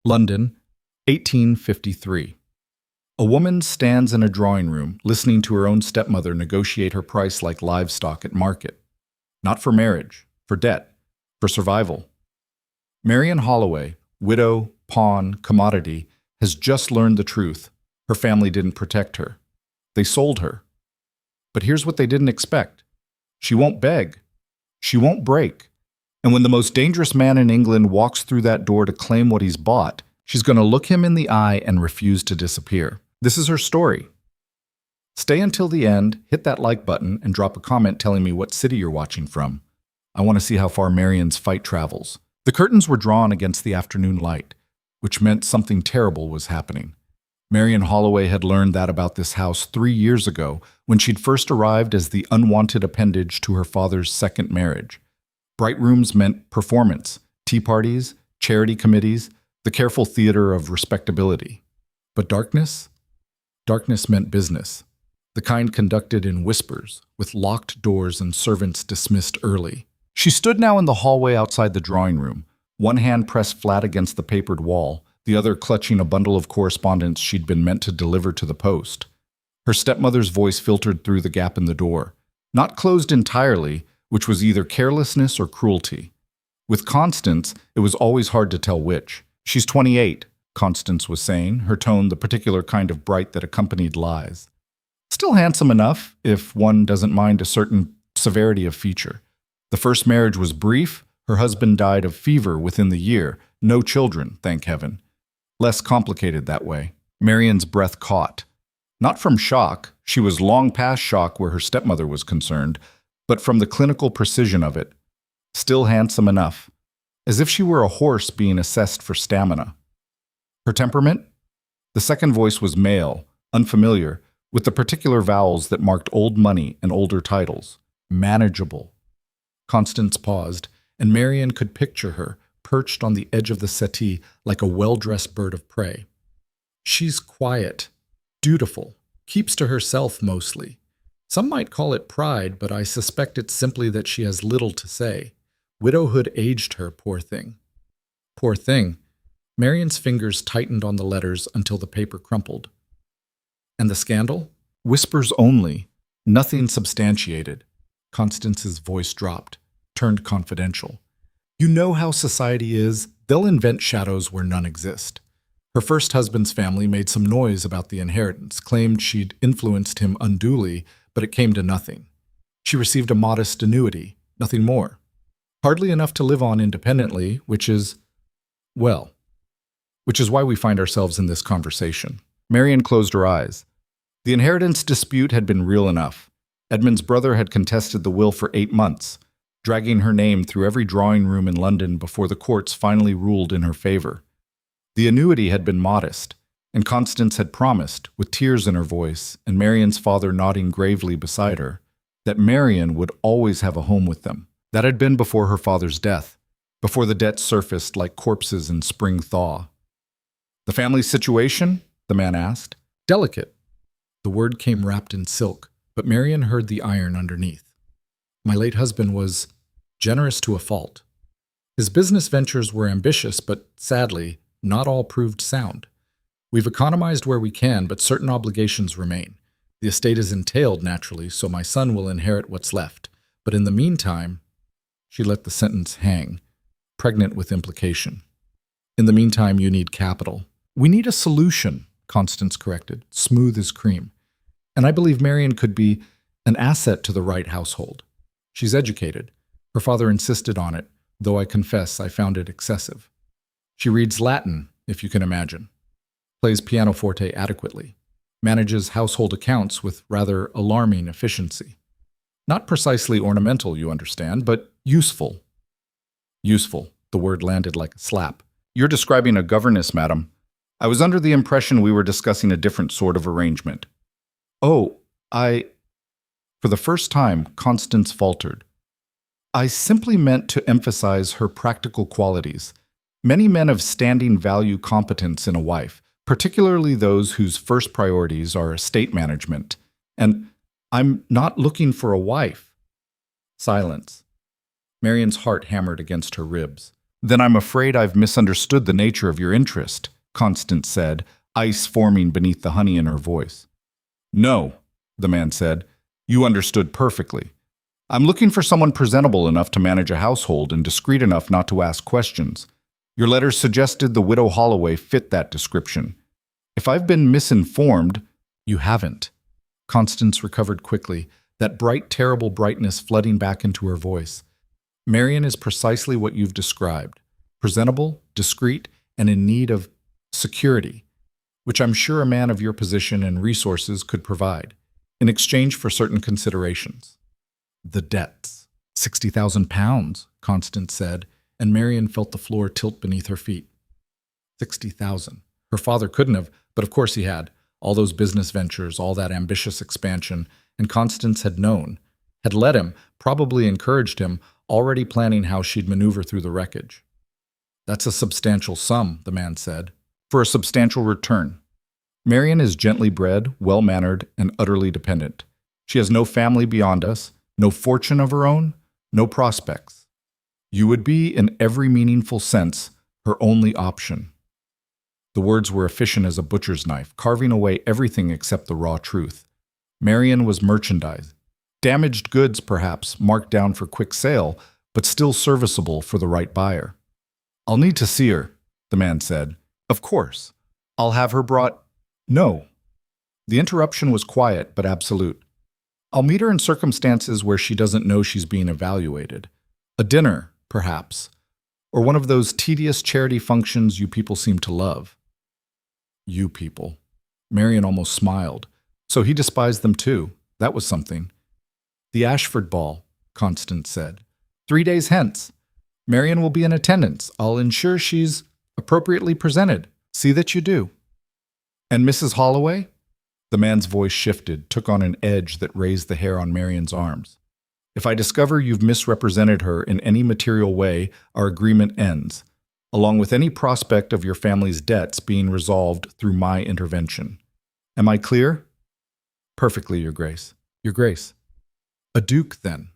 London, 1853. A woman stands in a drawing room, listening to her own stepmother negotiate her price like livestock at market. Not for marriage, for debt, for survival. Marian Holloway, widow, pawn, commodity, has just learned the truth. Her family didn't protect her. They sold her. But here's what they didn't expect. She won't beg. She won't break. And when the most dangerous man in England walks through that door to claim what he's bought, she's going to look him in the eye and refuse to disappear. This is her story. Stay until the end, hit that like button, and drop a comment telling me what city you're watching from. I want to see how far Marian's fight travels. The curtains were drawn against the afternoon light, which meant something terrible was happening. Marian Holloway had learned that about this house 3 years ago when she'd first arrived as the unwanted appendage to her father's second marriage. Bright rooms meant performance, tea parties, charity committees, the careful theater of respectability. But darkness? Darkness meant business, the kind conducted in whispers, with locked doors and servants dismissed early. She stood now in the hallway outside the drawing room, one hand pressed flat against the papered wall, the other clutching a bundle of correspondence she'd been meant to deliver to the post. Her stepmother's voice filtered through the gap in the door, not closed entirely, which was either carelessness or cruelty. With Constance, it was always hard to tell which. "She's 28, Constance was saying, her tone the particular kind of bright that accompanied lies. Still handsome enough, if one doesn't mind a certain severity of feature. The first marriage was brief, her husband died of fever within the year, no children, thank heaven. Less complicated that way." Marian's breath caught. Not from shock, she was long past shock where her stepmother was concerned, but from the clinical precision of it. Still handsome enough, as if she were a horse being assessed for stamina. Her temperament? The second voice was male, unfamiliar, with the particular vowels that marked old money and older titles. Manageable. Constance paused, and Marian could picture her, perched on the edge of the settee like a well-dressed bird of prey. She's quiet, dutiful, keeps to herself mostly. Some might call it pride, but I suspect it's simply that she has little to say. Widowhood aged her, poor thing. Poor thing. Marian's fingers tightened on the letters until the paper crumpled. And the scandal? Whispers only, nothing substantiated. Constance's voice dropped, turned confidential. You know how society is. They'll invent shadows where none exist. Her first husband's family made some noise about the inheritance, claimed she'd influenced him unduly, but it came to nothing. She received a modest annuity, nothing more. Hardly enough to live on independently, which is why we find ourselves in this conversation. Marian closed her eyes. The inheritance dispute had been real enough. Edmund's brother had contested the will for 8 months, dragging her name through every drawing room in London before the courts finally ruled in her favor. The annuity had been modest, and Constance had promised, with tears in her voice and Marian's father nodding gravely beside her, that Marian would always have a home with them. That had been before her father's death, before the debt surfaced like corpses in spring thaw. The family situation? The man asked. Delicate. The word came wrapped in silk, but Marian heard the iron underneath. My late husband was generous to a fault. His business ventures were ambitious, but sadly, not all proved sound. We've economized where we can, but certain obligations remain. The estate is entailed, naturally, so my son will inherit what's left. But in the meantime, she let the sentence hang, pregnant with implication. In the meantime, you need capital. We need a solution, Constance corrected, smooth as cream. And I believe Marian could be an asset to the Wright household. She's educated. Her father insisted on it, though I confess I found it excessive. She reads Latin, if you can imagine. Plays pianoforte adequately. Manages household accounts with rather alarming efficiency. Not precisely ornamental, you understand, but useful. Useful. The word landed like a slap. You're describing a governess, madam. I was under the impression we were discussing a different sort of arrangement. Oh, For the first time, Constance faltered. I simply meant to emphasize her practical qualities. Many men of standing value competence in a wife, particularly those whose first priorities are estate management. And I'm not looking for a wife. Silence. Marian's heart hammered against her ribs. Then I'm afraid I've misunderstood the nature of your interest, Constance said, ice forming beneath the honey in her voice. No, the man said. You understood perfectly. I'm looking for someone presentable enough to manage a household and discreet enough not to ask questions. Your letters suggested the widow Holloway fit that description. If I've been misinformed, you haven't. Constance recovered quickly, that bright, terrible brightness flooding back into her voice. Marian is precisely what you've described. Presentable, discreet, and in need of security, which I'm sure a man of your position and resources could provide, in exchange for certain considerations. The debts. £60,000, Constance said, and Marian felt the floor tilt beneath her feet. 60,000. Her father couldn't have, but of course he had. All those business ventures, all that ambitious expansion, and Constance had known, had led him, probably encouraged him, already planning how she'd maneuver through the wreckage. That's a substantial sum, the man said, for a substantial return. Marian is gently bred, well-mannered, and utterly dependent. She has no family beyond us, no fortune of her own, no prospects. You would be, in every meaningful sense, her only option. The words were efficient as a butcher's knife, carving away everything except the raw truth. Marian was merchandise. Damaged goods, perhaps, marked down for quick sale, but still serviceable for the right buyer. I'll need to see her, the man said. Of course. I'll have her brought. No. The interruption was quiet but absolute. I'll meet her in circumstances where she doesn't know she's being evaluated. A dinner, perhaps, or one of those tedious charity functions you people seem to love. You people. Marian almost smiled. So he despised them too. That was something. The Ashford ball, Constance said. 3 days hence. Marian will be in attendance. I'll ensure she's appropriately presented. See that you do. And Mrs. Holloway? The man's voice shifted, took on an edge that raised the hair on Marian's arms. If I discover you've misrepresented her in any material way, our agreement ends, along with any prospect of your family's debts being resolved through my intervention. Am I clear? Perfectly, Your Grace. Your Grace. A duke, then.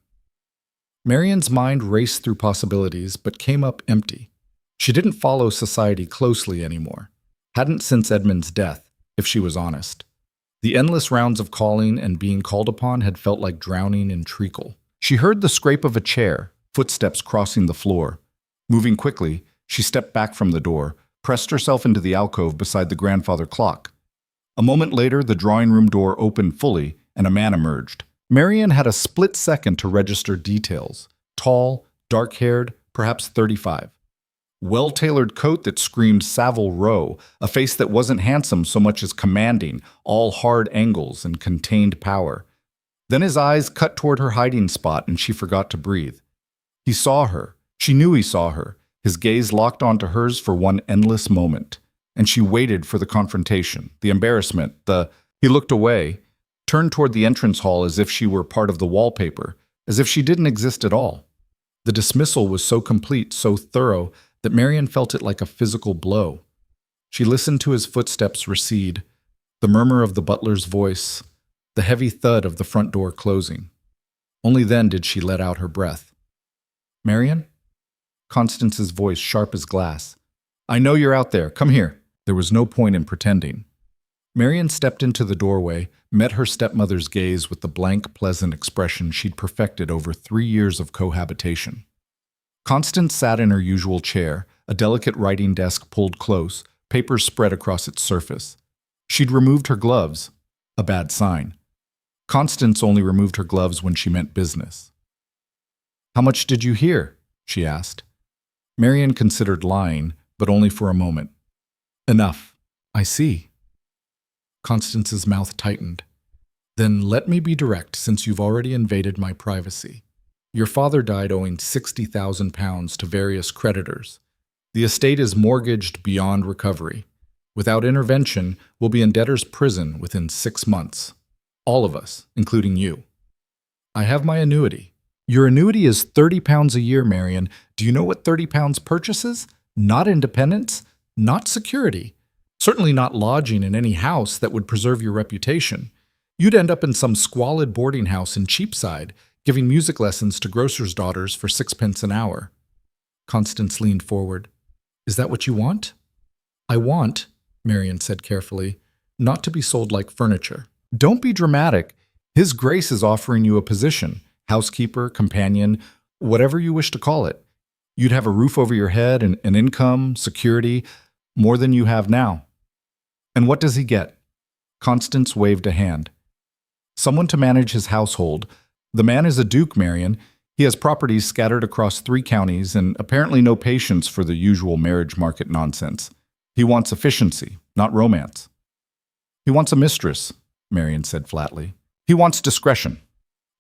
Marian's mind raced through possibilities, but came up empty. She didn't follow society closely anymore. Hadn't since Edmund's death, if she was honest. The endless rounds of calling and being called upon had felt like drowning in treacle. She heard the scrape of a chair, footsteps crossing the floor. Moving quickly, she stepped back from the door, pressed herself into the alcove beside the grandfather clock. A moment later, the drawing room door opened fully, and a man emerged. Marian had a split second to register details. Tall, dark-haired, perhaps 35. Well-tailored coat that screamed Savile Row, a face that wasn't handsome so much as commanding, all hard angles and contained power. Then his eyes cut toward her hiding spot and she forgot to breathe. He saw her. She knew he saw her. His gaze locked onto hers for one endless moment. And she waited for the confrontation, the embarrassment, He looked away, turned toward the entrance hall as if she were part of the wallpaper, as if she didn't exist at all. The dismissal was so complete, so thorough, that Marian felt it like a physical blow. She listened to his footsteps recede, the murmur of the butler's voice, the heavy thud of the front door closing. Only then did she let out her breath. Marian? Constance's voice sharp as glass. I know you're out there. Come here. There was no point in pretending. Marian stepped into the doorway, met her stepmother's gaze with the blank, pleasant expression she'd perfected over 3 years of cohabitation. Constance sat in her usual chair, a delicate writing desk pulled close, papers spread across its surface. She'd removed her gloves, a bad sign. Constance only removed her gloves when she meant business. How much did you hear? She asked. Marian considered lying, but only for a moment. Enough. I see. Constance's mouth tightened. Then let me be direct, since you've already invaded my privacy. Your father died owing £60,000 to various creditors. The estate is mortgaged beyond recovery. Without intervention, we'll be in debtor's prison within 6 months. All of us, including you. I have my annuity. Your annuity is £30 a year, Marian. Do you know what £30 purchases? Not independence, not security. Certainly not lodging in any house that would preserve your reputation. You'd end up in some squalid boarding house in Cheapside, giving music lessons to grocers' daughters for 6 pence an hour. Constance leaned forward. Is that what you want? I want, Marian said carefully, not to be sold like furniture. Don't be dramatic. His Grace is offering you a position, housekeeper, companion, whatever you wish to call it. You'd have a roof over your head and an income, security, more than you have now. And what does he get? Constance waved a hand. Someone to manage his household. The man is a duke, Marian. He has properties scattered across 3 counties and apparently no patience for the usual marriage market nonsense. He wants efficiency, not romance. He wants a mistress, Marian said flatly. He wants discretion.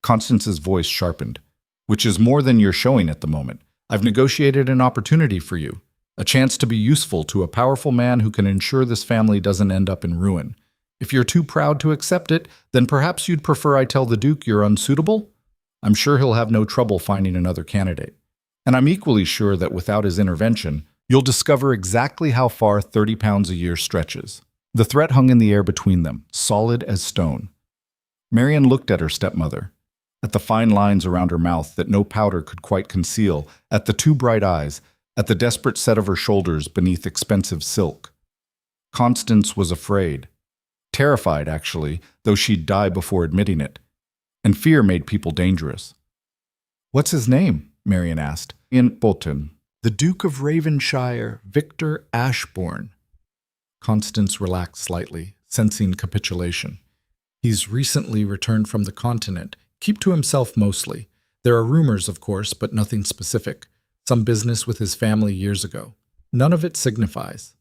Constance's voice sharpened. Which is more than you're showing at the moment. I've negotiated an opportunity for you. A chance to be useful to a powerful man who can ensure this family doesn't end up in ruin. If you're too proud to accept it, then perhaps you'd prefer I tell the Duke you're unsuitable? I'm sure he'll have no trouble finding another candidate. And I'm equally sure that without his intervention, you'll discover exactly how far 30 pounds a year stretches. The threat hung in the air between them, solid as stone. Marian looked at her stepmother, at the fine lines around her mouth that no powder could quite conceal, at the 2 bright eyes, at the desperate set of her shoulders beneath expensive silk. Constance was afraid. Terrified, actually, though she'd die before admitting it. And fear made people dangerous. What's his name? Marian asked. Ian Bolton. The Duke of Ravenshire, Victor Ashbourne. Constance relaxed slightly, sensing capitulation. He's recently returned from the continent. Keep to himself mostly. There are rumors, of course, but nothing specific. Some business with his family years ago. None of it signifies.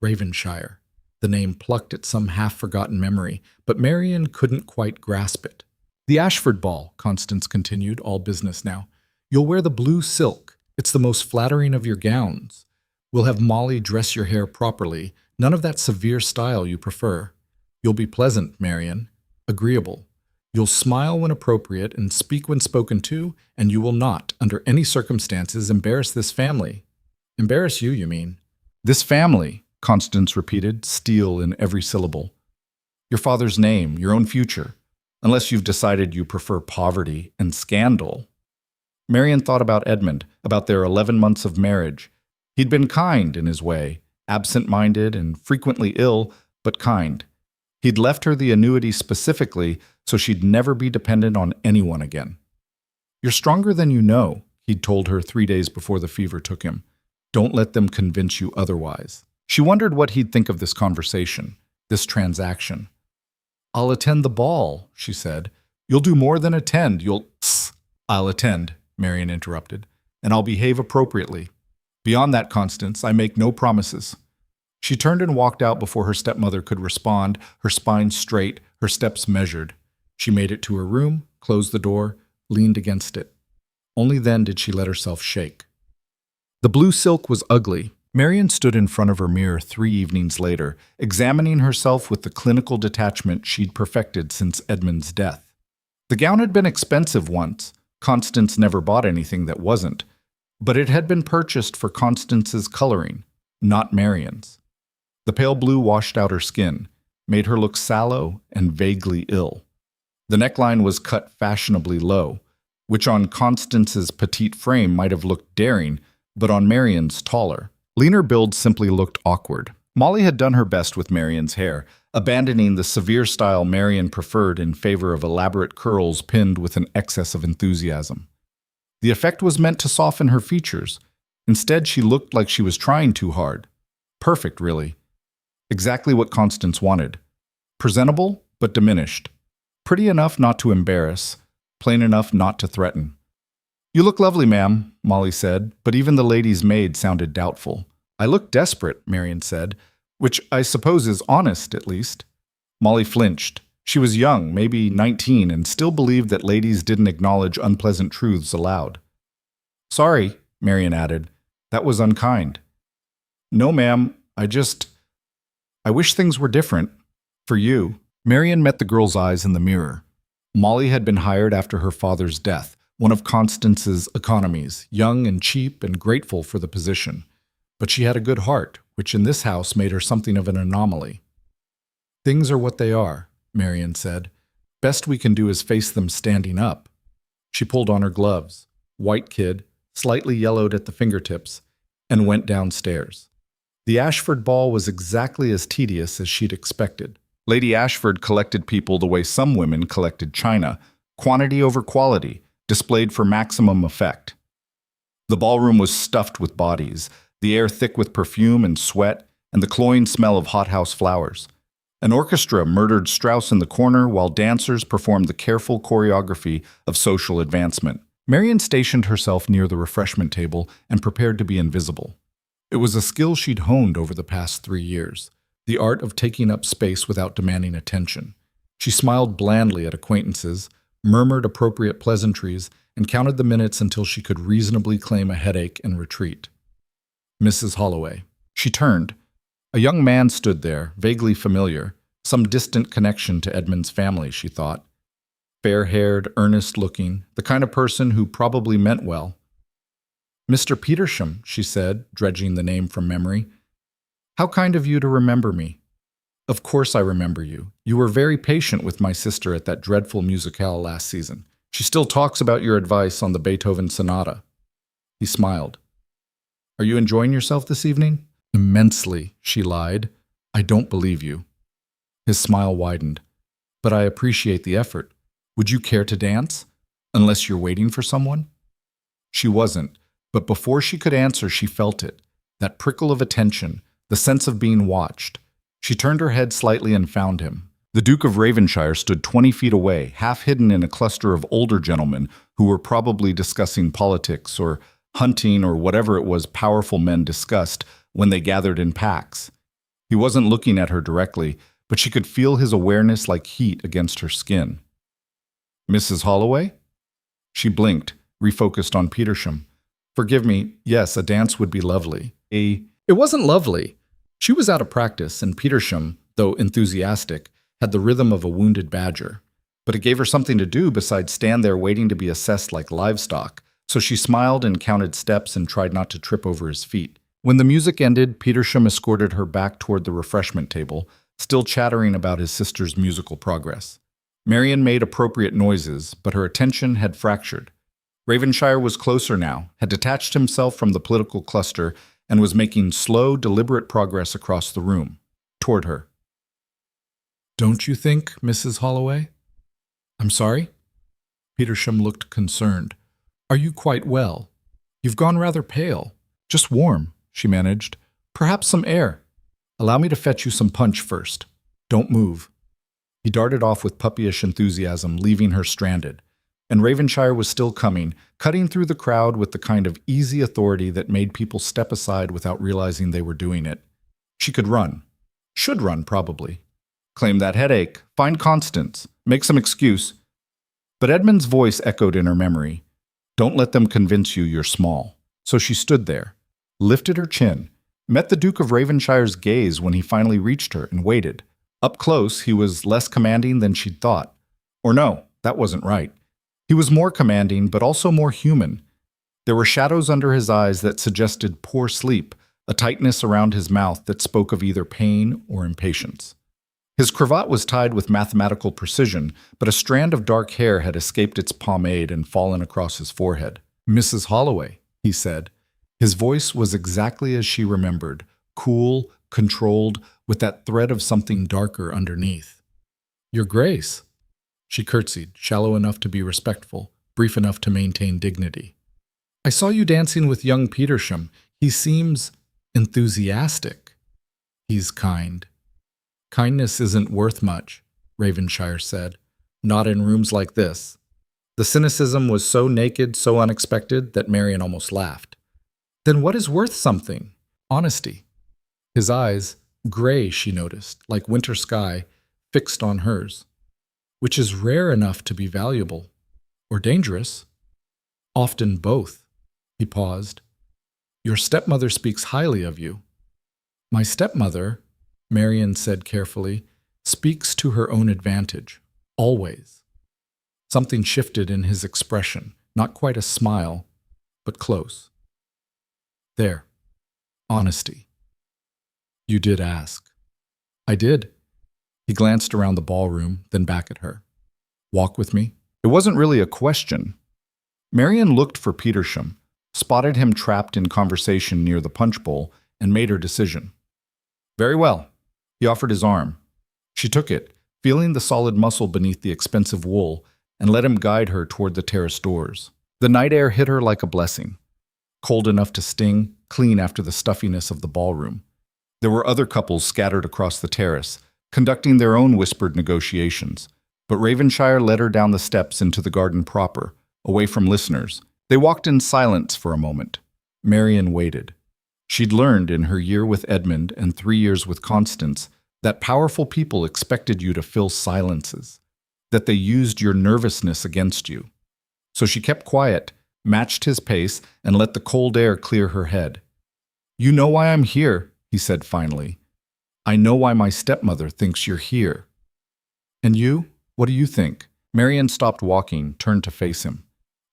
Ravenshire. The name plucked at some half-forgotten memory, but Marian couldn't quite grasp it. The Ashford Ball, Constance continued, all business now. You'll wear the blue silk. It's the most flattering of your gowns. We'll have Molly dress your hair properly, none of that severe style you prefer. You'll be pleasant, Marian, agreeable. You'll smile when appropriate and speak when spoken to, and you will not, under any circumstances, embarrass this family. Embarrass you, you mean? This family, Constance repeated, steel in every syllable. Your father's name, your own future, unless you've decided you prefer poverty and scandal. Marian thought about Edmund, about their 11 months of marriage. He'd been kind in his way, absent-minded and frequently ill, but kind. He'd left her the annuity specifically so she'd never be dependent on anyone again. You're stronger than you know, he'd told her 3 days before the fever took him. Don't let them convince you otherwise. She wondered what he'd think of this conversation, this transaction. I'll attend the ball, she said. You'll do more than attend, I'll attend, Marian interrupted, and I'll behave appropriately. Beyond that, Constance, I make no promises. She turned and walked out before her stepmother could respond, her spine straight, her steps measured. She made it to her room, closed the door, leaned against it. Only then did she let herself shake. The blue silk was ugly. Marian stood in front of her mirror 3 evenings later, examining herself with the clinical detachment she'd perfected since Edmund's death. The gown had been expensive once. Constance never bought anything that wasn't. But it had been purchased for Constance's coloring, not Marian's. The pale blue washed out her skin, made her look sallow and vaguely ill. The neckline was cut fashionably low, which on Constance's petite frame might have looked daring, but on Marian's taller. Leaner build simply looked awkward. Molly had done her best with Marian's hair, abandoning the severe style Marian preferred in favor of elaborate curls pinned with an excess of enthusiasm. The effect was meant to soften her features. Instead, she looked like she was trying too hard. Perfect, really. Exactly what Constance wanted. Presentable, but diminished. Pretty enough not to embarrass, plain enough not to threaten. You look lovely, ma'am, Molly said, but even the lady's maid sounded doubtful. I look desperate, Marian said, which I suppose is honest, at least. Molly flinched. She was young, maybe 19, and still believed that ladies didn't acknowledge unpleasant truths aloud. Sorry, Marian added. That was unkind. No, ma'am, I wish things were different. For you. Marian met the girl's eyes in the mirror. Molly had been hired after her father's death, one of Constance's economies, young and cheap and grateful for the position. But she had a good heart, which in this house made her something of an anomaly. Things are what they are, Marian said. Best we can do is face them standing up. She pulled on her gloves. White kid, slightly yellowed at the fingertips, and went downstairs. The Ashford ball was exactly as tedious as she'd expected. Lady Ashford collected people the way some women collected china, quantity over quality, displayed for maximum effect. The ballroom was stuffed with bodies, the air thick with perfume and sweat, and the cloying smell of hothouse flowers. An orchestra murdered Strauss in the corner while dancers performed the careful choreography of social advancement. Marian stationed herself near the refreshment table and prepared to be invisible. It was a skill she'd honed over the past 3 years, the art of taking up space without demanding attention. She smiled blandly at acquaintances, murmured appropriate pleasantries, and counted the minutes until she could reasonably claim a headache and retreat. Mrs. Holloway. She turned. A young man stood there, vaguely familiar, some distant connection to Edmund's family, she thought. Fair-haired, earnest-looking, the kind of person who probably meant well. "Mr. Petersham," she said, dredging the name from memory. "How kind of you to remember me." "Of course I remember you. You were very patient with my sister at that dreadful musicale last season. She still talks about your advice on the Beethoven sonata." He smiled. "Are you enjoying yourself this evening?" "Immensely," she lied. "I don't believe you." His smile widened. "But I appreciate the effort. Would you care to dance? Unless you're waiting for someone?" She wasn't, but before she could answer, she felt it. That prickle of attention, the sense of being watched. She turned her head slightly and found him. The Duke of Ravenshire stood 20 feet away, half hidden in a cluster of older gentlemen who were probably discussing politics or hunting or whatever it was powerful men discussed when they gathered in packs. He wasn't looking at her directly, but she could feel his awareness like heat against her skin. "Mrs. Holloway?" She blinked, refocused on Petersham. "Forgive me, yes, a dance would be lovely." It wasn't lovely. She was out of practice, and Petersham, though enthusiastic, had the rhythm of a wounded badger. But it gave her something to do besides stand there waiting to be assessed like livestock, so she smiled and counted steps and tried not to trip over his feet. When the music ended, Petersham escorted her back toward the refreshment table, still chattering about his sister's musical progress. Marian made appropriate noises, but her attention had fractured. Ravenshire was closer now, had detached himself from the political cluster, and was making slow, deliberate progress across the room, toward her. "Don't you think, Mrs. Holloway?" "I'm sorry?" Petersham looked concerned. "Are you quite well? You've gone rather pale. Just warm," she managed. "Perhaps some air. Allow me to fetch you some punch first. Don't move." He darted off with puppyish enthusiasm, leaving her stranded. And Ravenshire was still coming, cutting through the crowd with the kind of easy authority that made people step aside without realizing they were doing it. She could run. Should run, probably. Claim that headache. Find Constance. Make some excuse. But Edmund's voice echoed in her memory. "Don't let them convince you you're small." So she stood there, lifted her chin, met the Duke of Ravenshire's gaze when he finally reached her, and waited. Up close, he was less commanding than she'd thought. Or no, that wasn't right. He was more commanding, but also more human. There were shadows under his eyes that suggested poor sleep, a tightness around his mouth that spoke of either pain or impatience. His cravat was tied with mathematical precision, but a strand of dark hair had escaped its pomade and fallen across his forehead. "Mrs. Holloway," he said. His voice was exactly as she remembered, cool, controlled, with that thread of something darker underneath. "Your Grace." She curtsied, shallow enough to be respectful, brief enough to maintain dignity. "I saw you dancing with young Petersham. He seems enthusiastic." "He's kind." "Kindness isn't worth much," Ravenshire said. "Not in rooms like this." The cynicism was so naked, so unexpected, that Marian almost laughed. "Then what is worth something?" "Honesty." His eyes, gray, she noticed, like winter sky, fixed on hers. "Which is rare enough to be valuable. Or dangerous." "Often both." He paused. "Your stepmother speaks highly of you." "My stepmother," Marian said carefully, "speaks to her own advantage. Always." Something shifted in his expression, not quite a smile, but close. "There. Honesty. You did ask." "I did." He glanced around the ballroom, then back at her. "Walk with me?" It wasn't really a question. Marian looked for Petersham, spotted him trapped in conversation near the punch bowl, and made her decision. Very well. He offered his arm. She took it, feeling the solid muscle beneath the expensive wool, and let him guide her toward the terrace doors. The night air hit her like a blessing, cold enough to sting, clean after the stuffiness of the ballroom. There were other couples scattered across the terrace, conducting their own whispered negotiations, but Ravenshire led her down the steps into the garden proper, away from listeners. They walked in silence for a moment. Marian waited. She'd learned in her year with Edmund and 3 years with Constance that powerful people expected you to fill silences, that they used your nervousness against you. So she kept quiet, matched his pace, and let the cold air clear her head. You know why I'm here, he said finally. I know why my stepmother thinks you're here. And you? What do you think? Marian stopped walking, turned to face him.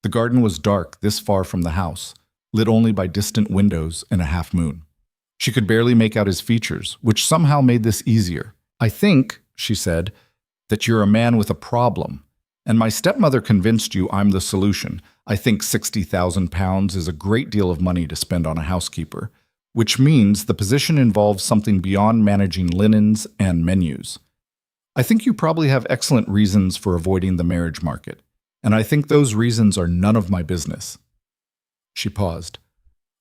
The garden was dark this far from the house, lit only by distant windows and a half moon. She could barely make out his features, which somehow made this easier. I think, she said, that you're a man with a problem, and my stepmother convinced you I'm the solution. I think £60,000 is a great deal of money to spend on a housekeeper, which means the position involves something beyond managing linens and menus. I think you probably have excellent reasons for avoiding the marriage market, and I think those reasons are none of my business. She paused.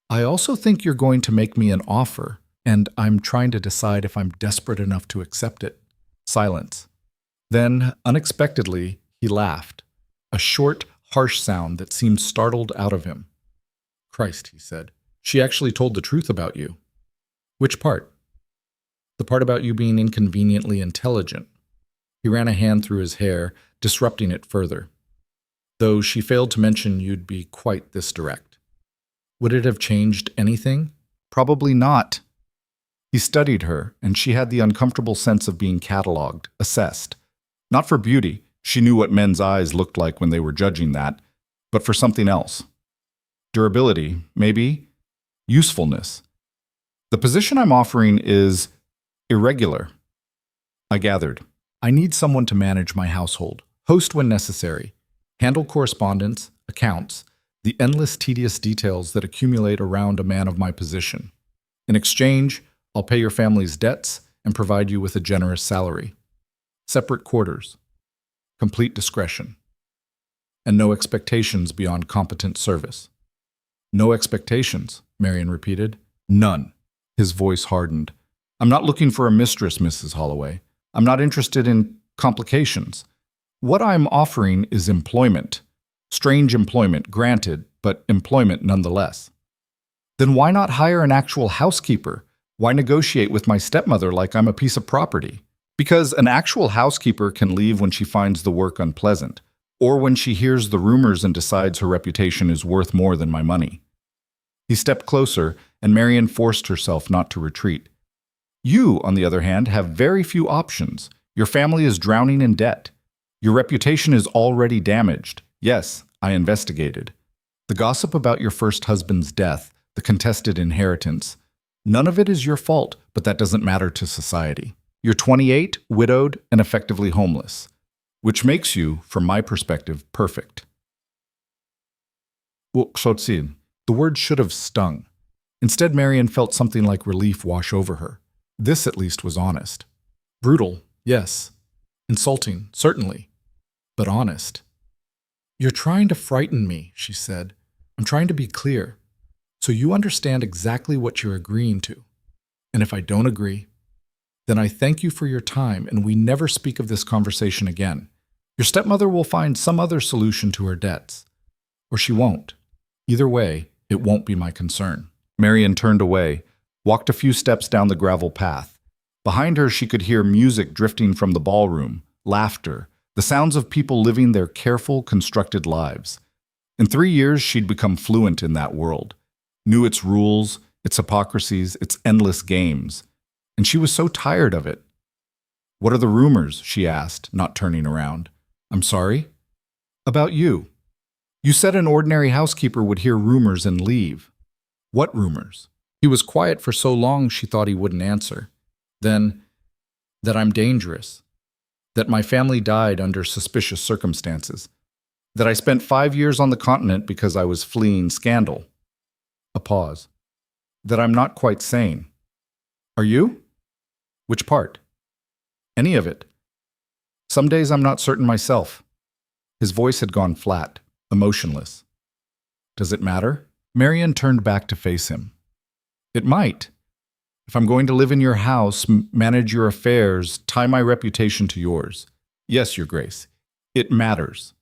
I also think you're going to make me an offer, and I'm trying to decide if I'm desperate enough to accept it. Silence. Then, unexpectedly, he laughed, a short, harsh sound that seemed startled out of him. Christ, he said, she actually told the truth about you. Which part? The part about you being inconveniently intelligent. He ran a hand through his hair, disrupting it further. Though she failed to mention you'd be quite this direct. Would it have changed anything? Probably not. He studied her, and she had the uncomfortable sense of being catalogued, assessed. Not for beauty, she knew what men's eyes looked like when they were judging that, but for something else. Durability, maybe. Usefulness. The position I'm offering is irregular. I gathered. I need someone to manage my household, host when necessary, handle correspondence, accounts, the endless tedious details that accumulate around a man of my position. In exchange, I'll pay your family's debts and provide you with a generous salary. Separate quarters. Complete discretion. And no expectations beyond competent service. No expectations, Marian repeated. None. His voice hardened. I'm not looking for a mistress, Mrs. Holloway. I'm not interested in complications. What I'm offering is employment. Strange employment, granted, but employment nonetheless. Then why not hire an actual housekeeper? Why negotiate with my stepmother like I'm a piece of property? Because an actual housekeeper can leave when she finds the work unpleasant, or when she hears the rumors and decides her reputation is worth more than my money. He stepped closer, and Marian forced herself not to retreat. You, on the other hand, have very few options. Your family is drowning in debt. Your reputation is already damaged. Yes, I investigated. The gossip about your first husband's death, the contested inheritance, none of it is your fault, but that doesn't matter to society. You're 28, widowed, and effectively homeless, which makes you, from my perspective, perfect. The word should have stung. Instead, Marian felt something like relief wash over her. This, at least, was honest. Brutal, yes. Insulting, certainly. But honest. You're trying to frighten me, she said. I'm trying to be clear, so you understand exactly what you're agreeing to. And if I don't agree, then I thank you for your time and we never speak of this conversation again. Your stepmother will find some other solution to her debts. Or she won't. Either way, it won't be my concern. Marian turned away, walked a few steps down the gravel path. Behind her, she could hear music drifting from the ballroom, laughter, the sounds of people living their careful, constructed lives. In 3 years, she'd become fluent in that world, knew its rules, its hypocrisies, its endless games. And she was so tired of it. What are the rumors? She asked, not turning around. I'm sorry? About you. You said an ordinary housekeeper would hear rumors and leave. What rumors? He was quiet for so long she thought he wouldn't answer. Then, that I'm dangerous. That my family died under suspicious circumstances. That I spent 5 years on the continent because I was fleeing scandal. A pause. That I'm not quite sane. Are you? Which part? Any of it. Some days I'm not certain myself. His voice had gone flat, emotionless. Does it matter? Marian turned back to face him. It might. If I'm going to live in your house, manage your affairs, tie my reputation to yours. Yes, Your Grace. It matters.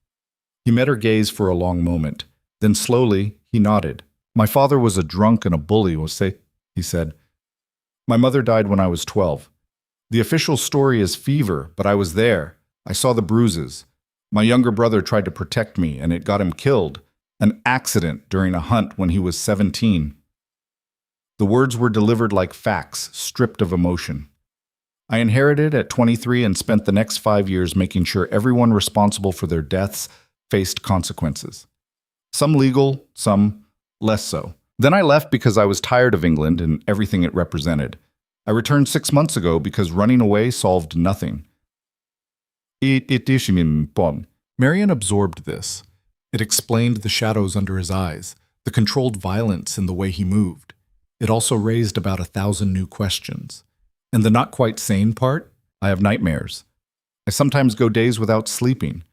He met her gaze for a long moment. Then slowly, he nodded. My father was a drunk and a bully, he said. My mother died when I was 12. The official story is fever, but I was there. I saw the bruises. My younger brother tried to protect me, and it got him killed. An accident during a hunt when he was 17. The words were delivered like facts, stripped of emotion. I inherited at 23 and spent the next 5 years making sure everyone responsible for their deaths faced consequences. Some legal, some less so. Then I left because I was tired of England and everything it represented. I returned 6 months ago because running away solved nothing. Marian absorbed this. It explained the shadows under his eyes, the controlled violence in the way he moved. It also raised about 1,000 new questions. And the not quite sane part? I have nightmares. I sometimes go days without sleeping.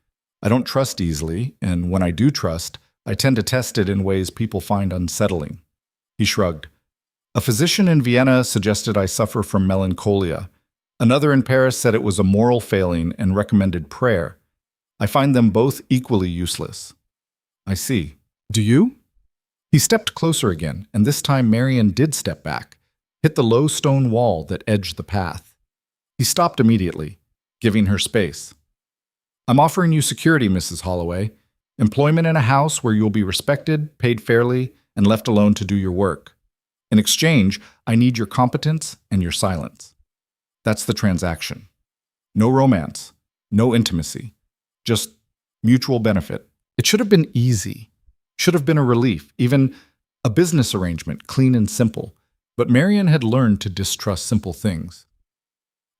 I don't trust easily, and when I do trust, I tend to test it in ways people find unsettling. He shrugged. A physician in Vienna suggested I suffer from melancholia. Another in Paris said it was a moral failing and recommended prayer. I find them both equally useless. I see. Do you? He stepped closer again, and this time Marian did step back, hit the low stone wall that edged the path. He stopped immediately, giving her space. I'm offering you security, Mrs. Holloway. Employment in a house where you'll be respected, paid fairly, and left alone to do your work. In exchange, I need your competence and your silence. That's the transaction. No romance, no intimacy, just mutual benefit. It should have been easy. Should have been a relief, even a business arrangement, clean and simple. But Marian had learned to distrust simple things.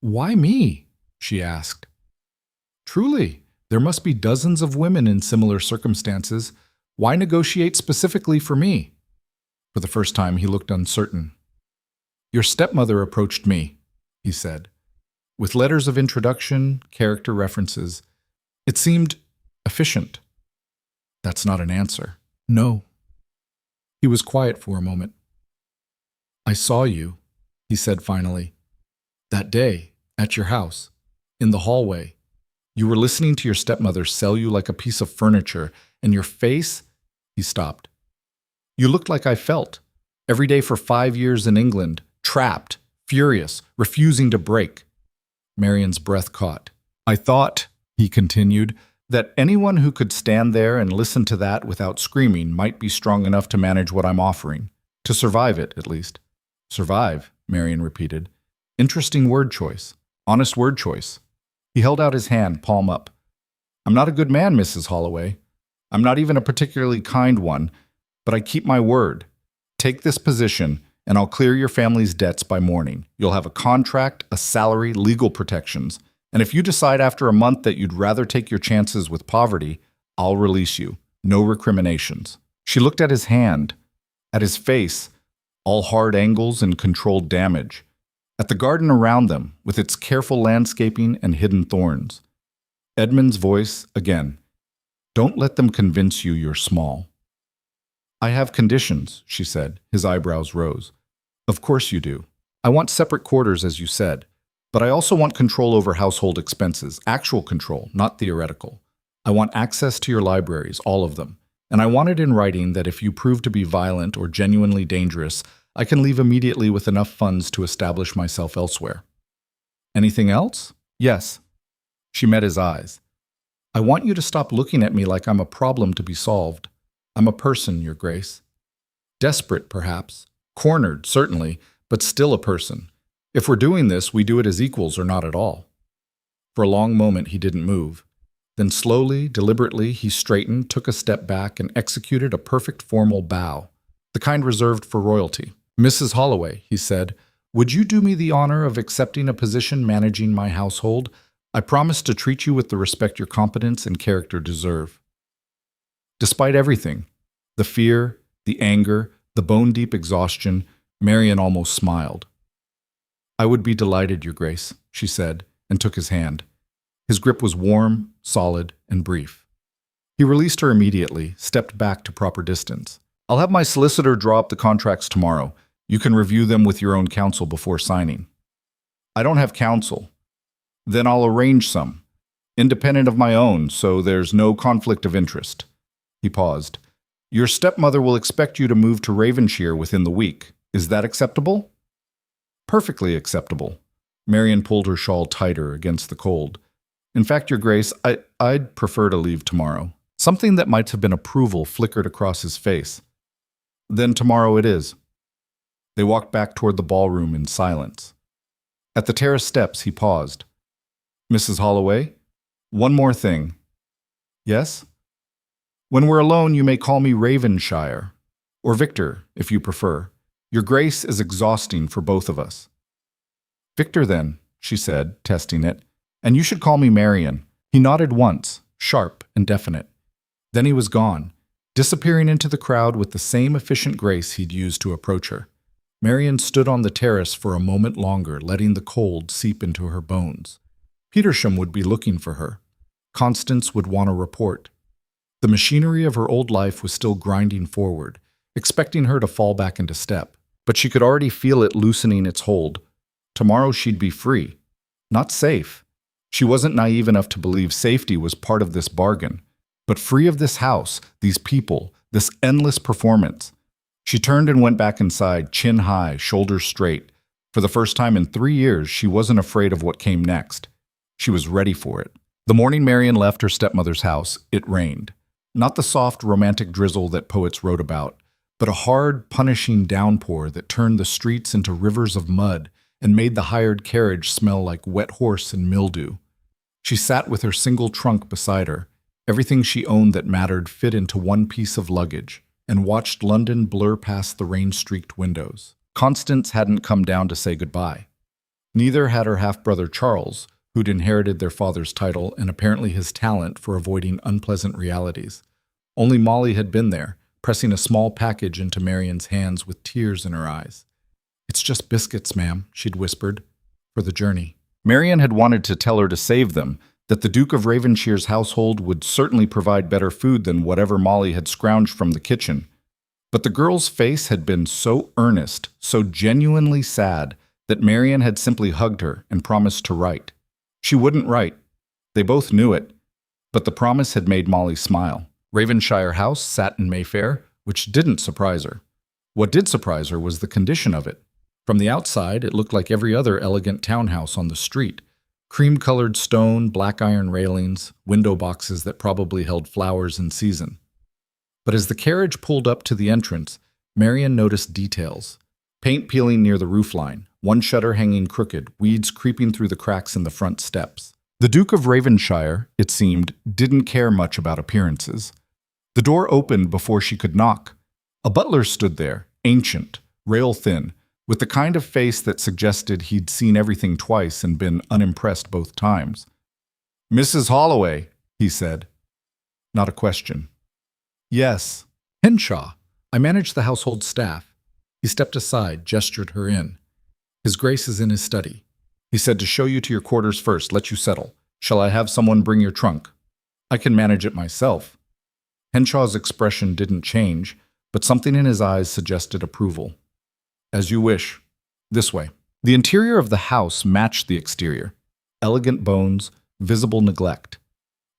Why me? She asked. Truly, there must be dozens of women in similar circumstances. Why negotiate specifically for me? For the first time, he looked uncertain. Your stepmother approached me, he said, with letters of introduction, character references. It seemed efficient. That's not an answer. No. He was quiet for a moment. I saw you, he said finally. That day, at your house, in the hallway. You were listening to your stepmother sell you like a piece of furniture, and your face, he stopped. You looked like I felt. Every day for 5 years in England, trapped, furious, refusing to break. Marian's breath caught. I thought, he continued, that anyone who could stand there and listen to that without screaming might be strong enough to manage what I'm offering. To survive it, at least. Survive, Marian repeated. Interesting word choice. Honest word choice. He held out his hand, palm up. I'm not a good man, Mrs. Holloway. I'm not even a particularly kind one, but I keep my word. Take this position, and I'll clear your family's debts by morning. You'll have a contract, a salary, legal protections. And if you decide after a month that you'd rather take your chances with poverty, I'll release you. No recriminations. She looked at his hand, at his face, all hard angles and controlled damage, at the garden around them with its careful landscaping and hidden thorns. Edmund's voice, again. Don't let them convince you you're small. I have conditions, she said. His eyebrows rose. Of course you do. I want separate quarters, as you said. But I also want control over household expenses, actual control, not theoretical. I want access to your libraries, all of them. And I want it in writing that if you prove to be violent or genuinely dangerous, I can leave immediately with enough funds to establish myself elsewhere. Anything else? Yes. She met his eyes. I want you to stop looking at me like I'm a problem to be solved. I'm a person, Your Grace. Desperate, perhaps. Cornered, certainly, but still a person. If we're doing this, we do it as equals or not at all. For a long moment, he didn't move. Then slowly, deliberately, he straightened, took a step back, and executed a perfect formal bow, the kind reserved for royalty. Mrs. Holloway, he said, would you do me the honor of accepting a position managing my household? I promise to treat you with the respect your competence and character deserve. Despite everything, the fear, the anger, The bone-deep exhaustion, Marian almost smiled. "I would be delighted, Your Grace," she said, and took his hand. His grip was warm, solid, and brief. He released her immediately, stepped back to proper distance. "I'll have my solicitor draw up the contracts tomorrow. You can review them with your own counsel before signing." "I don't have counsel." "Then I'll arrange some. Independent of my own, so there's no conflict of interest." He paused. "Your stepmother will expect you to move to Ravenshire within the week. Is that acceptable?" "Perfectly acceptable." Marian pulled her shawl tighter against the cold. "In fact, Your Grace, I'd prefer to leave tomorrow." Something that might have been approval flickered across his face. "Then tomorrow it is." They walked back toward the ballroom in silence. At the terrace steps, he paused. "Mrs. Holloway, one more thing." "Yes?" "When we're alone, you may call me Ravenshire, or Victor, if you prefer. Your Grace is exhausting for both of us." "Victor, then," she said, testing it. "And you should call me Marian." He nodded once, sharp and definite. Then he was gone, disappearing into the crowd with the same efficient grace he'd used to approach her. Marian stood on the terrace for a moment longer, letting the cold seep into her bones. Petersham would be looking for her. Constance would want a report. The machinery of her old life was still grinding forward, expecting her to fall back into step. But she could already feel it loosening its hold. Tomorrow she'd be free. Not safe. She wasn't naive enough to believe safety was part of this bargain. But free of this house, these people, this endless performance. She turned and went back inside, chin high, shoulders straight. For the first time in 3 years, she wasn't afraid of what came next. She was ready for it. The morning Marian left her stepmother's house, it rained. Not the soft, romantic drizzle that poets wrote about, but a hard, punishing downpour that turned the streets into rivers of mud and made the hired carriage smell like wet horse and mildew. She sat with her single trunk beside her. Everything she owned that mattered fit into one piece of luggage, and watched London blur past the rain-streaked windows. Constance hadn't come down to say goodbye. Neither had her half-brother Charles, who'd inherited their father's title and apparently his talent for avoiding unpleasant realities. Only Molly had been there, pressing a small package into Marian's hands with tears in her eyes. "It's just biscuits, ma'am," she'd whispered, "for the journey." Marian had wanted to tell her to save them, that the Duke of Ravenshire's household would certainly provide better food than whatever Molly had scrounged from the kitchen. But the girl's face had been so earnest, so genuinely sad, that Marian had simply hugged her and promised to write. She wouldn't write. They both knew it. But the promise had made Molly smile. Ravenshire House sat in Mayfair, which didn't surprise her. What did surprise her was the condition of it. From the outside, it looked like every other elegant townhouse on the street. Cream-colored stone, black iron railings, window boxes that probably held flowers in season. But as the carriage pulled up to the entrance, Marian noticed details. Paint peeling near the roofline, one shutter hanging crooked, weeds creeping through the cracks in the front steps. The Duke of Ravenshire, it seemed, didn't care much about appearances. The door opened before she could knock. A butler stood there, ancient, rail-thin, with the kind of face that suggested he'd seen everything twice and been unimpressed both times. "Mrs. Holloway," he said. Not a question. "Yes." "Henshaw. I manage the household staff." He stepped aside, gestured her in. "His Grace is in his study. He said to show you to your quarters first, let you settle. Shall I have someone bring your trunk?" "I can manage it myself." Henshaw's expression didn't change, but something in his eyes suggested approval. "As you wish. This way." The interior of the house matched the exterior. Elegant bones, visible neglect.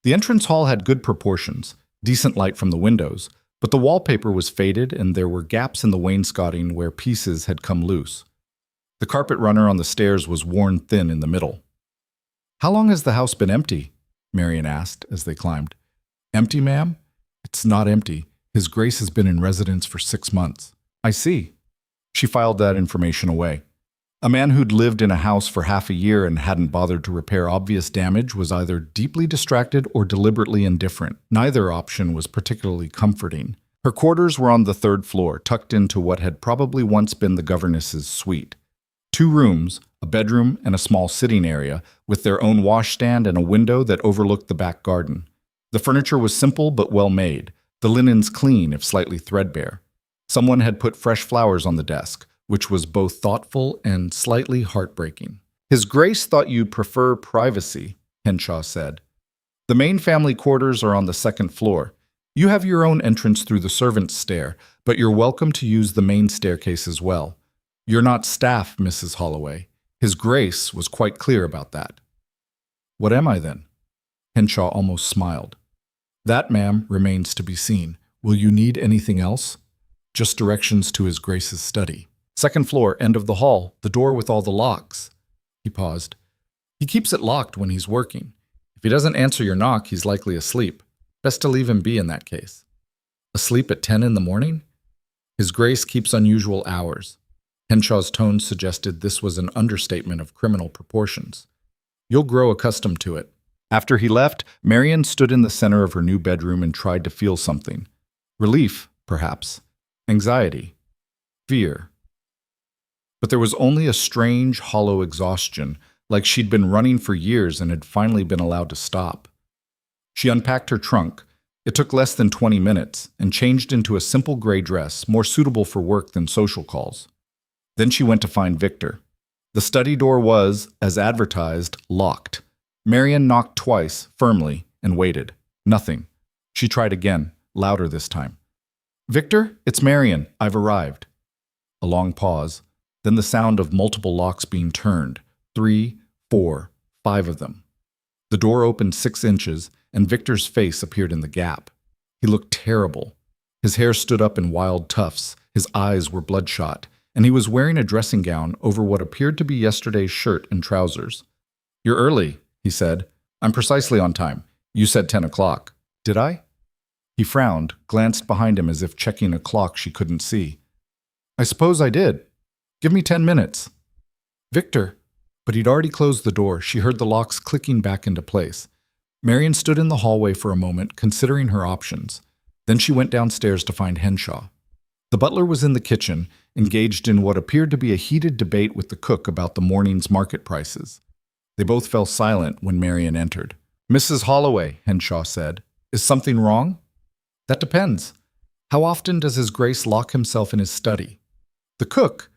The entrance hall had good proportions, decent light from the windows, but the wallpaper was faded and there were gaps in the wainscoting where pieces had come loose. The carpet runner on the stairs was worn thin in the middle. "How long has the house been empty?" Marian asked as they climbed. "Empty, ma'am? It's not empty. His Grace has been in residence for 6 months." "I see." She filed that information away. A man who'd lived in a house for half a year and hadn't bothered to repair obvious damage was either deeply distracted or deliberately indifferent. Neither option was particularly comforting. Her quarters were on the 3rd floor, tucked into what had probably once been the governess's suite. 2 rooms, a bedroom and a small sitting area, with their own washstand and a window that overlooked the back garden. The furniture was simple but well made, the linens clean if slightly threadbare. Someone had put fresh flowers on the desk, which was both thoughtful and slightly heartbreaking. His Grace thought you'd prefer privacy, Henshaw said. The main family quarters are on the second floor. You have your own entrance through the servants' stair, but you're welcome to use the main staircase as well. You're not staff, Mrs. Holloway. His Grace was quite clear about that. What am I then? Henshaw almost smiled. That, ma'am, remains to be seen. Will you need anything else? Just directions to His Grace's study. Second floor, end of the hall, the door with all the locks. He paused. He keeps it locked when he's working. If he doesn't answer your knock, he's likely asleep. Best to leave him be in that case. Asleep at 10 in the morning? His Grace keeps unusual hours. Henshaw's tone suggested this was an understatement of criminal proportions. You'll grow accustomed to it. After he left, Marian stood in the center of her new bedroom and tried to feel something. Relief, perhaps. Anxiety. Fear. But there was only a strange, hollow exhaustion, like she'd been running for years and had finally been allowed to stop. She unpacked her trunk. It took less than 20 minutes, and changed into a simple gray dress, more suitable for work than social calls. Then she went to find Victor. The study door was, as advertised, locked. Marian knocked twice, firmly, and waited. Nothing. She tried again, louder this time. Victor, it's Marian. I've arrived. A long pause, then the sound of multiple locks being turned. 3, 4, 5 of them. The door opened 6 inches, and Victor's face appeared in the gap. He looked terrible. His hair stood up in wild tufts, his eyes were bloodshot, and he was wearing a dressing gown over what appeared to be yesterday's shirt and trousers. You're early, he said. I'm precisely on time. You said 10 o'clock. Did I? He frowned, glanced behind him as if checking a clock she couldn't see. I suppose I did. Give me 10 minutes. Victor. But he'd already closed the door. She heard the locks clicking back into place. Marian stood in the hallway for a moment, considering her options. Then she went downstairs to find Henshaw. The butler was in the kitchen, engaged in what appeared to be a heated debate with the cook about the morning's market prices. They both fell silent when Marian entered. Mrs. Holloway, Henshaw said, is something wrong? That depends. How often does His Grace lock himself in his study? The cook,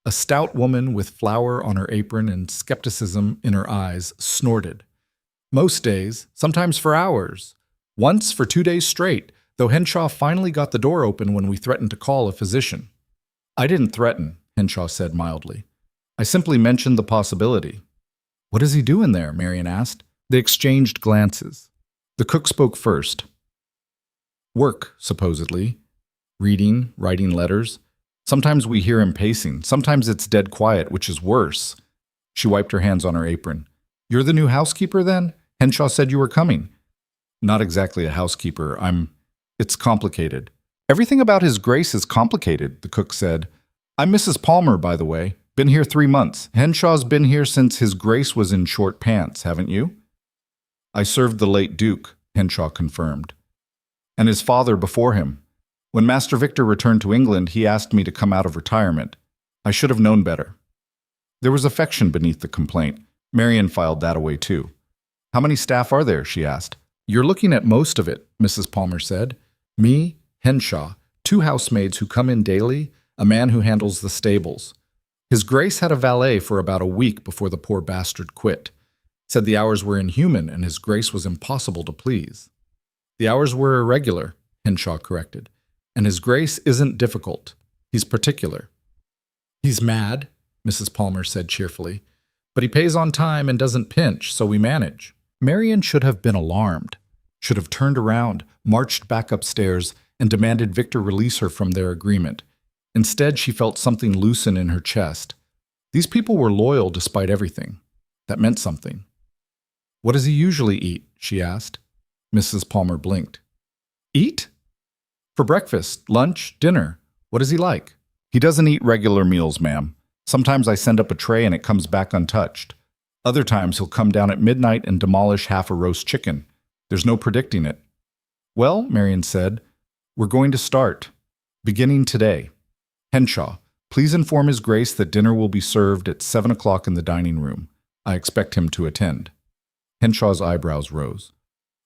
a stout woman with flour on her apron and skepticism in her eyes, snorted. Most days, sometimes for hours. Once for 2 days straight, though Henshaw finally got the door open when we threatened to call a physician. I didn't threaten, Henshaw said mildly. I simply mentioned the possibility. What is he doing there? Marian asked. They exchanged glances. The cook spoke first. Work, supposedly. Reading, writing letters. Sometimes we hear him pacing. Sometimes it's dead quiet, which is worse. She wiped her hands on her apron. You're the new housekeeper, then? Henshaw said you were coming. Not exactly a housekeeper. It's complicated. Everything about His Grace is complicated, the cook said. I'm Mrs. Palmer, by the way. Been here 3 months. Henshaw's been here since His Grace was in short pants, haven't you? I served the late Duke, Henshaw confirmed. And his father before him. When Master Victor returned to England, he asked me to come out of retirement. I should have known better. There was affection beneath the complaint. Marian filed that away too. How many staff are there? She asked. You're looking at most of it, Mrs. Palmer said. Me, Henshaw, 2 housemaids who come in daily, a man who handles the stables. His Grace had a valet for about a week before the poor bastard quit. Said the hours were inhuman and His Grace was impossible to please. The hours were irregular, Henshaw corrected. And His Grace isn't difficult. He's particular. He's mad, Mrs. Palmer said cheerfully. But he pays on time and doesn't pinch, so we manage. Marian should have been alarmed, should have turned around, marched back upstairs, and demanded Victor release her from their agreement. Instead, she felt something loosen in her chest. These people were loyal despite everything. That meant something. What does he usually eat? She asked. Mrs. Palmer blinked. Eat? For breakfast, lunch, dinner. What is he like? He doesn't eat regular meals, ma'am. Sometimes I send up a tray and it comes back untouched. Other times he'll come down at midnight and demolish half a roast chicken. There's no predicting it. Well, Marian said, we're going to start. Beginning today. Henshaw, please inform His Grace that dinner will be served at 7 o'clock in the dining room. I expect him to attend. Henshaw's eyebrows rose.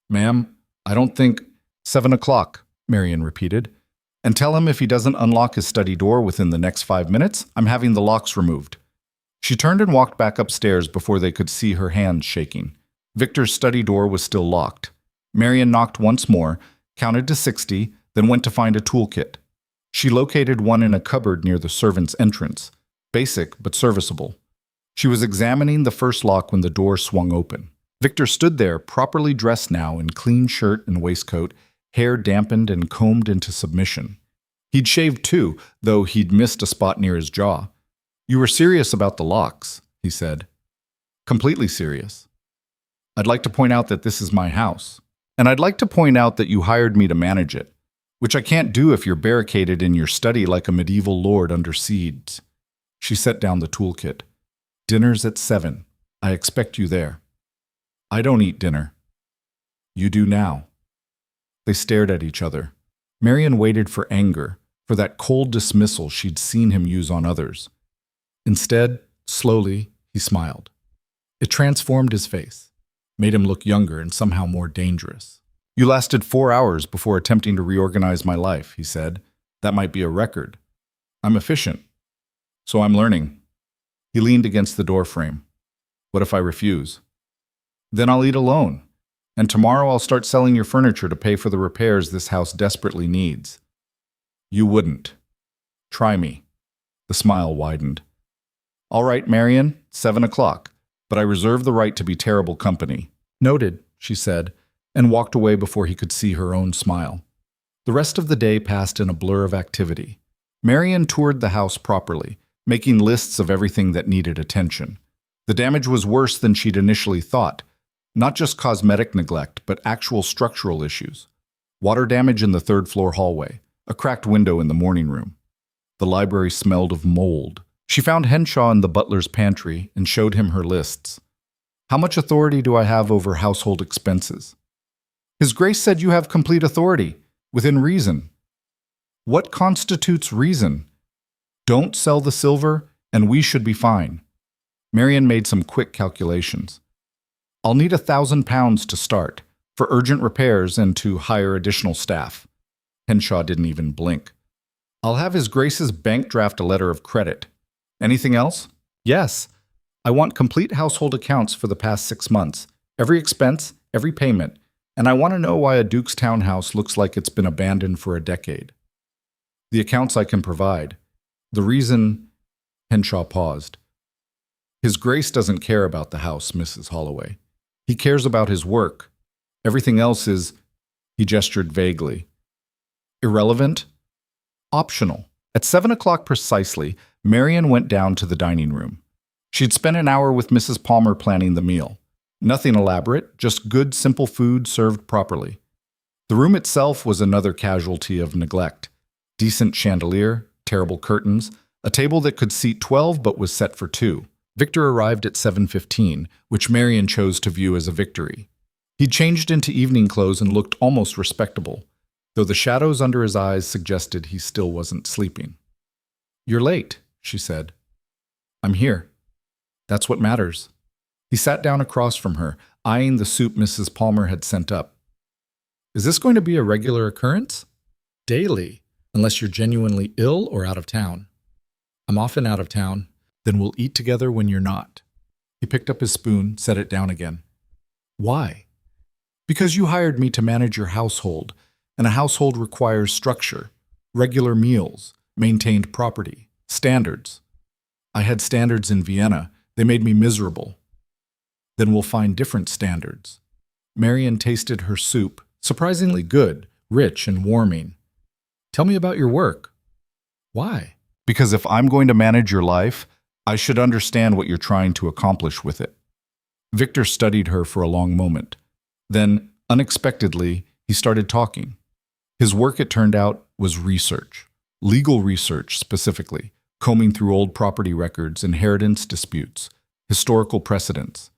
Ma'am, I don't think... 7 o'clock, Marian repeated. And tell him if he doesn't unlock his study door within the next 5 minutes, I'm having the locks removed." She turned and walked back upstairs before they could see her hands shaking. Victor's study door was still locked. Marian knocked once more, counted to 60, then went to find a toolkit. She located one in a cupboard near the servants' entrance. Basic, but serviceable. She was examining the first lock when the door swung open. Victor stood there, properly dressed now in clean shirt and waistcoat, hair dampened and combed into submission. He'd shaved too, though he'd missed a spot near his jaw. "You were serious about the locks," he said. "Completely serious. I'd like to point out that this is my house. And I'd like to point out that you hired me to manage it, which I can't do if you're barricaded in your study like a medieval lord under siege." She set down the toolkit. "Dinner's at 7. I expect you there." "I don't eat dinner." "You do now." They stared at each other. Marian waited for anger, for that cold dismissal she'd seen him use on others. Instead, slowly, he smiled. It transformed his face, made him look younger and somehow more dangerous. "You lasted 4 hours before attempting to reorganize my life," he said. "That might be a record. I'm efficient. So I'm learning." He leaned against the doorframe. "What if I refuse?" "Then I'll eat alone. And tomorrow I'll start selling your furniture to pay for the repairs this house desperately needs." "You wouldn't. Try me." The smile widened. "All right, Marian, 7 o'clock, but I reserve the right to be terrible company." "Noted," she said, and walked away before he could see her own smile. The rest of the day passed in a blur of activity. Marian toured the house properly, making lists of everything that needed attention. The damage was worse than she'd initially thought. Not just cosmetic neglect, but actual structural issues. Water damage in the third-floor hallway, a cracked window in the morning room. The library smelled of mold. She found Henshaw in the butler's pantry and showed him her lists. "How much authority do I have over household expenses?" "His Grace said you have complete authority, within reason." "What constitutes reason?" "Don't sell the silver, and we should be fine." Marian made some quick calculations. "I'll need £1,000 to start, for urgent repairs and to hire additional staff." Henshaw didn't even blink. "I'll have His Grace's bank draft a letter of credit. Anything else?" "Yes. I want complete household accounts for the past 6 months, every expense, every payment, and I want to know why a Duke's townhouse looks like it's been abandoned for a decade." "The accounts I can provide. The reason—" Henshaw paused. "His Grace doesn't care about the house, Mrs. Holloway. He cares about his work. Everything else is—" He gestured vaguely. "Irrelevant? Optional." At 7 o'clock precisely, Marian went down to the dining room. She'd spent an hour with Mrs. Palmer planning the meal. Nothing elaborate, just good, simple food served properly. The room itself was another casualty of neglect. Decent chandelier, terrible curtains, a table that could seat 12 but was set for 2. Victor arrived at 7:15, which Marian chose to view as a victory. He'd changed into evening clothes and looked almost respectable, though the shadows under his eyes suggested he still wasn't sleeping. "You're late," she said. "I'm here. That's what matters." He sat down across from her, eyeing the soup Mrs. Palmer had sent up. "Is this going to be a regular occurrence?" "Daily, unless you're genuinely ill or out of town." "I'm often out of town. Then we'll eat together when you're not." He picked up his spoon, set it down again. "Why?" "Because you hired me to manage your household, and a household requires structure, regular meals, maintained property, standards. I had standards in Vienna. They made me miserable." "Then we'll find different standards." Marian tasted her soup, surprisingly good, rich and warming. "Tell me about your work." "Why?" "Because if I'm going to manage your life, I should understand what you're trying to accomplish with it." Victor studied her for a long moment. Then, unexpectedly, he started talking. His work, it turned out, was research. Legal research, specifically, combing through old property records, inheritance disputes, historical precedents.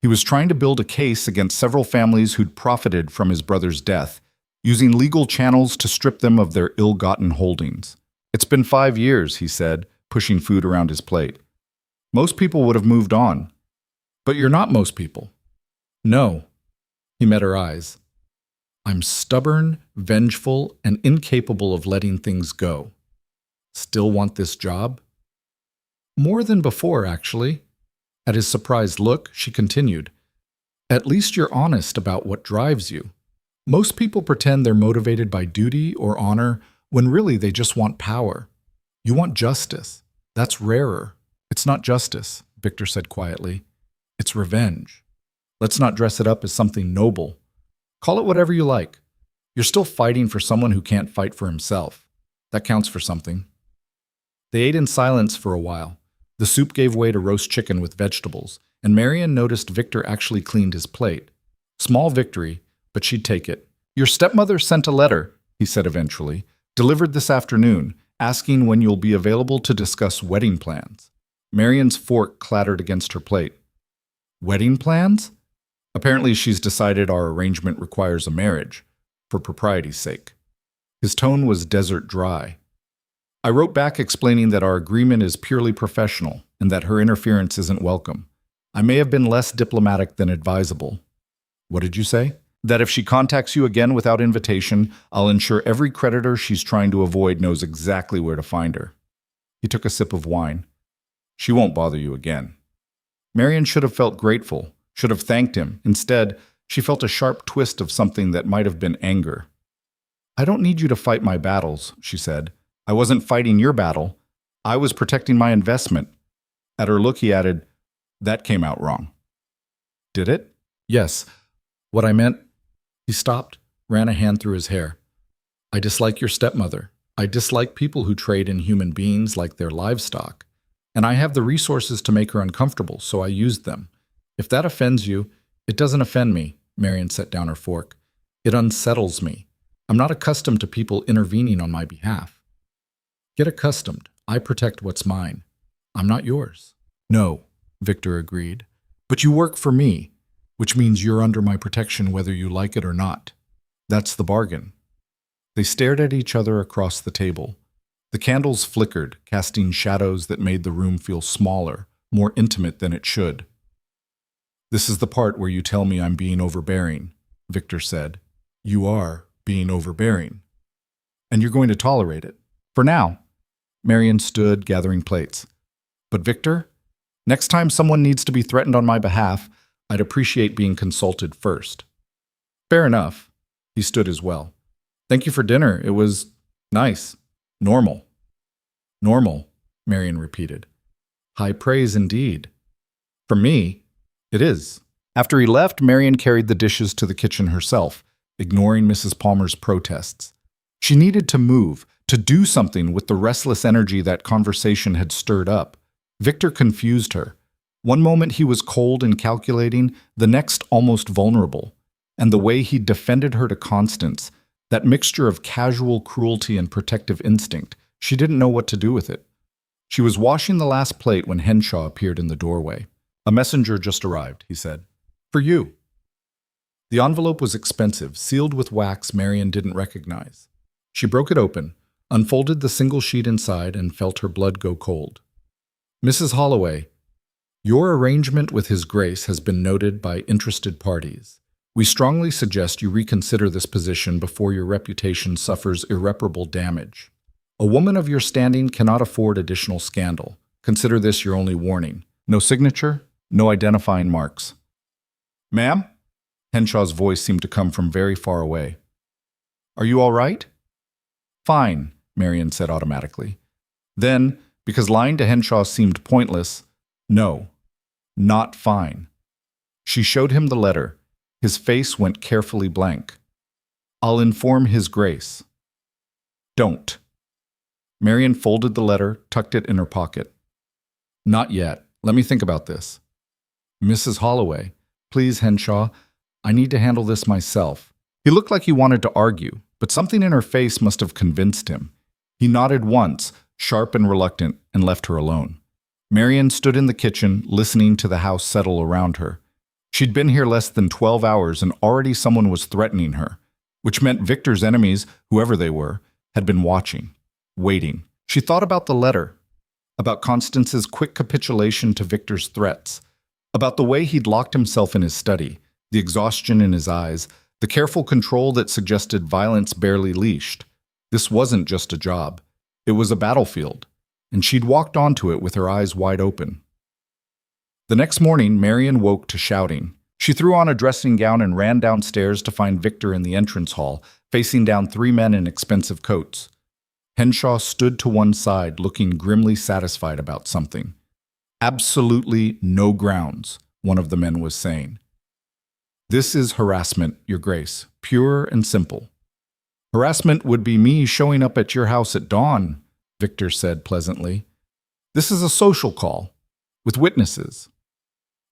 He was trying to build a case against several families who'd profited from his brother's death, using legal channels to strip them of their ill-gotten holdings. "It's been 5 years," he said, pushing food around his plate. "Most people would have moved on. But you're not most people." "No." He met her eyes. I'm stubborn, vengeful, and incapable of letting things go. Still want this job? More than before, actually. At his surprised look, she continued, At least you're honest about what drives you. Most people pretend they're motivated by duty or honor when really they just want power. You want justice. That's rarer. It's not justice, Victor said quietly. It's revenge. Let's not dress it up as something noble. Call it whatever you like. You're still fighting for someone who can't fight for himself. That counts for something. They ate in silence for a while. The soup gave way to roast chicken with vegetables, and Marian noticed Victor actually cleaned his plate. Small victory, but she'd take it. Your stepmother sent a letter, he said eventually, delivered this afternoon, asking when you'll be available to discuss wedding plans. Marian's fork clattered against her plate. Wedding plans? Apparently she's decided our arrangement requires a marriage, for propriety's sake. His tone was desert dry. I wrote back explaining that our agreement is purely professional and that her interference isn't welcome. I may have been less diplomatic than advisable. What did you say? That if she contacts you again without invitation, I'll ensure every creditor she's trying to avoid knows exactly where to find her. He took a sip of wine. She won't bother you again. Marian should have felt grateful, should have thanked him. Instead, she felt a sharp twist of something that might have been anger. I don't need you to fight my battles, she said. I wasn't fighting your battle. I was protecting my investment. At her look, he added, That came out wrong. Did it? Yes. What I meant... He stopped, ran a hand through his hair. I dislike your stepmother. I dislike people who trade in human beings like they're livestock. And I have the resources to make her uncomfortable, so I used them. If that offends you, it doesn't offend me, Marian set down her fork. It unsettles me. I'm not accustomed to people intervening on my behalf. Get accustomed. I protect what's mine. I'm not yours. No, Victor agreed. But you work for me, which means you're under my protection whether you like it or not. That's the bargain. They stared at each other across the table. The candles flickered, casting shadows that made the room feel smaller, more intimate than it should. This is the part where you tell me I'm being overbearing, Victor said. You are being overbearing. And you're going to tolerate it. For now. Marian stood, gathering plates. But Victor, next time someone needs to be threatened on my behalf, I'd appreciate being consulted first. Fair enough. He stood as well. Thank you for dinner. It was nice. Normal. Normal, Marian repeated. High praise indeed. For me, it is. After he left, Marian carried the dishes to the kitchen herself, ignoring Mrs. Palmer's protests. She needed to move, to do something with the restless energy that conversation had stirred up. Victor confused her. One moment he was cold and calculating, the next almost vulnerable. And the way he defended her to Constance, that mixture of casual cruelty and protective instinct, she didn't know what to do with it. She was washing the last plate when Henshaw appeared in the doorway. A messenger just arrived, he said. For you. The envelope was expensive, sealed with wax Marian didn't recognize. She broke it open, unfolded the single sheet inside, and felt her blood go cold. Mrs. Holloway, your arrangement with His Grace has been noted by interested parties. We strongly suggest you reconsider this position before your reputation suffers irreparable damage. A woman of your standing cannot afford additional scandal. Consider this your only warning. No signature, no identifying marks. Ma'am? Henshaw's voice seemed to come from very far away. Are you all right? Fine, Marian said automatically. Then, because lying to Henshaw seemed pointless, no, not fine. She showed him the letter. His face went carefully blank. I'll inform His Grace. Don't. Marian folded the letter, tucked it in her pocket. Not yet. Let me think about this. Mrs. Holloway, please, Henshaw, I need to handle this myself. He looked like he wanted to argue, but something in her face must have convinced him. He nodded once, sharp and reluctant, and left her alone. Marian stood in the kitchen, listening to the house settle around her. She'd been here less than 12 hours and already someone was threatening her, which meant Victor's enemies, whoever they were, had been watching, waiting. She thought about the letter, about Constance's quick capitulation to Victor's threats, about the way he'd locked himself in his study, the exhaustion in his eyes, The careful control that suggested violence barely leashed. This wasn't just a job. It was a battlefield, and she'd walked onto it with her eyes wide open. The next morning, Marian woke to shouting. She threw on a dressing gown and ran downstairs to find Victor in the entrance hall, facing down 3 men in expensive coats. Henshaw stood to one side, looking grimly satisfied about something. "Absolutely no grounds," one of the men was saying. "This is harassment, Your Grace, pure and simple." "Harassment would be me showing up at your house at dawn," Victor said pleasantly. "This is a social call, with witnesses.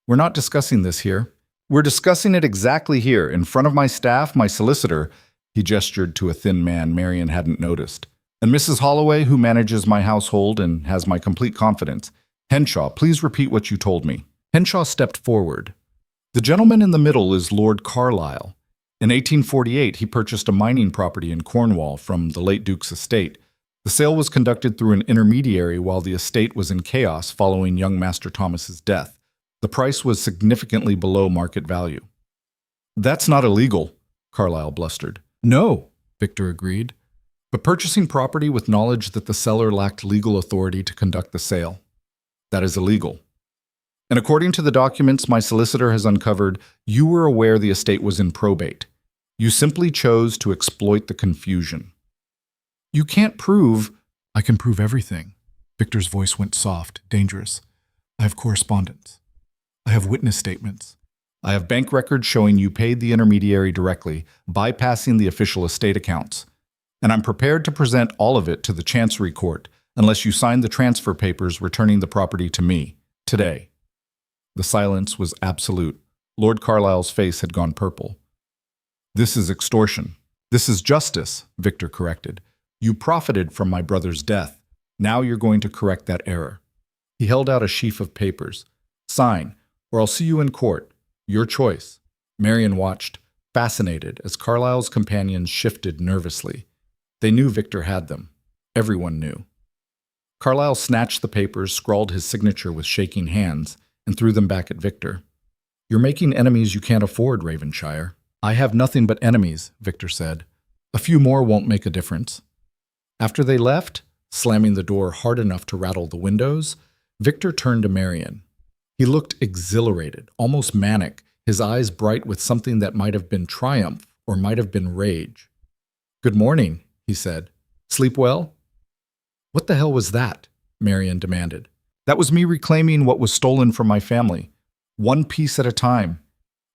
We're not discussing this here. We're discussing it exactly here, in front of my staff, my solicitor," he gestured to a thin man Marian hadn't noticed, "and Mrs. Holloway, who manages my household and has my complete confidence. Henshaw, please repeat what you told me." Henshaw stepped forward. "The gentleman in the middle is Lord Carlisle. In 1848, he purchased a mining property in Cornwall from the late Duke's estate. The sale was conducted through an intermediary while the estate was in chaos following young Master Thomas's death. The price was significantly below market value." "That's not illegal," Carlisle blustered. "No," Victor agreed, "but purchasing property with knowledge that the seller lacked legal authority to conduct the sale, that is illegal. And according to the documents my solicitor has uncovered, you were aware the estate was in probate. You simply chose to exploit the confusion." "You can't prove—" "I can prove everything." Victor's voice went soft, dangerous. "I have correspondence. I have witness statements. I have bank records showing you paid the intermediary directly, bypassing the official estate accounts. And I'm prepared to present all of it to the Chancery Court, unless you sign the transfer papers returning the property to me, today." The silence was absolute. Lord Carlisle's face had gone purple. "This is extortion. This is justice," Victor corrected. "You profited from my brother's death. Now you're going to correct that error." He held out a sheaf of papers. "Sign, or I'll see you in court. Your choice." Marian watched, fascinated, as Carlisle's companions shifted nervously. They knew Victor had them. Everyone knew. Carlisle snatched the papers, scrawled his signature with shaking hands, and threw them back at Victor. "You're making enemies you can't afford, Ravenshire." "I have nothing but enemies," Victor said. "A few more won't make a difference." After they left, slamming the door hard enough to rattle the windows, Victor turned to Marian. He looked exhilarated, almost manic, his eyes bright with something that might have been triumph or might have been rage. "Good morning," he said. "Sleep well?" "What the hell was that?" Marian demanded. "That was me reclaiming what was stolen from my family. One piece at a time."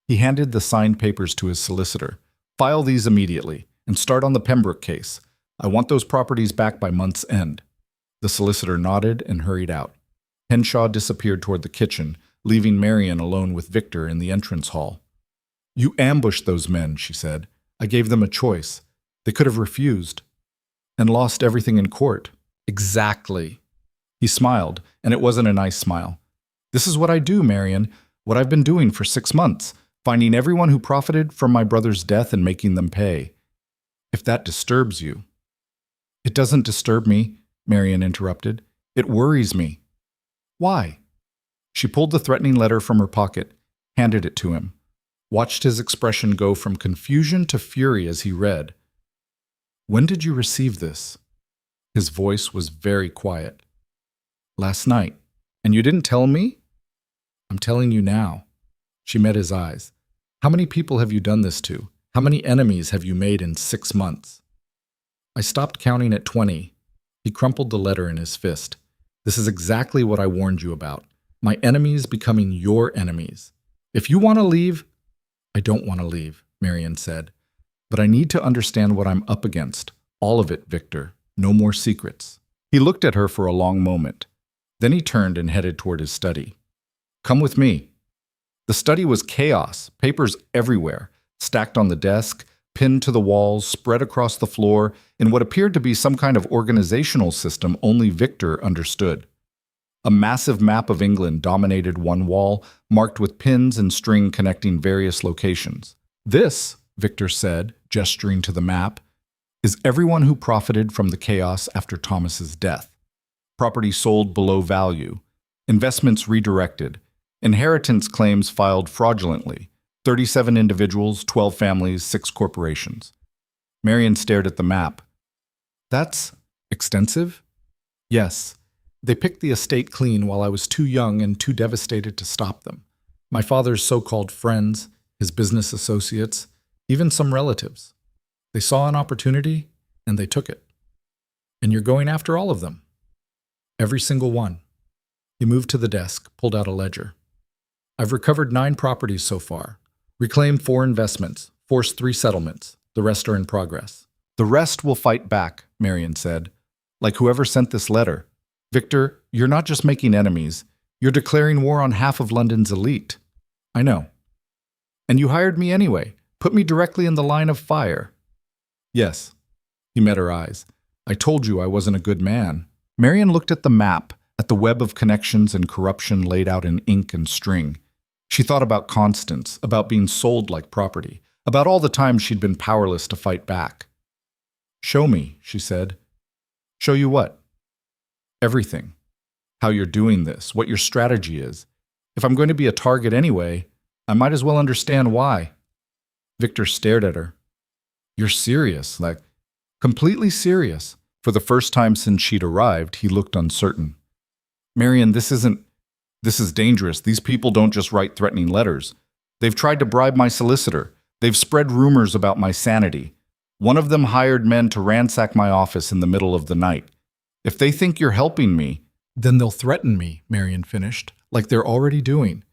He handed the signed papers to his solicitor. "File these immediately, and start on the Pembroke case. I want those properties back by month's end." The solicitor nodded and hurried out. Henshaw disappeared toward the kitchen, leaving Marian alone with Victor in the entrance hall. "You ambushed those men," she said. "I gave them a choice. They could have refused. And lost everything in court." "Exactly." He smiled, and it wasn't a nice smile. "This is what I do, Marian, what I've been doing for 6 months, finding everyone who profited from my brother's death and making them pay. If that disturbs you—" "It doesn't disturb me," Marian interrupted. "It worries me." "Why?" She pulled the threatening letter from her pocket, handed it to him, watched his expression go from confusion to fury as he read. "When did you receive this?" His voice was very quiet. "Last night. And you didn't tell me?" "I'm telling you now." She met his eyes. "How many people have you done this to? How many enemies have you made in 6 months?" "I stopped counting at 20. He crumpled the letter in his fist. "This is exactly what I warned you about. My enemies becoming your enemies. If you want to leave—" "I don't want to leave," Marian said. "But I need to understand what I'm up against. All of it, Victor. No more secrets." He looked at her for a long moment. Then he turned and headed toward his study. "Come with me." The study was chaos, papers everywhere, stacked on the desk, pinned to the walls, spread across the floor, in what appeared to be some kind of organizational system only Victor understood. A massive map of England dominated one wall, marked with pins and string connecting various locations. "This," Victor said, gesturing to the map, "is everyone who profited from the chaos after Thomas's death. Property sold below value, investments redirected, inheritance claims filed fraudulently, 37 individuals, 12 families, 6 corporations. Marian stared at the map. That's extensive? Yes. They picked the estate clean while I was too young and too devastated to stop them. My father's so-called friends, his business associates, even some relatives. They saw an opportunity and they took it. And you're going after all of them. Every single one. He moved to the desk, pulled out a ledger. I've recovered 9 properties so far, reclaimed 4 investments, forced 3 settlements. The rest are in progress. The rest will fight back, Marian said. Like whoever sent this letter. Victor, you're not just making enemies. You're declaring war on half of London's elite. I know. And you hired me anyway. Put me directly in the line of fire. Yes. He met her eyes. I told you I wasn't a good man. Marian looked at the map, at the web of connections and corruption laid out in ink and string. She thought about Constance, about being sold like property, about all the times she'd been powerless to fight back. Show me, she said. Show you what? Everything. How you're doing this, what your strategy is. If I'm going to be a target anyway, I might as well understand why. Victor stared at her. You're serious, like, completely serious. For the first time since she'd arrived, he looked uncertain. Marian, this is dangerous. These people don't just write threatening letters. They've tried to bribe my solicitor. They've spread rumors about my sanity. One of them hired men to ransack my office in the middle of the night. If they think you're helping me, then they'll threaten me, Marian finished, like they're already doing.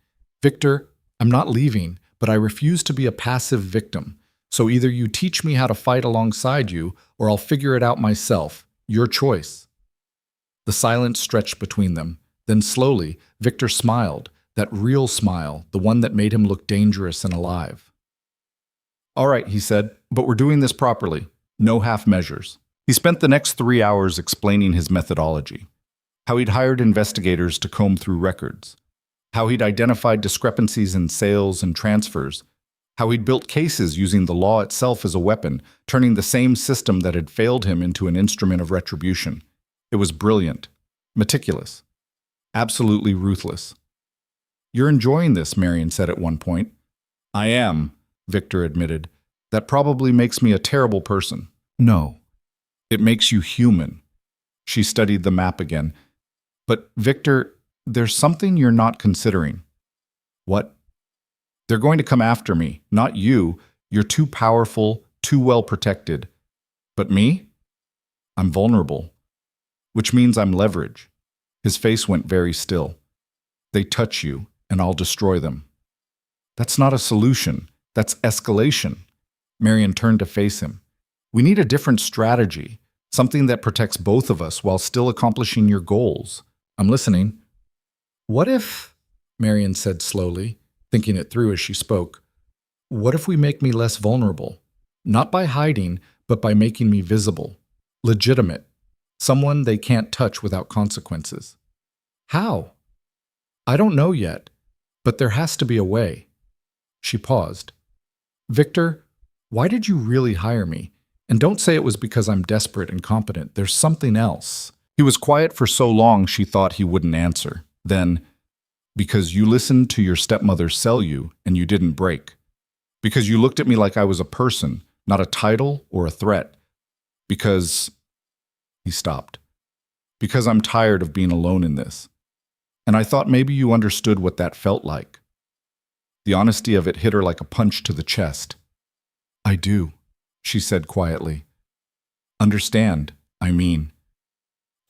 Victor, I'm not leaving, but I refuse to be a passive victim. So either you teach me how to fight alongside you, or I'll figure it out myself. Your choice. The silence stretched between them. Then slowly, Victor smiled, that real smile, the one that made him look dangerous and alive. All right, he said, but we're doing this properly. No half measures. He spent the next 3 hours explaining his methodology. How he'd hired investigators to comb through records. How he'd identified discrepancies in sales and transfers. How he'd built cases using the law itself as a weapon, turning the same system that had failed him into an instrument of retribution. It was brilliant, meticulous, absolutely ruthless. You're enjoying this, Marian said at one point. I am, Victor admitted. That probably makes me a terrible person. No, it makes you human. She studied the map again. But, Victor, there's something you're not considering. What? They're going to come after me, not you. You're too powerful, too well protected. But me? I'm vulnerable. Which means I'm leverage. His face went very still. They touch you, and I'll destroy them. That's not a solution. That's escalation. Marian turned to face him. We need a different strategy, something that protects both of us while still accomplishing your goals. I'm listening. What if, Marian said slowly, thinking it through as she spoke, what if we make me less vulnerable? Not by hiding, but by making me visible, legitimate, someone they can't touch without consequences. How? I don't know yet, but there has to be a way. She paused. Victor, why did you really hire me? And don't say it was because I'm desperate and competent. There's something else. He was quiet for so long she thought he wouldn't answer. Then, because you listened to your stepmother sell you and you didn't break. Because you looked at me like I was a person, not a title or a threat. Because... He stopped. Because I'm tired of being alone in this. And I thought maybe you understood what that felt like. The honesty of it hit her like a punch to the chest. I do, she said quietly. Understand, I mean.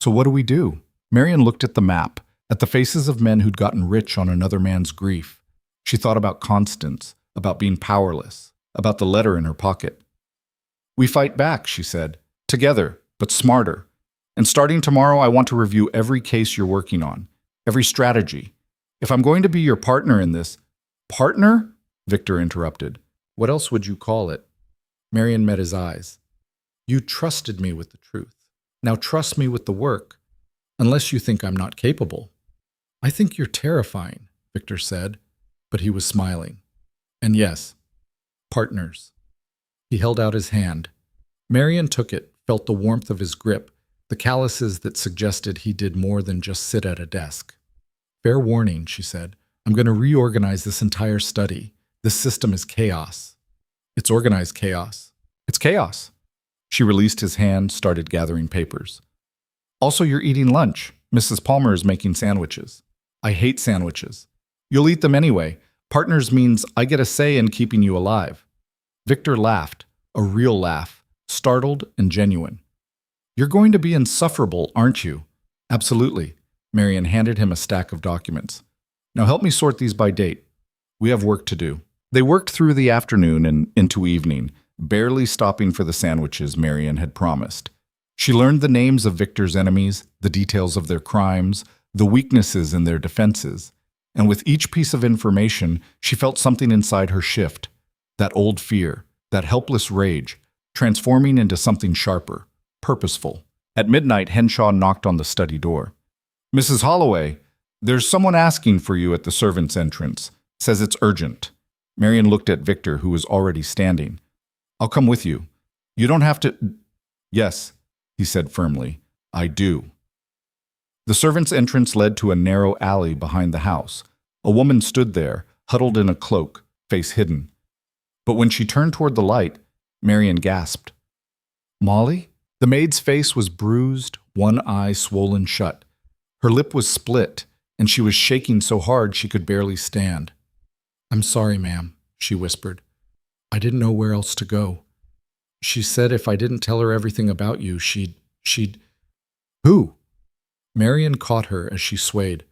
So what do we do? Marian looked at the map, at the faces of men who'd gotten rich on another man's grief. She thought about Constance, about being powerless, about the letter in her pocket. We fight back, she said, together, but smarter. And starting tomorrow, I want to review every case you're working on, every strategy. If I'm going to be your partner in this... Partner? Victor interrupted. What else would you call it? Marian met his eyes. You trusted me with the truth. Now trust me with the work, unless you think I'm not capable. I think you're terrifying, Victor said, but he was smiling. And yes, partners. He held out his hand. Marian took it, felt the warmth of his grip, the calluses that suggested he did more than just sit at a desk. Fair warning, she said. I'm going to reorganize this entire study, This system is chaos. It's organized chaos. It's chaos. She released his hand, started gathering papers. Also, you're eating lunch. Mrs. Palmer is making sandwiches. I hate sandwiches. You'll eat them anyway. Partners means I get a say in keeping you alive. Victor laughed, a real laugh, startled and genuine. You're going to be insufferable, aren't you? Absolutely. Marian handed him a stack of documents. Now help me sort these by date. We have work to do. They worked through the afternoon and into evening, barely stopping for the sandwiches Marian had promised. She learned the names of Victor's enemies, the details of their crimes, the weaknesses in their defenses. And with each piece of information, she felt something inside her shift. That old fear, that helpless rage, transforming into something sharper, purposeful. At midnight, Henshaw knocked on the study door. Mrs. Holloway, there's someone asking for you at the servants' entrance. Says it's urgent. Marian looked at Victor, who was already standing. I'll come with you. You don't have to... Yes, he said firmly. I do. The servants' entrance led to a narrow alley behind the house. A woman stood there, huddled in a cloak, face hidden. But when she turned toward the light, Marian gasped. Molly? The maid's face was bruised, one eye swollen shut. Her lip was split, and she was shaking so hard she could barely stand. I'm sorry, ma'am, she whispered. I didn't know where else to go. She said if I didn't tell her everything about you, she'd... Who? Marian caught her as she swayed.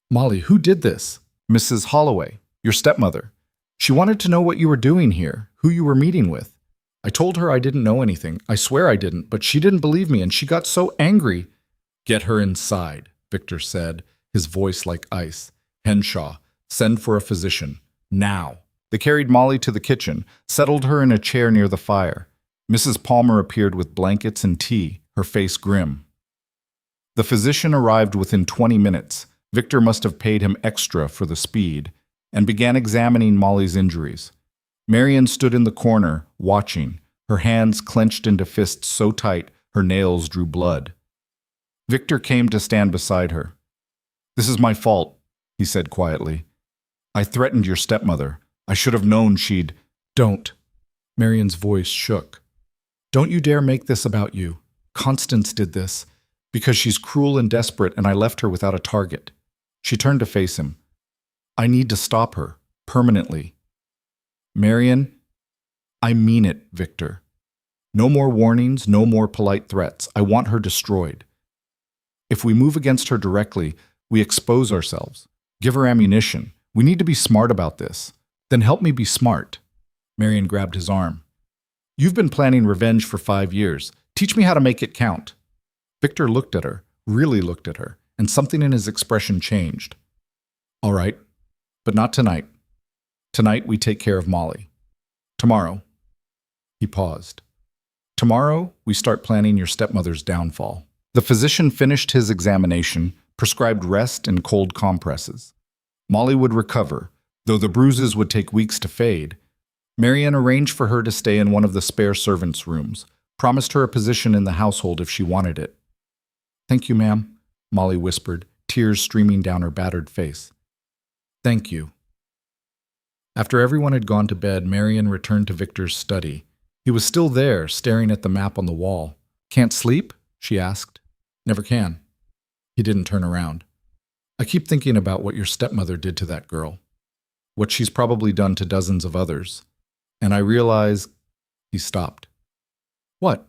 Molly, who did this? Mrs. Holloway, your stepmother. She wanted to know what you were doing here, who you were meeting with. I told her I didn't know anything. I swear I didn't, but she didn't believe me, and she got so angry. Get her inside, Victor said, his voice like ice. Henshaw, send for a physician. Now. They carried Molly to the kitchen, settled her in a chair near the fire. Mrs. Palmer appeared with blankets and tea, her face grim. The physician arrived within 20 minutes. Victor must have paid him extra for the speed, and began examining Molly's injuries. Marian stood in the corner, watching, her hands clenched into fists so tight her nails drew blood. Victor came to stand beside her. This is my fault, he said quietly. I threatened your stepmother. I should have known she'd... Don't. Marian's voice shook. Don't you dare make this about you. Constance did this, because she's cruel and desperate, and I left her without a target. She turned to face him. I need to stop her, permanently. Marian, I mean it, Victor. No more warnings, no more polite threats. I want her destroyed. If we move against her directly, we expose ourselves. Give her ammunition. We need to be smart about this. Then help me be smart. Marian grabbed his arm. You've been planning revenge for 5 years. Teach me how to make it count. Victor looked at her, really looked at her, and something in his expression changed. All right, but not tonight. Tonight we take care of Molly. Tomorrow. He paused. Tomorrow we start planning your stepmother's downfall. The physician finished his examination, prescribed rest and cold compresses. Molly would recover, though the bruises would take weeks to fade. Marian arranged for her to stay in one of the spare servants' rooms, promised her a position in the household if she wanted it. Thank you, ma'am, Molly whispered, tears streaming down her battered face. Thank you. After everyone had gone to bed, Marian returned to Victor's study. He was still there, staring at the map on the wall. Can't sleep? She asked. Never can. He didn't turn around. I keep thinking about what your stepmother did to that girl. What she's probably done to dozens of others. And I realize... He stopped. What?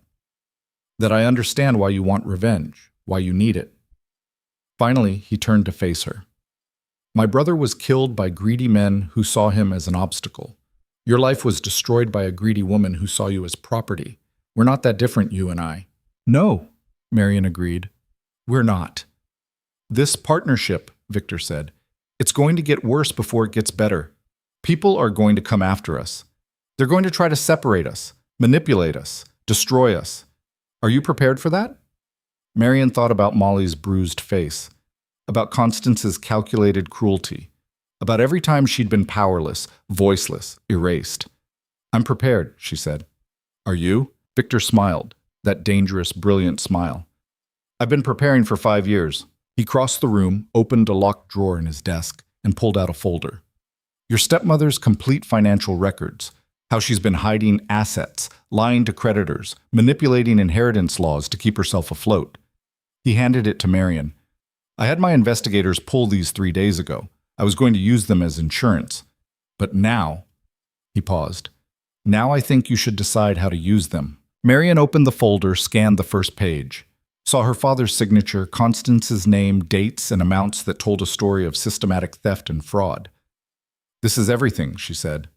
That I understand why you want revenge, why you need it. Finally, he turned to face her. My brother was killed by greedy men who saw him as an obstacle. Your life was destroyed by a greedy woman who saw you as property. We're not that different, you and I. No, Marian agreed. We're not. This partnership, Victor said, it's going to get worse before it gets better. People are going to come after us. They're going to try to separate us, manipulate us, destroy us. Are you prepared for that? Marian thought about Molly's bruised face, about Constance's calculated cruelty, about every time she'd been powerless, voiceless, erased. I'm prepared, she said. Are you? Victor smiled, that dangerous, brilliant smile. I've been preparing for 5 years. He crossed the room, opened a locked drawer in his desk, and pulled out a folder. Your stepmother's complete financial records, how she's been hiding assets, lying to creditors, manipulating inheritance laws to keep herself afloat. He handed it to Marian. I had my investigators pull these 3 days ago. I was going to use them as insurance. But now, he paused, now I think you should decide how to use them. Marian opened the folder, scanned the first page, saw her father's signature, Constance's name, dates, and amounts that told a story of systematic theft and fraud. This is everything, she said.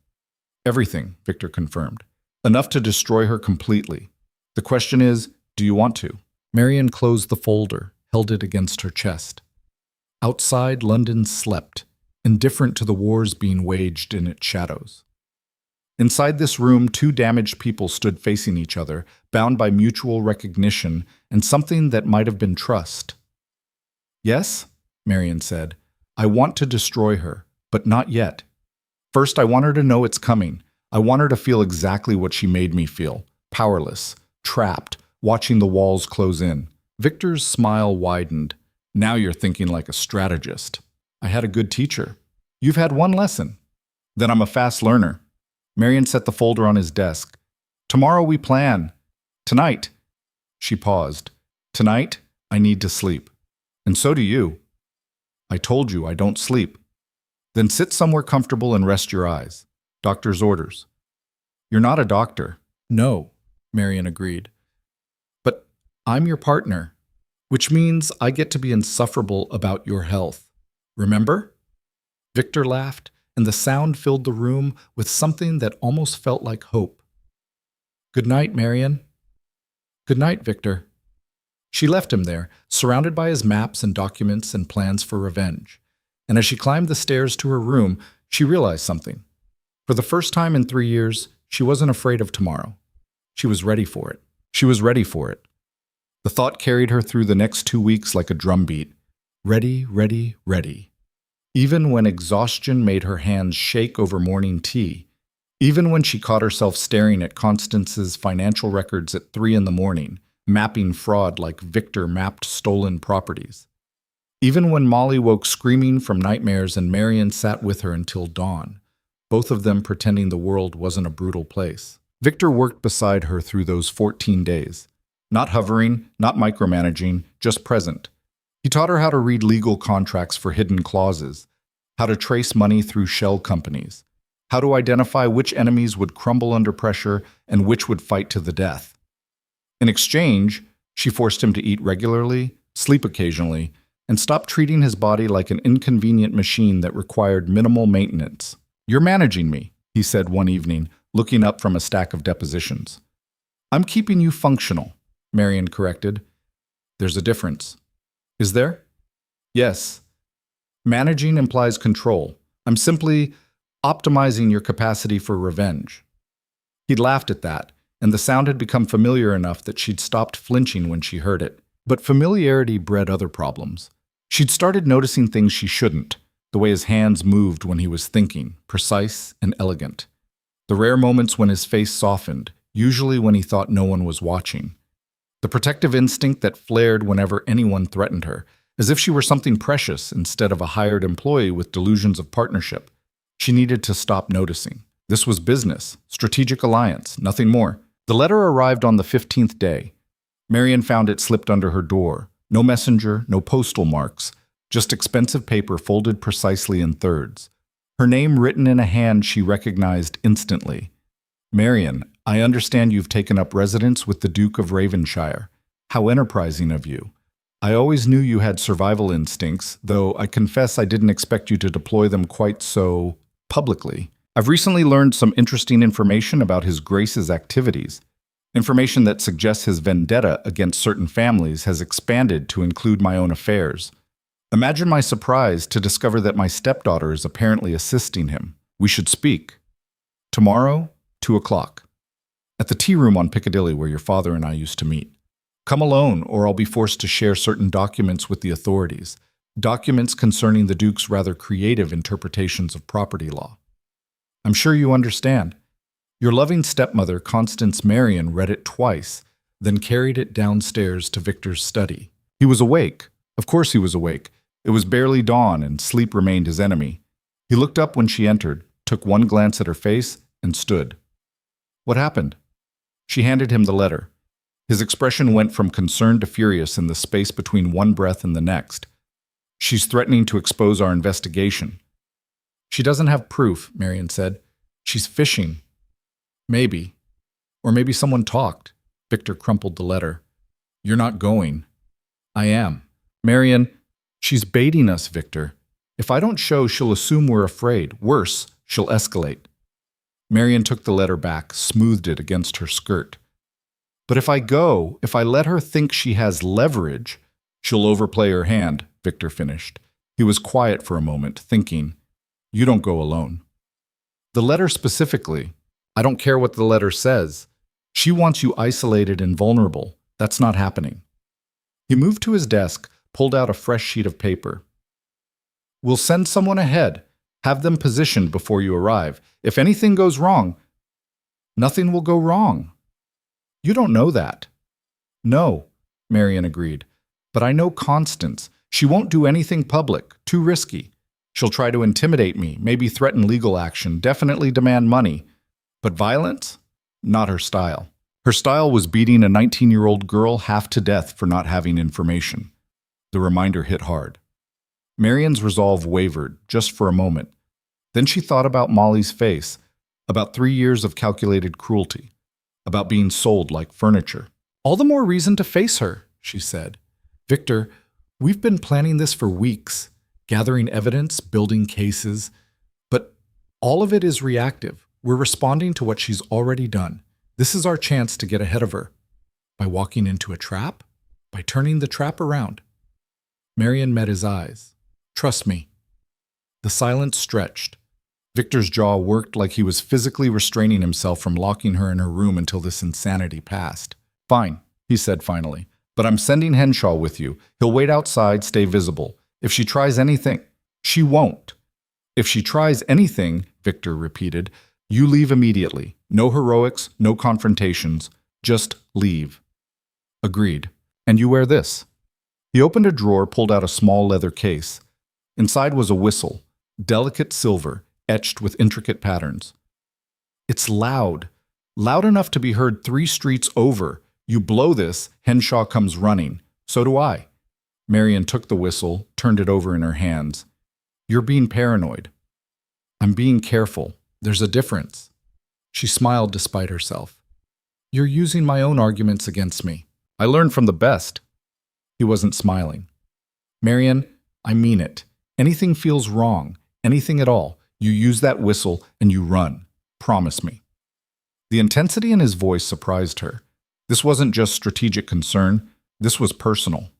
Everything, Victor confirmed. Enough to destroy her completely. The question is, do you want to? Marian closed the folder, held it against her chest. Outside, London slept, indifferent to the wars being waged in its shadows. Inside this room, two damaged people stood facing each other, bound by mutual recognition and something that might have been trust. Yes, Marian said, I want to destroy her, but not yet. First, I want her to know it's coming. I want her to feel exactly what she made me feel, powerless, trapped, watching the walls close in. Victor's smile widened. Now you're thinking like a strategist. I had a good teacher. You've had one lesson. Then I'm a fast learner. Marian set the folder on his desk. Tomorrow we plan. Tonight. She paused. Tonight, I need to sleep. And so do you. I told you I don't sleep. Then sit somewhere comfortable and rest your eyes. Doctor's orders. You're not a doctor. No, Marian agreed. But I'm your partner, which means I get to be insufferable about your health. Remember? Victor laughed, and the sound filled the room with something that almost felt like hope. Good night, Marian. Good night, Victor. She left him there, surrounded by his maps and documents and plans for revenge. And as she climbed the stairs to her room, she realized something. For the first time in 3 years, she wasn't afraid of tomorrow. She was ready for it. She was ready for it. The thought carried her through the next 2 weeks like a drumbeat. Ready, ready, ready. Even when exhaustion made her hands shake over morning tea, even when she caught herself staring at Constance's financial records at 3 a.m, mapping fraud like Victor mapped stolen properties. Even when Molly woke screaming from nightmares and Marian sat with her until dawn, both of them pretending the world wasn't a brutal place. Victor worked beside her through those 14 days. Not hovering, not micromanaging, just present. He taught her how to read legal contracts for hidden clauses, how to trace money through shell companies, how to identify which enemies would crumble under pressure and which would fight to the death. In exchange, she forced him to eat regularly, sleep occasionally, and stop treating his body like an inconvenient machine that required minimal maintenance. You're managing me, he said one evening, looking up from a stack of depositions. I'm keeping you functional, Marian corrected. There's a difference. Is there? Yes. Managing implies control. I'm simply optimizing your capacity for revenge. He'd laughed at that, and the sound had become familiar enough that she'd stopped flinching when she heard it. But familiarity bred other problems. She'd started noticing things she shouldn't, the way his hands moved when he was thinking, precise and elegant. The rare moments when his face softened, usually when he thought no one was watching. The protective instinct that flared whenever anyone threatened her, as if she were something precious instead of a hired employee with delusions of partnership. She needed to stop noticing. This was business, strategic alliance, nothing more. The letter arrived on the 15th day. Marian found it slipped under her door. No messenger, no postal marks, just expensive paper folded precisely in thirds. Her name written in a hand she recognized instantly. Marian, I understand you've taken up residence with the Duke of Ravenshire. How enterprising of you. I always knew you had survival instincts, though I confess I didn't expect you to deploy them quite so publicly. I've recently learned some interesting information about His Grace's activities. Information that suggests his vendetta against certain families has expanded to include my own affairs. Imagine my surprise to discover that my stepdaughter is apparently assisting him. We should speak. Tomorrow, 2 o'clock. At the tea room on Piccadilly where your father and I used to meet. Come alone, or I'll be forced to share certain documents with the authorities. Documents concerning the Duke's rather creative interpretations of property law. I'm sure you understand. Your loving stepmother, Constance Marian, read it twice, then carried it downstairs to Victor's study. He was awake. Of course he was awake. It was barely dawn, and sleep remained his enemy. He looked up when she entered, took one glance at her face, and stood. What happened? She handed him the letter. His expression went from concerned to furious in the space between one breath and the next. She's threatening to expose our investigation. She doesn't have proof, Marian said. She's fishing. Maybe. Or maybe someone talked. Victor crumpled the letter. You're not going. I am. Marian, she's baiting us, Victor. If I don't show, she'll assume we're afraid. Worse, she'll escalate. Marian took the letter back, smoothed it against her skirt. But if I let her think she has leverage, she'll overplay her hand, Victor finished. He was quiet for a moment, thinking, you don't go alone. The letter specifically, I don't care what the letter says. She wants you isolated and vulnerable. That's not happening. He moved to his desk, pulled out a fresh sheet of paper. We'll send someone ahead. Have them positioned before you arrive. If anything goes wrong, nothing will go wrong. You don't know that. No, Marian agreed. But I know Constance. She won't do anything public. Too risky. She'll try to intimidate me, maybe threaten legal action, definitely demand money. But violence? Not her style. Her style was beating a 19-year-old girl half to death for not having information. The reminder hit hard. Marian's resolve wavered, just for a moment. Then she thought about Molly's face, about 3 years of calculated cruelty, about being sold like furniture. All the more reason to face her, she said. Victor, we've been planning this for weeks, gathering evidence, building cases, but all of it is reactive. We're responding to what she's already done. This is our chance to get ahead of her. By walking into a trap? By turning the trap around? Marian met his eyes. Trust me. The silence stretched. Victor's jaw worked like he was physically restraining himself from locking her in her room until this insanity passed. Fine, he said finally, but I'm sending Henshaw with you. He'll wait outside, stay visible. If she tries anything, she won't. If she tries anything, Victor repeated, you leave immediately. No heroics, no confrontations. Just leave. Agreed. And you wear this. He opened a drawer, pulled out a small leather case. Inside was a whistle, delicate silver, etched with intricate patterns. It's loud. Loud enough to be heard 3 streets over. You blow this, Henshaw comes running. So do I. Marian took the whistle, turned it over in her hands. You're being paranoid. I'm being careful. There's a difference. She smiled despite herself. You're using my own arguments against me. I learned from the best. He wasn't smiling. Marian, I mean it. Anything feels wrong, anything at all, you use that whistle and you run. Promise me. The intensity in his voice surprised her. This wasn't just strategic concern, this was personal.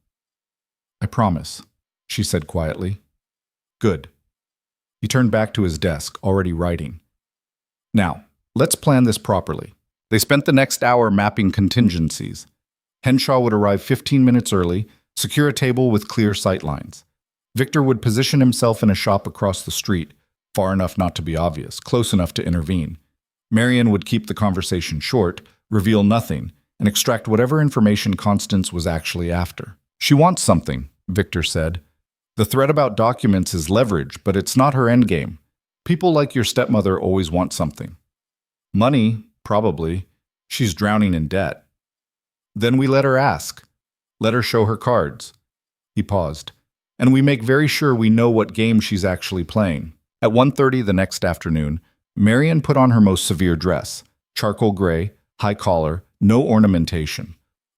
I promise, she said quietly. Good. He turned back to his desk, already writing. Now, let's plan this properly. They spent the next hour mapping contingencies. Henshaw would arrive 15 minutes early, secure a table with clear sightlines. Victor would position himself in a shop across the street, far enough not to be obvious, close enough to intervene. Marian would keep the conversation short, reveal nothing, and extract whatever information Constance was actually after. She wants something, Victor said. The threat about documents is leverage, but it's not her endgame. People like your stepmother always want something. Money, probably. She's drowning in debt. Then we let her ask. Let her show her cards. He paused. And we make very sure we know what game she's actually playing. At 1:30 the next afternoon, Marian put on her most severe dress, charcoal gray, high collar, no ornamentation,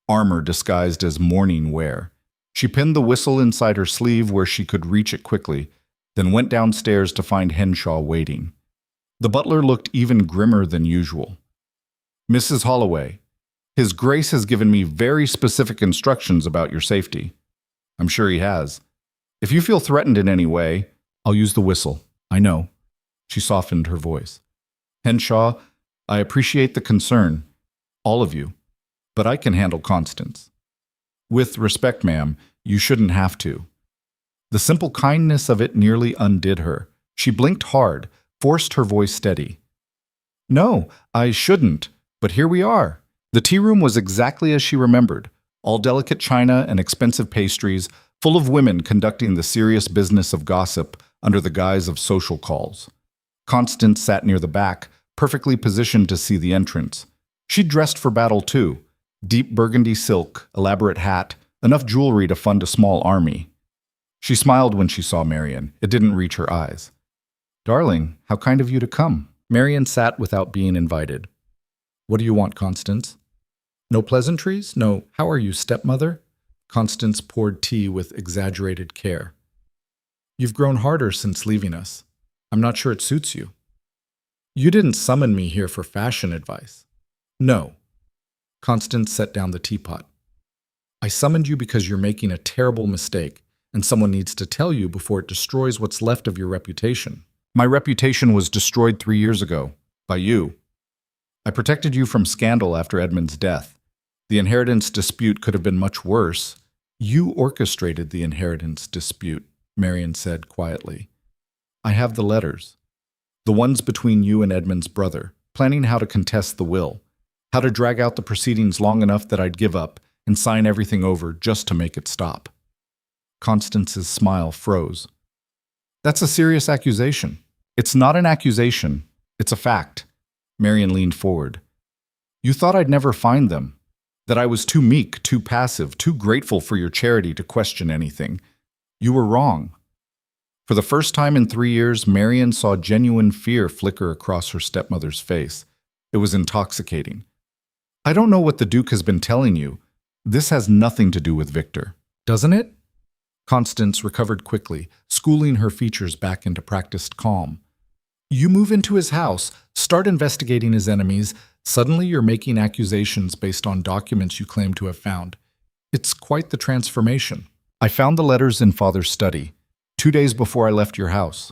armor disguised as morning wear. She pinned the whistle inside her sleeve where she could reach it quickly, then went downstairs to find Henshaw waiting. The butler looked even grimmer than usual. Mrs. Holloway, His Grace has given me very specific instructions about your safety. I'm sure he has. If you feel threatened in any way, I'll use the whistle. I know. She softened her voice. Henshaw, I appreciate the concern. All of you. But I can handle Constance. With respect, ma'am, you shouldn't have to. The simple kindness of it nearly undid her. She blinked hard, forced her voice steady. No, I shouldn't, but here we are. The tea room was exactly as she remembered, all delicate china and expensive pastries, full of women conducting the serious business of gossip, under the guise of social calls. Constance sat near the back, perfectly positioned to see the entrance. She'd dressed for battle too. Deep burgundy silk, elaborate hat, enough jewelry to fund a small army. She smiled when she saw Marian. It didn't reach her eyes. "Darling, how kind of you to come." Marian sat without being invited. "What do you want, Constance?" "No pleasantries? No, how are you, stepmother?" Constance poured tea with exaggerated care. "You've grown harder since leaving us. I'm not sure it suits you." "You didn't summon me here for fashion advice." "No." Constance set down the teapot. "I summoned you because you're making a terrible mistake, and someone needs to tell you before it destroys what's left of your reputation." "My reputation was destroyed 3 years ago. By you. I protected you from scandal after Edmund's death. The inheritance dispute could have been much worse." "You orchestrated the inheritance dispute," Marian said quietly. "I have the letters. The ones between you and Edmund's brother, planning how to contest the will, how to drag out the proceedings long enough that I'd give up and sign everything over just to make it stop." Constance's smile froze. "That's a serious accusation." "It's not an accusation. It's a fact." Marian leaned forward. "You thought I'd never find them, that I was too meek, too passive, too grateful for your charity to question anything. You were wrong." For the first time in 3 years, Marian saw genuine fear flicker across her stepmother's face. It was intoxicating. "I don't know what the Duke has been telling you. This has nothing to do with Victor." "Doesn't it?" Constance recovered quickly, schooling her features back into practiced calm. "You move into his house, start investigating his enemies, suddenly you're making accusations based on documents you claim to have found. It's quite the transformation." "I found the letters in Father's study, 2 days before I left your house."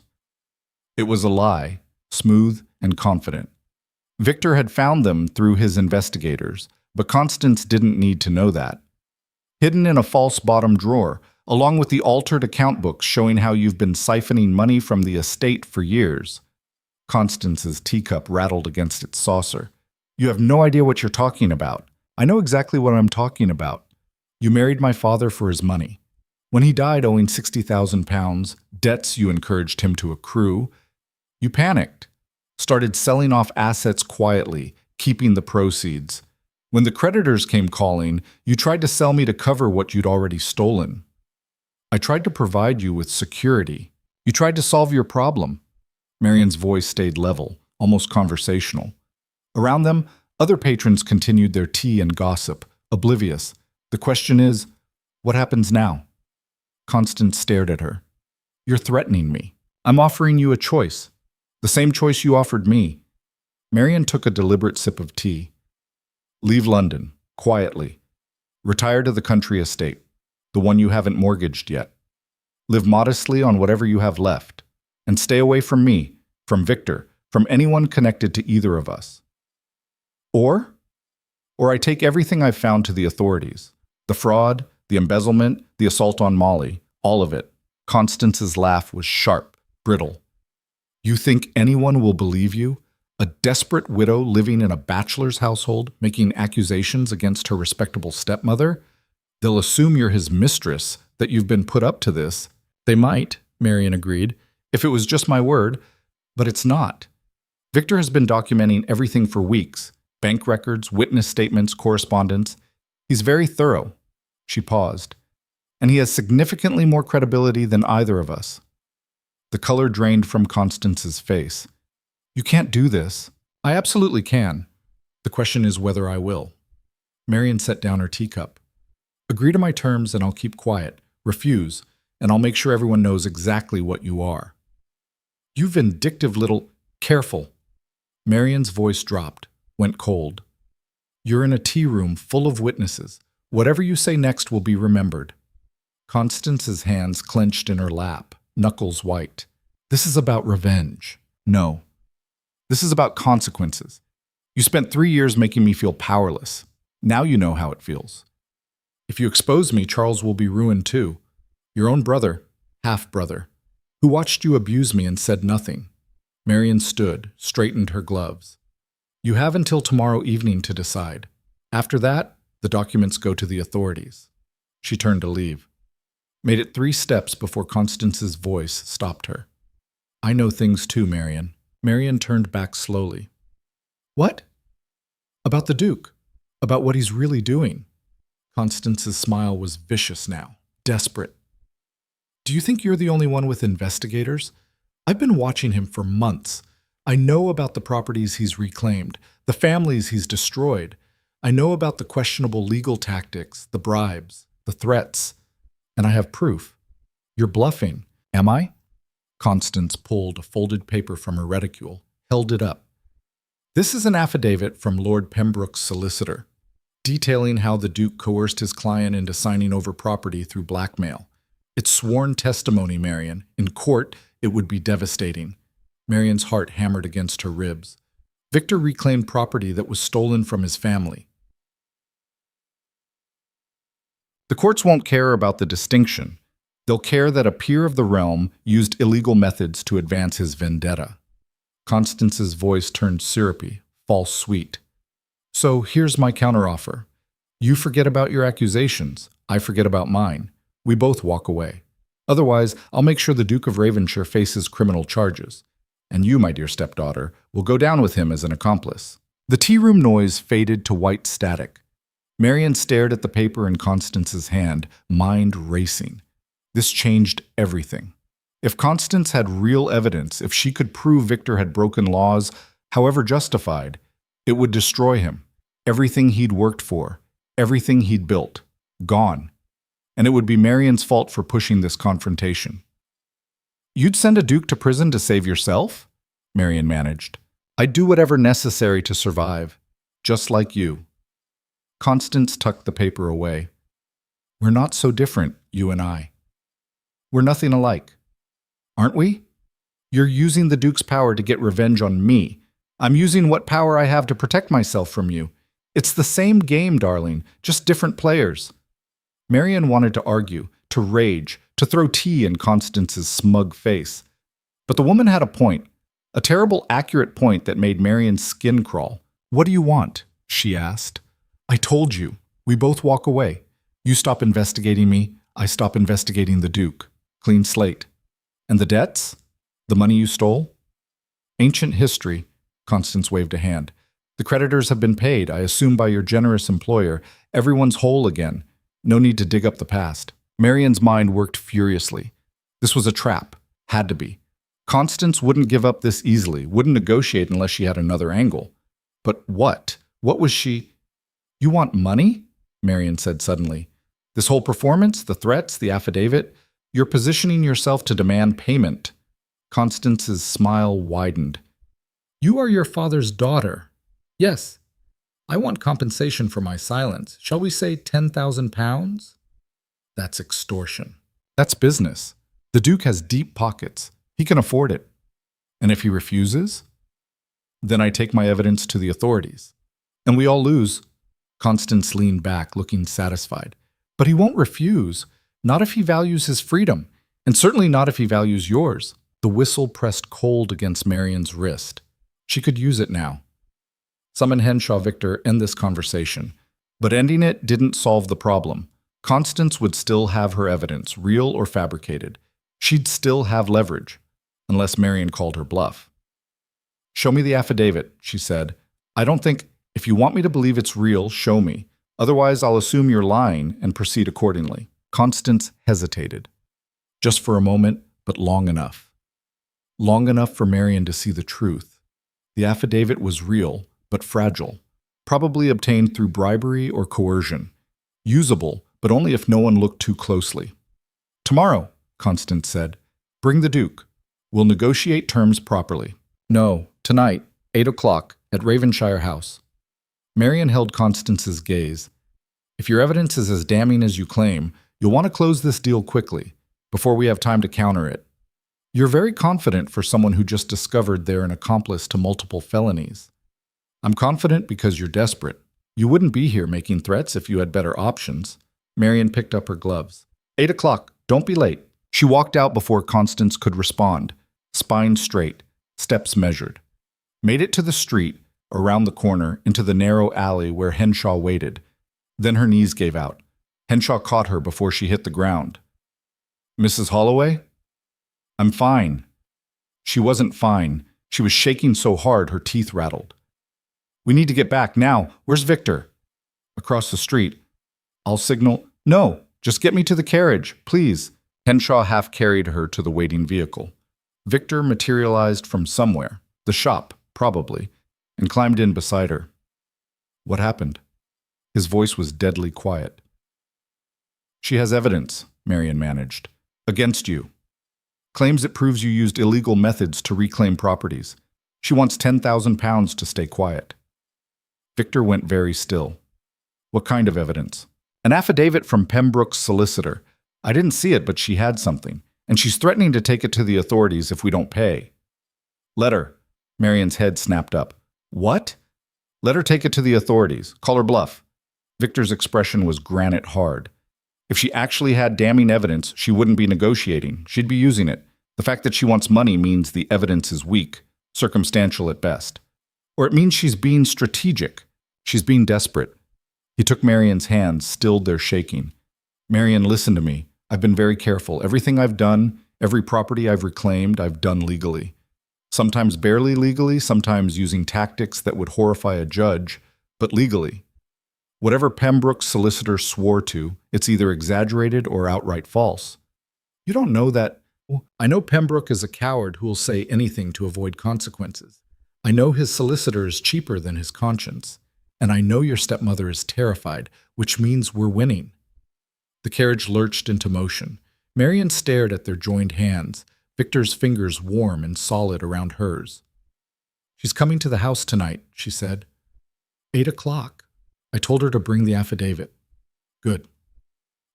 It was a lie, smooth and confident. Victor had found them through his investigators, but Constance didn't need to know that. Hidden in a false bottom drawer, along with the altered account books showing how you've been siphoning money from the estate for years. Constance's teacup rattled against its saucer. "You have no idea what you're talking about." "I know exactly what I'm talking about. You married my father for his money. When he died owing £60,000, debts you encouraged him to accrue, you panicked, started selling off assets quietly, keeping the proceeds. When the creditors came calling, you tried to sell me to cover what you'd already stolen. I tried to provide you with security. You tried to solve your problem." Marian's voice stayed level, almost conversational. Around them, other patrons continued their tea and gossip, oblivious. "The question is, what happens now?" Constance stared at her. "You're threatening me. I'm offering you a choice. The same choice you offered me." Marian took a deliberate sip of tea. "Leave London, quietly. Retire to the country estate, the one you haven't mortgaged yet. Live modestly on whatever you have left. And stay away from me, from Victor, from anyone connected to either of us. Or I take everything I've found to the authorities. The fraud, the embezzlement, the assault on Molly, all of it." Constance's laugh was sharp, brittle. "You think anyone will believe you? A desperate widow living in a bachelor's household, making accusations against her respectable stepmother? They'll assume you're his mistress, that you've been put up to this." "They might," Marian agreed, "if it was just my word, but it's not. Victor has been documenting everything for weeks. Bank records, witness statements, correspondence. He's very thorough." She paused. "And he has significantly more credibility than either of us." The color drained from Constance's face. "You can't do this." "I absolutely can. The question is whether I will." Marian set down her teacup. "Agree to my terms and I'll keep quiet. Refuse, and I'll make sure everyone knows exactly what you are." "You vindictive little—" "Careful." Marian's voice dropped, went cold. "You're in a tea room full of witnesses. Whatever you say next will be remembered." Constance's hands clenched in her lap, knuckles white. "This is about revenge." "No. This is about consequences. You spent 3 years making me feel powerless. Now you know how it feels. If you expose me, Charles will be ruined too. Your own brother, half-brother, who watched you abuse me and said nothing." Marian stood, straightened her gloves. "You have until tomorrow evening to decide. After that, the documents go to the authorities." She turned to leave. Made it 3 steps before Constance's voice stopped her. I know things too, Marian. Marian turned back slowly. What? About the Duke. About what he's really doing. Constance's smile was vicious now, desperate. Do you think you're the only one with investigators? I've been watching him for months. I know about the properties he's reclaimed, the families he's destroyed. I know about the questionable legal tactics, the bribes, the threats. And I have proof. You're bluffing, am I? Constance pulled a folded paper from her reticule, held it up. This is an affidavit from Lord Pembroke's solicitor, detailing how the Duke coerced his client into signing over property through blackmail. It's sworn testimony, Marian. In court, it would be devastating. Marian's heart hammered against her ribs. Victor reclaimed property that was stolen from his family. The courts won't care about the distinction. They'll care that a peer of the realm used illegal methods to advance his vendetta. Constance's voice turned syrupy, false sweet. So here's my counteroffer. You forget about your accusations. I forget about mine. We both walk away. Otherwise, I'll make sure the Duke of Ravenshire faces criminal charges. And you, my dear stepdaughter, will go down with him as an accomplice. The tea room noise faded to white static. Marian stared at the paper in Constance's hand, mind racing. This changed everything. If Constance had real evidence, if she could prove Victor had broken laws, however justified, it would destroy him. Everything he'd worked for, everything he'd built, gone. And it would be Marian's fault for pushing this confrontation. You'd send a duke to prison to save yourself? Marian managed. I'd do whatever necessary to survive, just like you. Constance tucked the paper away. We're not so different, you and I. We're nothing alike. Aren't we? You're using the Duke's power to get revenge on me. I'm using what power I have to protect myself from you. It's the same game, darling, just different players. Marian wanted to argue, to rage, to throw tea in Constance's smug face. But the woman had a point, a terrible, accurate point that made Marian's skin crawl. What do you want? She asked. I told you. We both walk away. You stop investigating me, I stop investigating the Duke. Clean slate. And the debts? The money you stole? Ancient history. Constance waved a hand. The creditors have been paid, I assume by your generous employer. Everyone's whole again. No need to dig up the past. Marian's mind worked furiously. This was a trap. Had to be. Constance wouldn't give up this easily, wouldn't negotiate unless she had another angle. But what? What was she? You want money? Marian said suddenly. This whole performance, the threats, the affidavit, you're positioning yourself to demand payment. Constance's smile widened. You are your father's daughter. Yes. I want compensation for my silence. Shall we say £10,000? That's extortion. That's business. The Duke has deep pockets. He can afford it. And if he refuses? Then I take my evidence to the authorities. And we all lose. Constance leaned back, looking satisfied. But he won't refuse. Not if he values his freedom. And certainly not if he values yours. The whistle pressed cold against Marian's wrist. She could use it now. Summon Henshaw, Victor, end this conversation. But ending it didn't solve the problem. Constance would still have her evidence, real or fabricated. She'd still have leverage, unless Marian called her bluff. Show me the affidavit, she said. I don't think, if you want me to believe it's real, show me. Otherwise, I'll assume you're lying and proceed accordingly. Constance hesitated. Just for a moment, but long enough. Long enough for Marian to see the truth. The affidavit was real, but fragile, probably obtained through bribery or coercion. Usable, but only if no one looked too closely. Tomorrow, Constance said. Bring the Duke. We'll negotiate terms properly. No, tonight, 8 o'clock, at Ravenshire House. Marian held Constance's gaze. If your evidence is as damning as you claim, you'll want to close this deal quickly, before we have time to counter it. You're very confident for someone who just discovered they're an accomplice to multiple felonies. I'm confident because you're desperate. You wouldn't be here making threats if you had better options. Marian picked up her gloves. 8 o'clock. Don't be late. She walked out before Constance could respond, spine straight, steps measured. Made it to the street, around the corner, into the narrow alley where Henshaw waited. Then her knees gave out. Henshaw caught her before she hit the ground. Mrs. Holloway? I'm fine. She wasn't fine. She was shaking so hard her teeth rattled. We need to get back now. Where's Victor? Across the street. I'll signal. No, just get me to the carriage, please. Henshaw half carried her to the waiting vehicle. Victor materialized from somewhere, the shop, probably, and climbed in beside her. What happened? His voice was deadly quiet. She has evidence, Marian managed, against you. Claims it proves you used illegal methods to reclaim properties. She wants £10,000 to stay quiet. Victor went very still. What kind of evidence? An affidavit from Pembroke's solicitor. I didn't see it, but she had something, and she's threatening to take it to the authorities if we don't pay. Let her. Marian's head snapped up. What? Let her take it to the authorities. Call her bluff. Victor's expression was granite hard. If she actually had damning evidence, she wouldn't be negotiating. She'd be using it. The fact that she wants money means the evidence is weak, circumstantial at best. Or it means she's being strategic. She's being desperate. He took Marian's hands, stilled their shaking. Marian, listen to me. I've been very careful. Everything I've done, every property I've reclaimed, I've done legally. Sometimes barely legally, sometimes using tactics that would horrify a judge, but legally. Whatever Pembroke's solicitor swore to, it's either exaggerated or outright false. You don't know that. I know Pembroke is a coward who will say anything to avoid consequences. I know his solicitor is cheaper than his conscience. And I know your stepmother is terrified, which means we're winning. The carriage lurched into motion. Marian stared at their joined hands, Victor's fingers warm and solid around hers. She's coming to the house tonight, she said. 8 o'clock. I told her to bring the affidavit. Good.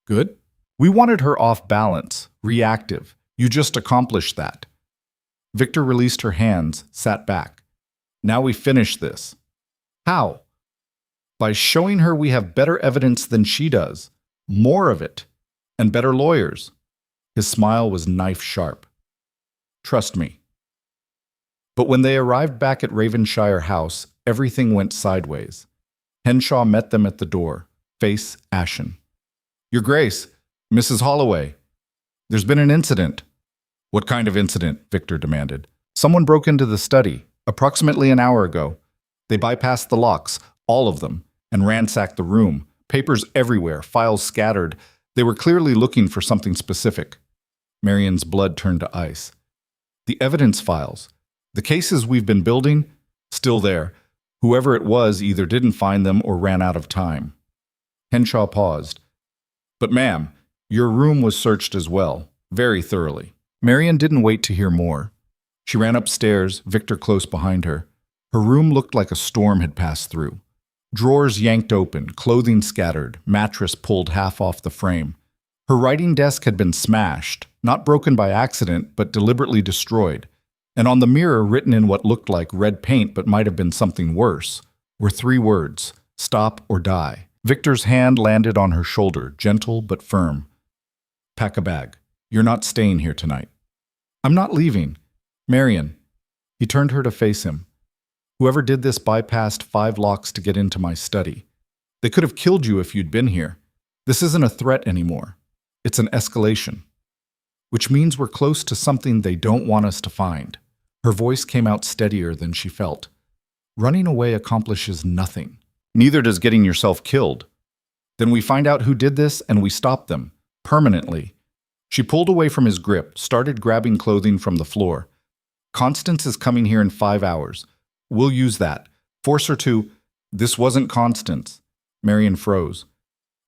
Good? We wanted her off balance, reactive. You just accomplished that. Victor released her hands, sat back. Now we finish this. How? By showing her we have better evidence than she does, more of it, and better lawyers. His smile was knife-sharp. Trust me. But when they arrived back at Ravenshire House, everything went sideways. Henshaw met them at the door, face ashen. Your Grace, Mrs. Holloway, there's been an incident. What kind of incident? Victor demanded. Someone broke into the study, approximately an hour ago. They bypassed the locks, all of them, and ransacked the room. Papers everywhere, files scattered. They were clearly looking for something specific. Marian's blood turned to ice. The evidence files, the cases we've been building, still there. Whoever it was either didn't find them or ran out of time. Henshaw paused. But ma'am, your room was searched as well, very thoroughly. Marian didn't wait to hear more. She ran upstairs, Victor close behind her. Her room looked like a storm had passed through. Drawers yanked open, clothing scattered, mattress pulled half off the frame. Her writing desk had been smashed, not broken by accident, but deliberately destroyed. And on the mirror, written in what looked like red paint but might have been something worse, were 3 words, stop or die. Victor's hand landed on her shoulder, gentle but firm. Pack a bag. You're not staying here tonight. I'm not leaving. Marian. He turned her to face him. Whoever did this bypassed 5 locks to get into my study. They could have killed you if you'd been here. This isn't a threat anymore. It's an escalation. Which means we're close to something they don't want us to find. Her voice came out steadier than she felt. Running away accomplishes nothing. Neither does getting yourself killed. Then we find out who did this and we stop them, permanently. She pulled away from his grip, started grabbing clothing from the floor. Constance is coming here in 5 hours. We'll use that. Force her to... This wasn't Constance. Marian froze.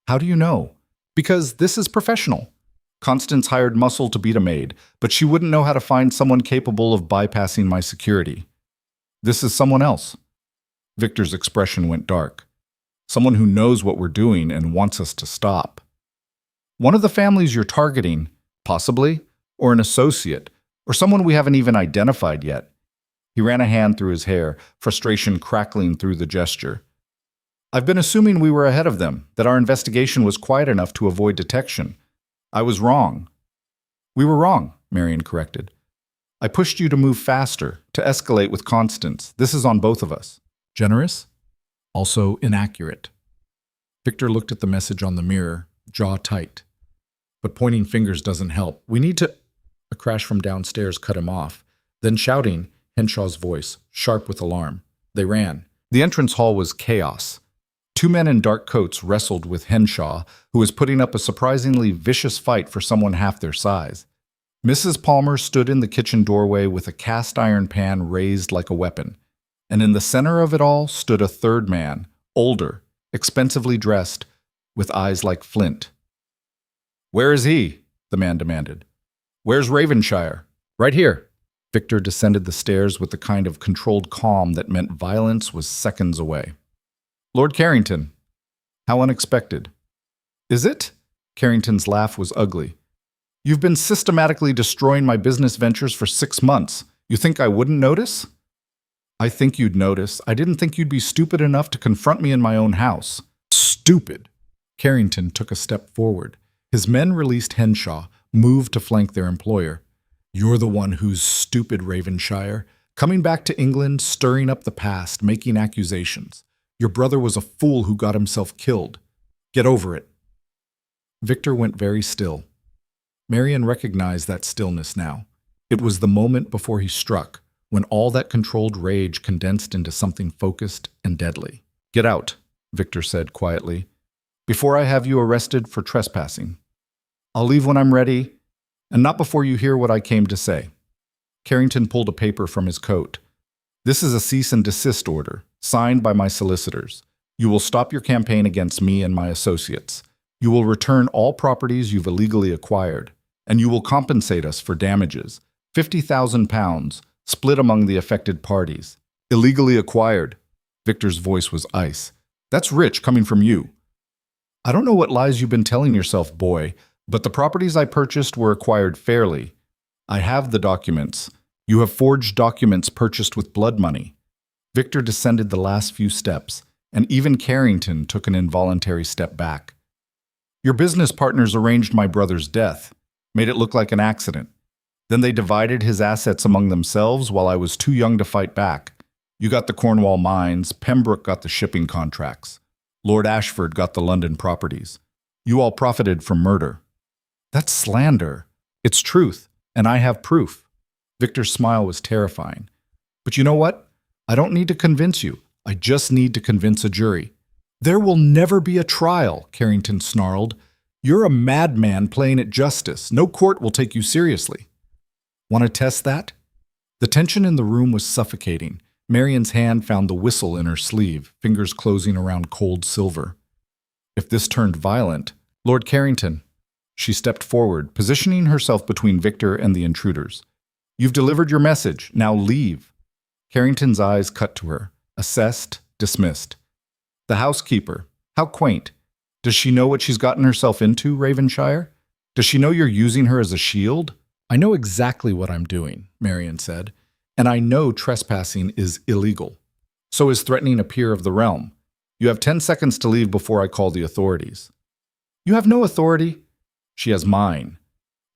How do you know? Because this is professional. Constance hired muscle to beat a maid, but she wouldn't know how to find someone capable of bypassing my security. This is someone else. Victor's expression went dark. Someone who knows what we're doing and wants us to stop. One of the families you're targeting, possibly, or an associate, or someone we haven't even identified yet. He ran a hand through his hair, frustration crackling through the gesture. I've been assuming we were ahead of them, that our investigation was quiet enough to avoid detection. I was wrong. We were wrong, Marian corrected. I pushed you to move faster, to escalate with Constance. This is on both of us. Generous? Also inaccurate. Victor looked at the message on the mirror, jaw tight. But pointing fingers doesn't help. We need to... A crash from downstairs cut him off. Then shouting, Henshaw's voice, sharp with alarm. They ran. The entrance hall was chaos. Two men in dark coats wrestled with Henshaw, who was putting up a surprisingly vicious fight for someone half their size. Mrs. Palmer stood in the kitchen doorway with a cast-iron pan raised like a weapon, and in the center of it all stood a third man, older, expensively dressed, with eyes like flint. "Where is he?" the man demanded. "Where's Ravenshire?" "Right here." Victor descended the stairs with the kind of controlled calm that meant violence was seconds away. "Lord Carrington." How unexpected. "Is it?" Carrington's laugh was ugly. "You've been systematically destroying my business ventures for 6 months. You think I wouldn't notice?" "I think you'd notice. I didn't think you'd be stupid enough to confront me in my own house." "Stupid!" Carrington took a step forward. His men released Henshaw, moved to flank their employer. "You're the one who's stupid, Ravenshire. Coming back to England, stirring up the past, making accusations. Your brother was a fool who got himself killed. Get over it." Victor went very still. Marian recognized that stillness now. It was the moment before he struck, when all that controlled rage condensed into something focused and deadly. "Get out," Victor said quietly, "before I have you arrested for trespassing. I'll leave when I'm ready, and not before you hear what I came to say." Carrington pulled a paper from his coat. "This is a cease and desist order, signed by my solicitors. You will stop your campaign against me and my associates. You will return all properties you've illegally acquired, and you will compensate us for damages, £50,000, split among the affected parties. Illegally acquired." Victor's voice was ice. "That's rich coming from you." "I don't know what lies you've been telling yourself, boy, but the properties I purchased were acquired fairly. I have the documents. You have forged documents purchased with blood money." Victor descended the last few steps, and even Carrington took an involuntary step back. "Your business partners arranged my brother's death, made it look like an accident. Then they divided his assets among themselves while I was too young to fight back. You got the Cornwall mines, Pembroke got the shipping contracts. Lord Ashford got the London properties. You all profited from murder." "That's slander." "It's truth, and I have proof." Victor's smile was terrifying. "But you know what? I don't need to convince you. I just need to convince a jury." "There will never be a trial," Carrington snarled. "You're a madman playing at justice. No court will take you seriously." "Want to test that?" The tension in the room was suffocating. Marian's hand found the whistle in her sleeve, fingers closing around cold silver. If this turned violent, "Lord Carrington." She stepped forward, positioning herself between Victor and the intruders. "You've delivered your message. Now leave." Carrington's eyes cut to her, assessed, dismissed. "The housekeeper. How quaint. Does she know what she's gotten herself into, Ravenshire? Does she know you're using her as a shield?" "I know exactly what I'm doing," Marian said, "and I know trespassing is illegal. So is threatening a peer of the realm. You have 10 seconds to leave before I call the authorities." "You have no authority." "She has mine."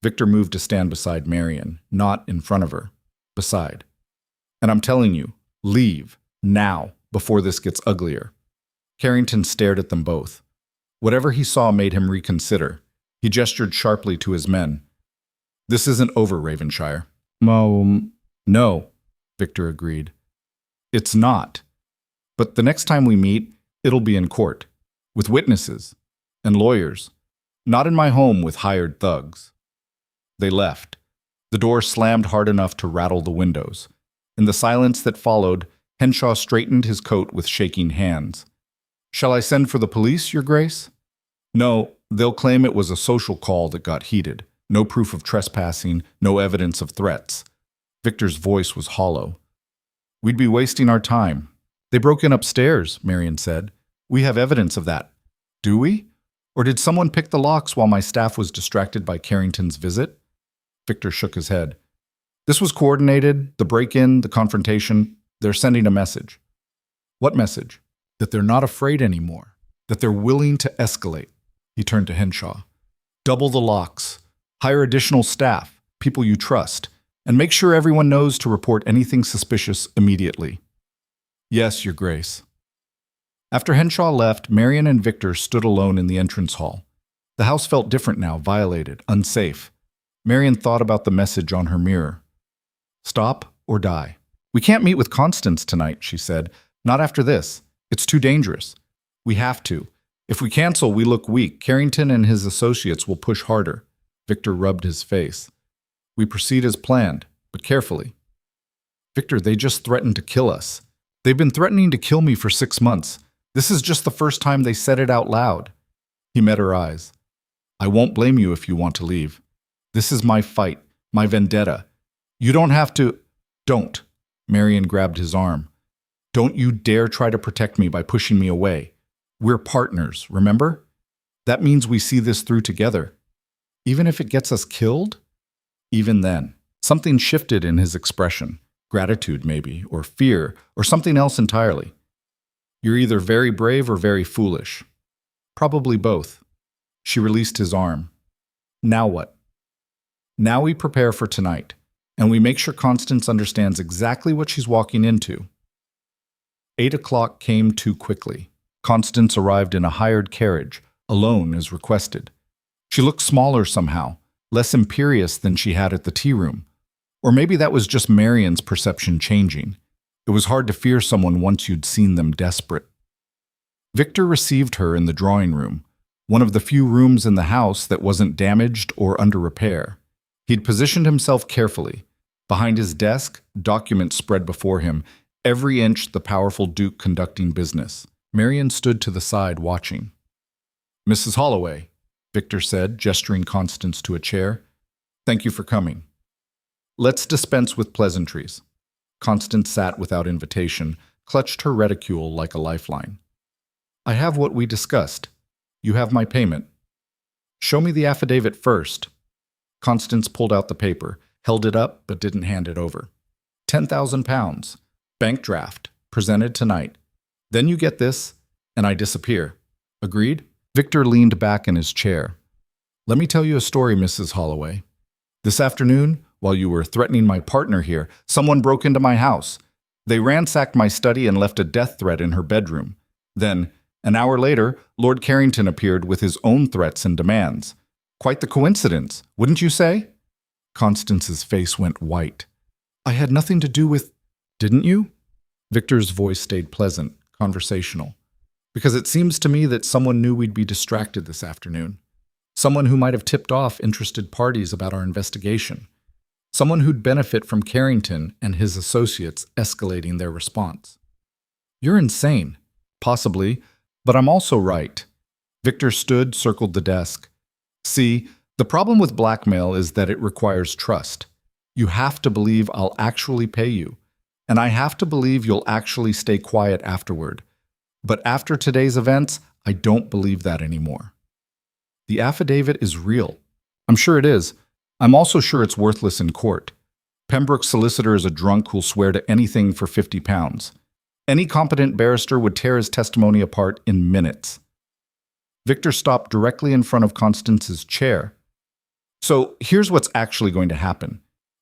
Victor moved to stand beside Marian, not in front of her, beside. "And I'm telling you, leave, now, before this gets uglier." Carrington stared at them both. Whatever he saw made him reconsider. He gestured sharply to his men. "This isn't over, Ravenshire." No, Victor agreed. "It's not. But the next time we meet, it'll be in court, with witnesses and lawyers, not in my home with hired thugs." They left. The door slammed hard enough to rattle the windows. In the silence that followed, Henshaw straightened his coat with shaking hands. "Shall I send for the police, Your Grace?" "No, they'll claim it was a social call that got heated. No proof of trespassing, no evidence of threats." Victor's voice was hollow. "We'd be wasting our time." "They broke in upstairs," Marian said. "We have evidence of that." "Do we? Or did someone pick the locks while my staff was distracted by Carrington's visit?" Victor shook his head. "This was coordinated, the break-in, the confrontation. They're sending a message." "What message?" "That they're not afraid anymore. That they're willing to escalate." He turned to Henshaw. "Double the locks. Hire additional staff, people you trust, and make sure everyone knows to report anything suspicious immediately." "Yes, Your Grace." After Henshaw left, Marian and Victor stood alone in the entrance hall. The house felt different now, violated, unsafe. Marian thought about the message on her mirror. "Stop or die. We can't meet with Constance tonight, she said. Not after this. It's too dangerous. We have to. If we cancel, we look weak. Carrington and his associates will push harder. Victor rubbed his face. We proceed as planned, but carefully. Victor, they just threatened to kill us. They've been threatening to kill me for 6 months. This is just the first time they said it out loud. He met her eyes. I won't blame you if you want to leave. This is my fight, my vendetta. You don't have to— Don't. Marian grabbed his arm. Don't you dare try to protect me by pushing me away. We're partners, remember? That means we see this through together. Even if it gets us killed? Even then, something shifted in his expression. Gratitude, maybe, or fear, or something else entirely. You're either very brave or very foolish. Probably both. She released his arm. Now what? Now we prepare for tonight, and we make sure Constance understands exactly what she's walking into. 8 o'clock came too quickly. Constance arrived in a hired carriage, alone as requested. She looked smaller somehow, less imperious than she had at the tea room. Or maybe that was just Marian's perception changing. It was hard to fear someone once you'd seen them desperate. Victor received her in the drawing room, one of the few rooms in the house that wasn't damaged or under repair. He'd positioned himself carefully. Behind his desk, documents spread before him, every inch the powerful Duke conducting business. Marian stood to the side watching. Mrs. Holloway, Victor said, gesturing Constance to a chair. Thank you for coming. Let's dispense with pleasantries. Constance sat without invitation, clutched her reticule like a lifeline. I have what we discussed. You have my payment. Show me the affidavit first. Constance pulled out the paper, held it up, but didn't hand it over. 10,000 pounds. Bank draft. Presented tonight. Then you get this, and I disappear. Agreed? Victor leaned back in his chair. Let me tell you a story, Mrs. Holloway. This afternoon, while you were threatening my partner here, someone broke into my house. They ransacked my study and left a death threat in her bedroom. Then, an hour later, Lord Carrington appeared with his own threats and demands. Quite the coincidence, wouldn't you say? Constance's face went white. I had nothing to do with— Didn't you? Victor's voice stayed pleasant, conversational. Because it seems to me that someone knew we'd be distracted this afternoon. Someone who might have tipped off interested parties about our investigation. Someone who'd benefit from Carrington and his associates escalating their response. You're insane. Possibly, but I'm also right. Victor stood, circled the desk. See, the problem with blackmail is that it requires trust. You have to believe I'll actually pay you, and I have to believe you'll actually stay quiet afterward. But after today's events, I don't believe that anymore. The affidavit is real. I'm sure it is. I'm also sure it's worthless in court. Pembroke's solicitor is a drunk who'll swear to anything for 50 pounds. Any competent barrister would tear his testimony apart in minutes. Victor stopped directly in front of Constance's chair. So here's what's actually going to happen.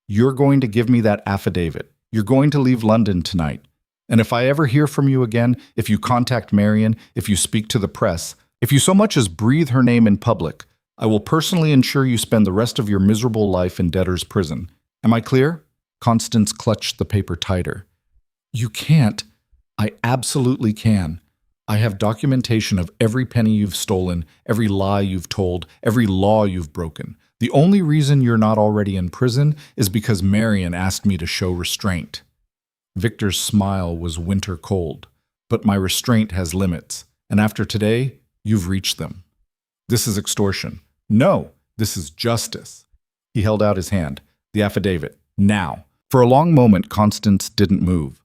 You're going to give me that affidavit. You're going to leave London tonight. And if I ever hear from you again, if you contact Marian, if you speak to the press, if you so much as breathe her name in public, I will personally ensure you spend the rest of your miserable life in debtor's prison. Am I clear? Constance clutched the paper tighter. You can't. I absolutely can. I have documentation of every penny you've stolen, every lie you've told, every law you've broken. The only reason you're not already in prison is because Marian asked me to show restraint. Victor's smile was winter cold. But my restraint has limits, and after today, you've reached them. This is extortion. No, this is justice. He held out his hand. The affidavit. Now. For a long moment, Constance didn't move.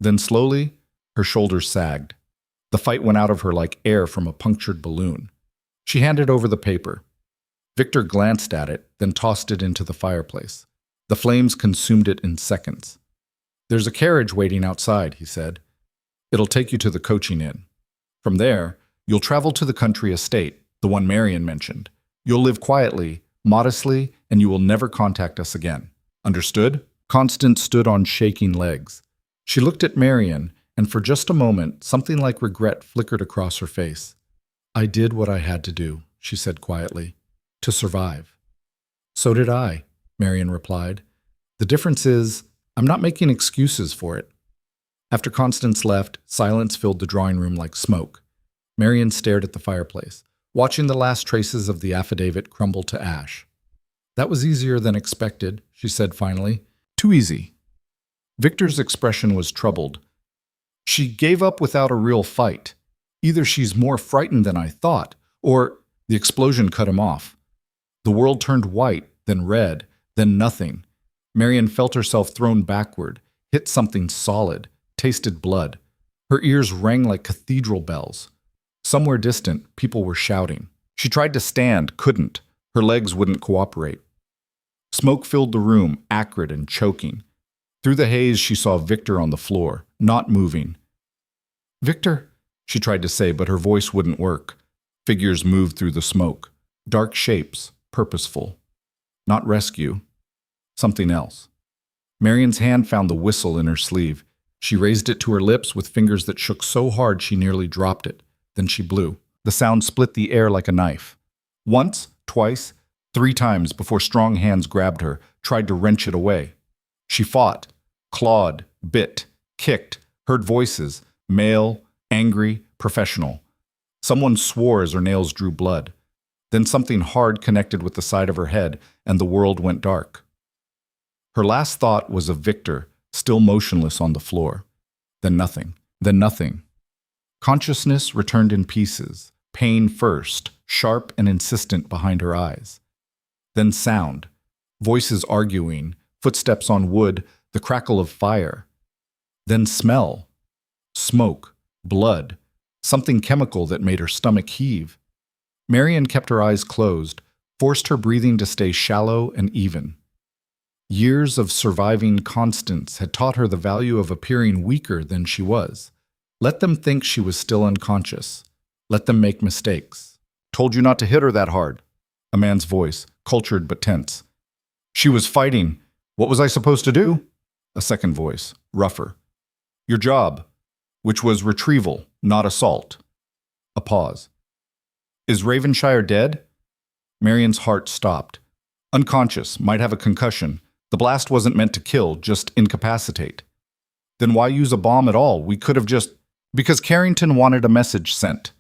Then slowly, her shoulders sagged. The fight went out of her like air from a punctured balloon. She handed over the paper. Victor glanced at it, then tossed it into the fireplace. The flames consumed it in seconds. There's a carriage waiting outside, he said. It'll take you to the coaching inn. From there, you'll travel to the country estate, the one Marian mentioned. You'll live quietly, modestly, and you will never contact us again. Understood? Constance stood on shaking legs. She looked at Marian, and for just a moment, something like regret flickered across her face. I did what I had to do, she said quietly, to survive. So did I, Marian replied. The difference is, I'm not making excuses for it. After Constance left, silence filled the drawing room like smoke. Marian stared at the fireplace, watching the last traces of the affidavit crumble to ash. That was easier than expected, she said finally. Too easy. Victor's expression was troubled. She gave up without a real fight. Either she's more frightened than I thought, or the explosion cut him off. The world turned white, then red, then nothing. Marian felt herself thrown backward, hit something solid, tasted blood. Her ears rang like cathedral bells. Somewhere distant, people were shouting. She tried to stand, couldn't. Her legs wouldn't cooperate. Smoke filled the room, acrid and choking. Through the haze, she saw Victor on the floor, not moving. "Victor," she tried to say, but her voice wouldn't work. Figures moved through the smoke. Dark shapes, purposeful. Not rescue. Something else. Marian's hand found the whistle in her sleeve. She raised it to her lips with fingers that shook so hard she nearly dropped it. Then she blew. The sound split the air like a knife. Once, twice, 3 times before strong hands grabbed her, tried to wrench it away. She fought, clawed, bit, kicked, heard voices, male, angry, professional. Someone swore as her nails drew blood. Then something hard connected with the side of her head, and the world went dark. Her last thought was of Victor, still motionless on the floor. Then nothing. Then nothing. Consciousness returned in pieces, pain first, sharp and insistent behind her eyes. Then sound, voices arguing, footsteps on wood, the crackle of fire. Then smell, smoke, blood, something chemical that made her stomach heave. Marian kept her eyes closed, forced her breathing to stay shallow and even. Years of surviving Constance had taught her the value of appearing weaker than she was. Let them think she was still unconscious. Let them make mistakes. "Told you not to hit her that hard," a man's voice, cultured but tense. "She was fighting. What was I supposed to do?" A second voice, rougher. "Your job, which was retrieval, not assault." A pause. "Is Ravenshire dead?" Marian's heart stopped. "Unconscious, might have a concussion. The blast wasn't meant to kill, just incapacitate." "Then why use a bomb at all? We could have just—" "Because Carrington wanted a message sent.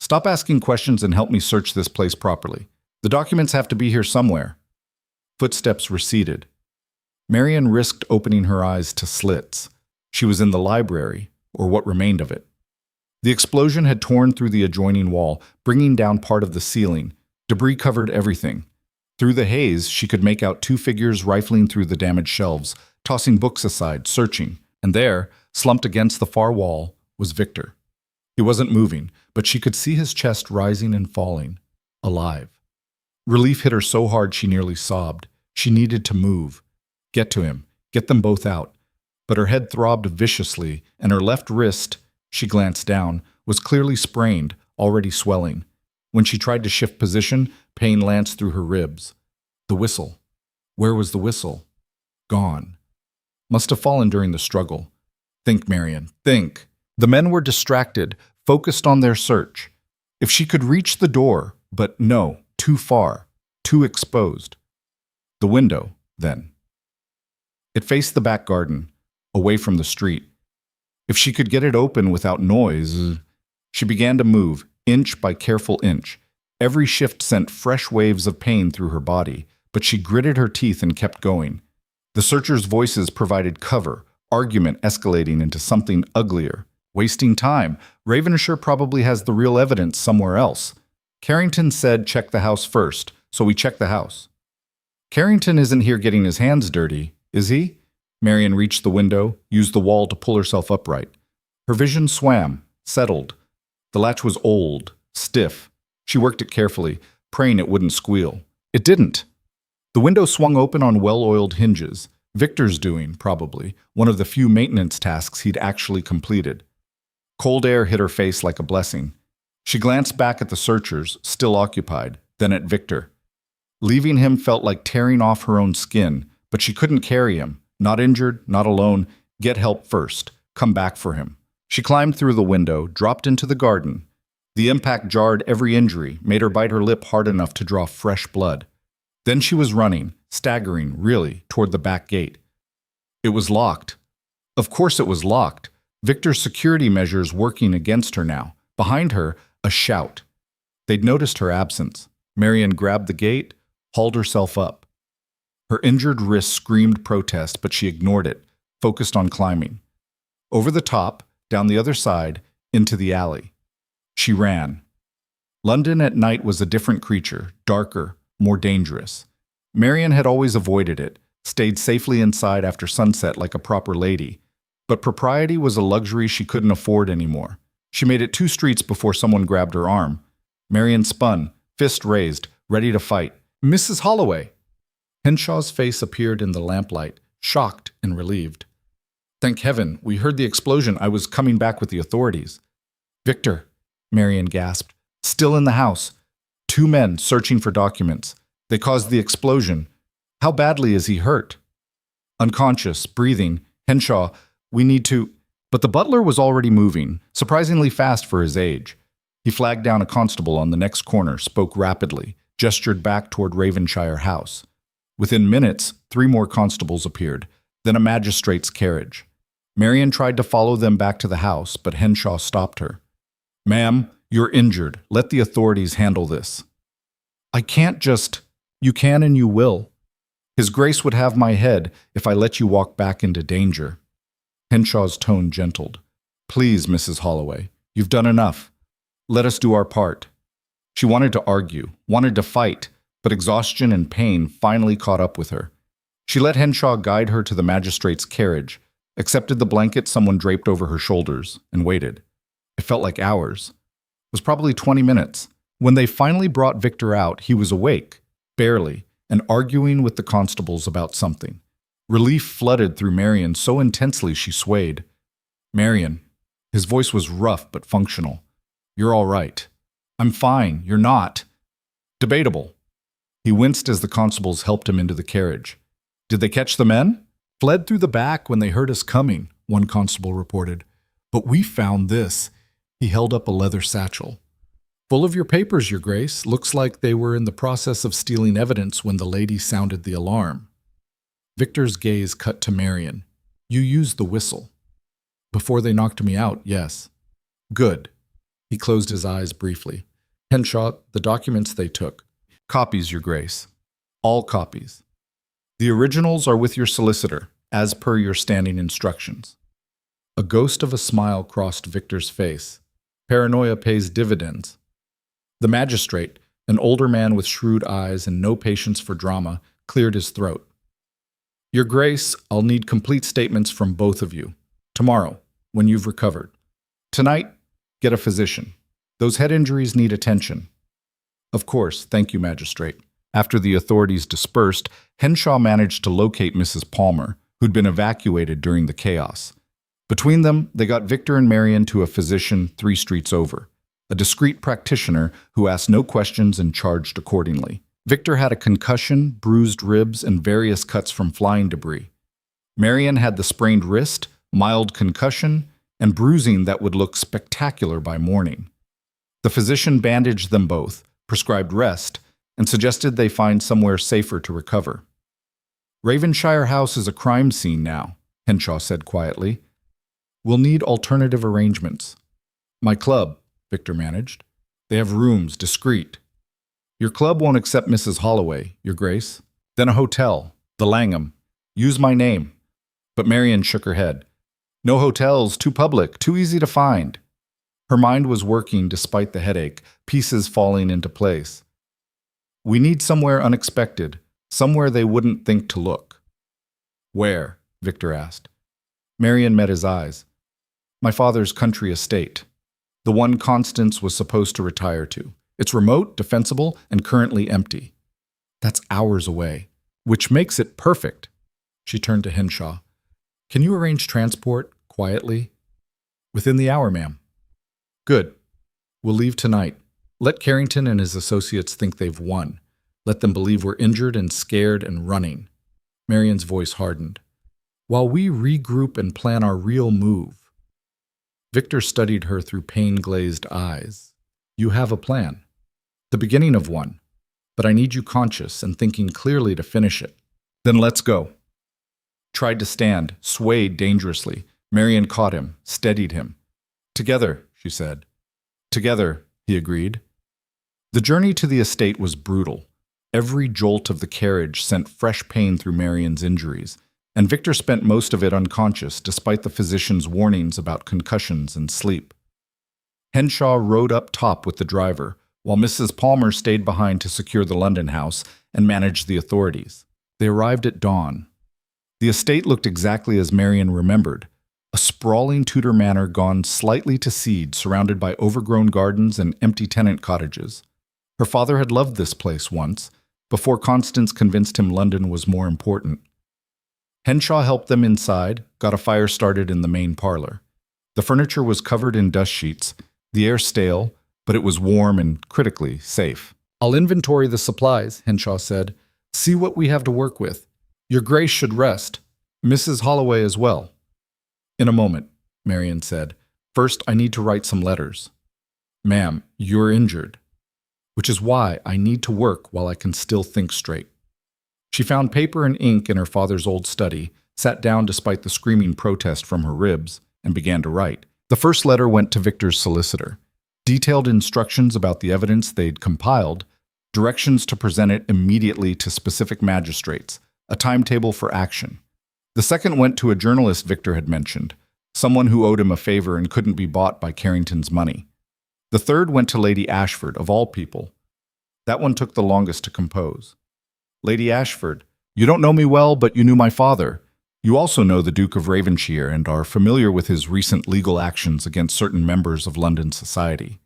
Stop asking questions and help me search this place properly. The documents have to be here somewhere." Footsteps receded. Marian risked opening her eyes to slits. She was in the library, or what remained of it. The explosion had torn through the adjoining wall, bringing down part of the ceiling. Debris covered everything. Through the haze, she could make out 2 figures rifling through the damaged shelves, tossing books aside, searching. And there, slumped against the far wall, was Victor. He wasn't moving, but she could see his chest rising and falling, alive. Relief hit her so hard she nearly sobbed. She needed to move. Get to him. Get them both out. But her head throbbed viciously, and her left wrist, she glanced down, was clearly sprained, already swelling. When she tried to shift position, pain lanced through her ribs. The whistle. Where was the whistle? Gone. Must have fallen during the struggle. Think, Marian, think. The men were distracted, focused on their search. If she could reach the door, but no, too far, too exposed. The window, then. It faced the back garden, away from the street. If she could get it open without noise. She began to move, inch by careful inch. Every shift sent fresh waves of pain through her body, but she gritted her teeth and kept going. The searchers' voices provided cover, argument escalating into something uglier. Wasting time. Ravenshire probably has the real evidence somewhere else. Carrington said check the house first, so we checked the house. Carrington isn't here getting his hands dirty, is he? Marian reached the window, used the wall to pull herself upright. Her vision swam, settled. The latch was old, stiff. She worked it carefully, praying it wouldn't squeal. It didn't. The window swung open on well-oiled hinges. Victor's doing, probably, one of the few maintenance tasks he'd actually completed. Cold air hit her face like a blessing. She glanced back at the searchers, still occupied, then at Victor. Leaving him felt like tearing off her own skin, but she couldn't carry him. Not injured, not alone. Get help first. Come back for him. She climbed through the window, dropped into the garden. The impact jarred every injury, made her bite her lip hard enough to draw fresh blood. Then she was running, staggering, really, toward the back gate. It was locked. Of course it was locked. Victor's security measures working against her now. Behind her, a shout. They'd noticed her absence. Marian grabbed the gate, hauled herself up. Her injured wrist screamed protest, but she ignored it, focused on climbing. Over the top, down the other side, into the alley. She ran. London at night was a different creature, darker, more dangerous. Marian had always avoided it, stayed safely inside after sunset like a proper lady. But propriety was a luxury she couldn't afford anymore. She made it 2 streets before someone grabbed her arm. Marian spun, fist raised, ready to fight. "Mrs. Holloway!" Henshaw's face appeared in the lamplight, shocked and relieved. "Thank heaven, we heard the explosion. I was coming back with the authorities." "Victor," Marian gasped, "still in the house. 2 men searching for documents. They caused the explosion. How badly is he hurt?" "Unconscious, breathing. Henshaw, we need to—" But the butler was already moving, surprisingly fast for his age. He flagged down a constable on the next corner, spoke rapidly, gestured back toward Ravenshire House. Within minutes, 3 more constables appeared, then a magistrate's carriage. Marian tried to follow them back to the house, but Henshaw stopped her. "Ma'am, you're injured. Let the authorities handle this." "I can't just—" "You can and you will. His Grace would have my head if I let you walk back into danger." Henshaw's tone gentled. "Please, Mrs. Holloway, you've done enough. Let us do our part." She wanted to argue, wanted to fight, but exhaustion and pain finally caught up with her. She let Henshaw guide her to the magistrate's carriage, accepted the blanket someone draped over her shoulders, and waited. It felt like hours. It was probably 20 minutes. When they finally brought Victor out, he was awake, barely, and arguing with the constables about something. Relief flooded through Marian so intensely she swayed. "Marian," his voice was rough but functional. "You're all right." "I'm fine. You're not." "Debatable." He winced as the constables helped him into the carriage. "Did they catch the men?" "Fled through the back when they heard us coming," one constable reported. "But we found this." He held up a leather satchel. "Full of your papers, Your Grace. Looks like they were in the process of stealing evidence when the lady sounded the alarm." Victor's gaze cut to Marian. "You used the whistle." "Before they knocked me out, yes." "Good." He closed his eyes briefly. "Henshaw, the documents they took." "Copies, Your Grace. All copies. The originals are with your solicitor, as per your standing instructions." A ghost of a smile crossed Victor's face. Paranoia pays dividends. The magistrate, an older man with shrewd eyes and no patience for drama, cleared his throat. "Your Grace, I'll need complete statements from both of you. Tomorrow, when you've recovered. Tonight, get a physician. Those head injuries need attention." "Of course, thank you, Magistrate." After the authorities dispersed, Henshaw managed to locate Mrs. Palmer, who'd been evacuated during the chaos. Between them, they got Victor and Marian to a physician 3 streets over, a discreet practitioner who asked no questions and charged accordingly. Victor had a concussion, bruised ribs, and various cuts from flying debris. Marian had the sprained wrist, mild concussion, and bruising that would look spectacular by morning. The physician bandaged them both, prescribed rest, and suggested they find somewhere safer to recover. "Ravenshire House is a crime scene now," Henshaw said quietly. "We'll need alternative arrangements." "My club," Victor managed. "They have rooms, discreet." "Your club won't accept Mrs. Holloway, Your Grace." "Then a hotel, the Langham. Use my name." But Marian shook her head. "No hotels, too public, too easy to find." Her mind was working despite the headache, pieces falling into place. "We need somewhere unexpected, somewhere they wouldn't think to look." "Where?" Victor asked. Marian met his eyes. "My father's country estate. The one Constance was supposed to retire to. It's remote, defensible, and currently empty." "That's hours away, which makes it perfect." She turned to Henshaw. "Can you arrange transport, quietly?" "Within the hour, ma'am." "Good. We'll leave tonight. Let Carrington and his associates think they've won. Let them believe we're injured and scared and running." Marian's voice hardened. "While we regroup and plan our real move." Victor studied her through pain-glazed eyes. "You have a plan. The beginning of one. But I need you conscious and thinking clearly to finish it. Then let's go." Tried to stand, swayed dangerously. Marian caught him, steadied him. "Together," she said. "Together," he agreed. The journey to the estate was brutal. Every jolt of the carriage sent fresh pain through Marian's injuries, and Victor spent most of it unconscious despite the physician's warnings about concussions and sleep. Henshaw rode up top with the driver, while Mrs. Palmer stayed behind to secure the London house and manage the authorities. They arrived at dawn. The estate looked exactly as Marian remembered, a sprawling Tudor manor gone slightly to seed, surrounded by overgrown gardens and empty tenant cottages. Her father had loved this place once, before Constance convinced him London was more important. Henshaw helped them inside, got a fire started in the main parlor. The furniture was covered in dust sheets, the air stale, but it was warm and, critically, safe. "I'll inventory the supplies," Henshaw said. "See what we have to work with. Your Grace should rest. Mrs. Holloway as well." "In a moment," Marian said. "First, I need to write some letters." "Ma'am, you're injured." "Which is why I need to work while I can still think straight." She found paper and ink in her father's old study, sat down despite the screaming protest from her ribs, and began to write. The first letter went to Victor's solicitor. Detailed instructions about the evidence they'd compiled, directions to present it immediately to specific magistrates, a timetable for action. The second went to a journalist Victor had mentioned, someone who owed him a favor and couldn't be bought by Carrington's money. The third went to Lady Ashford, of all people. That one took the longest to compose. "Lady Ashford, you don't know me well, but you knew my father. You also know the Duke of Ravenshire and are familiar with his recent legal actions against certain members of London society.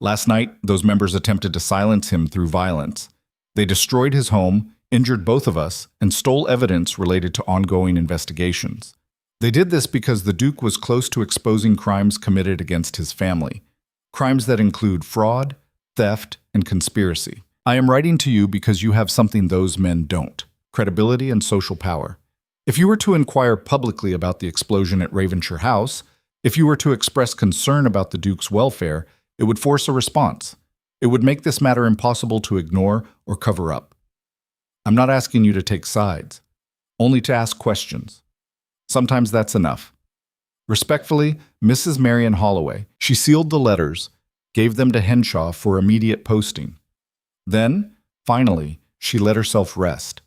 Last night, those members attempted to silence him through violence. They destroyed his home, injured both of us, and stole evidence related to ongoing investigations. They did this because the Duke was close to exposing crimes committed against his family, crimes that include fraud, theft, and conspiracy. I am writing to you because you have something those men don't: credibility and social power. If you were to inquire publicly about the explosion at Ravenshire House, if you were to express concern about the Duke's welfare, it would force a response. It would make this matter impossible to ignore or cover up. I'm not asking you to take sides, only to ask questions. Sometimes that's enough. Respectfully, Mrs. Marian Holloway." She sealed the letters, gave them to Henshaw for immediate posting. Then, finally, she let herself rest.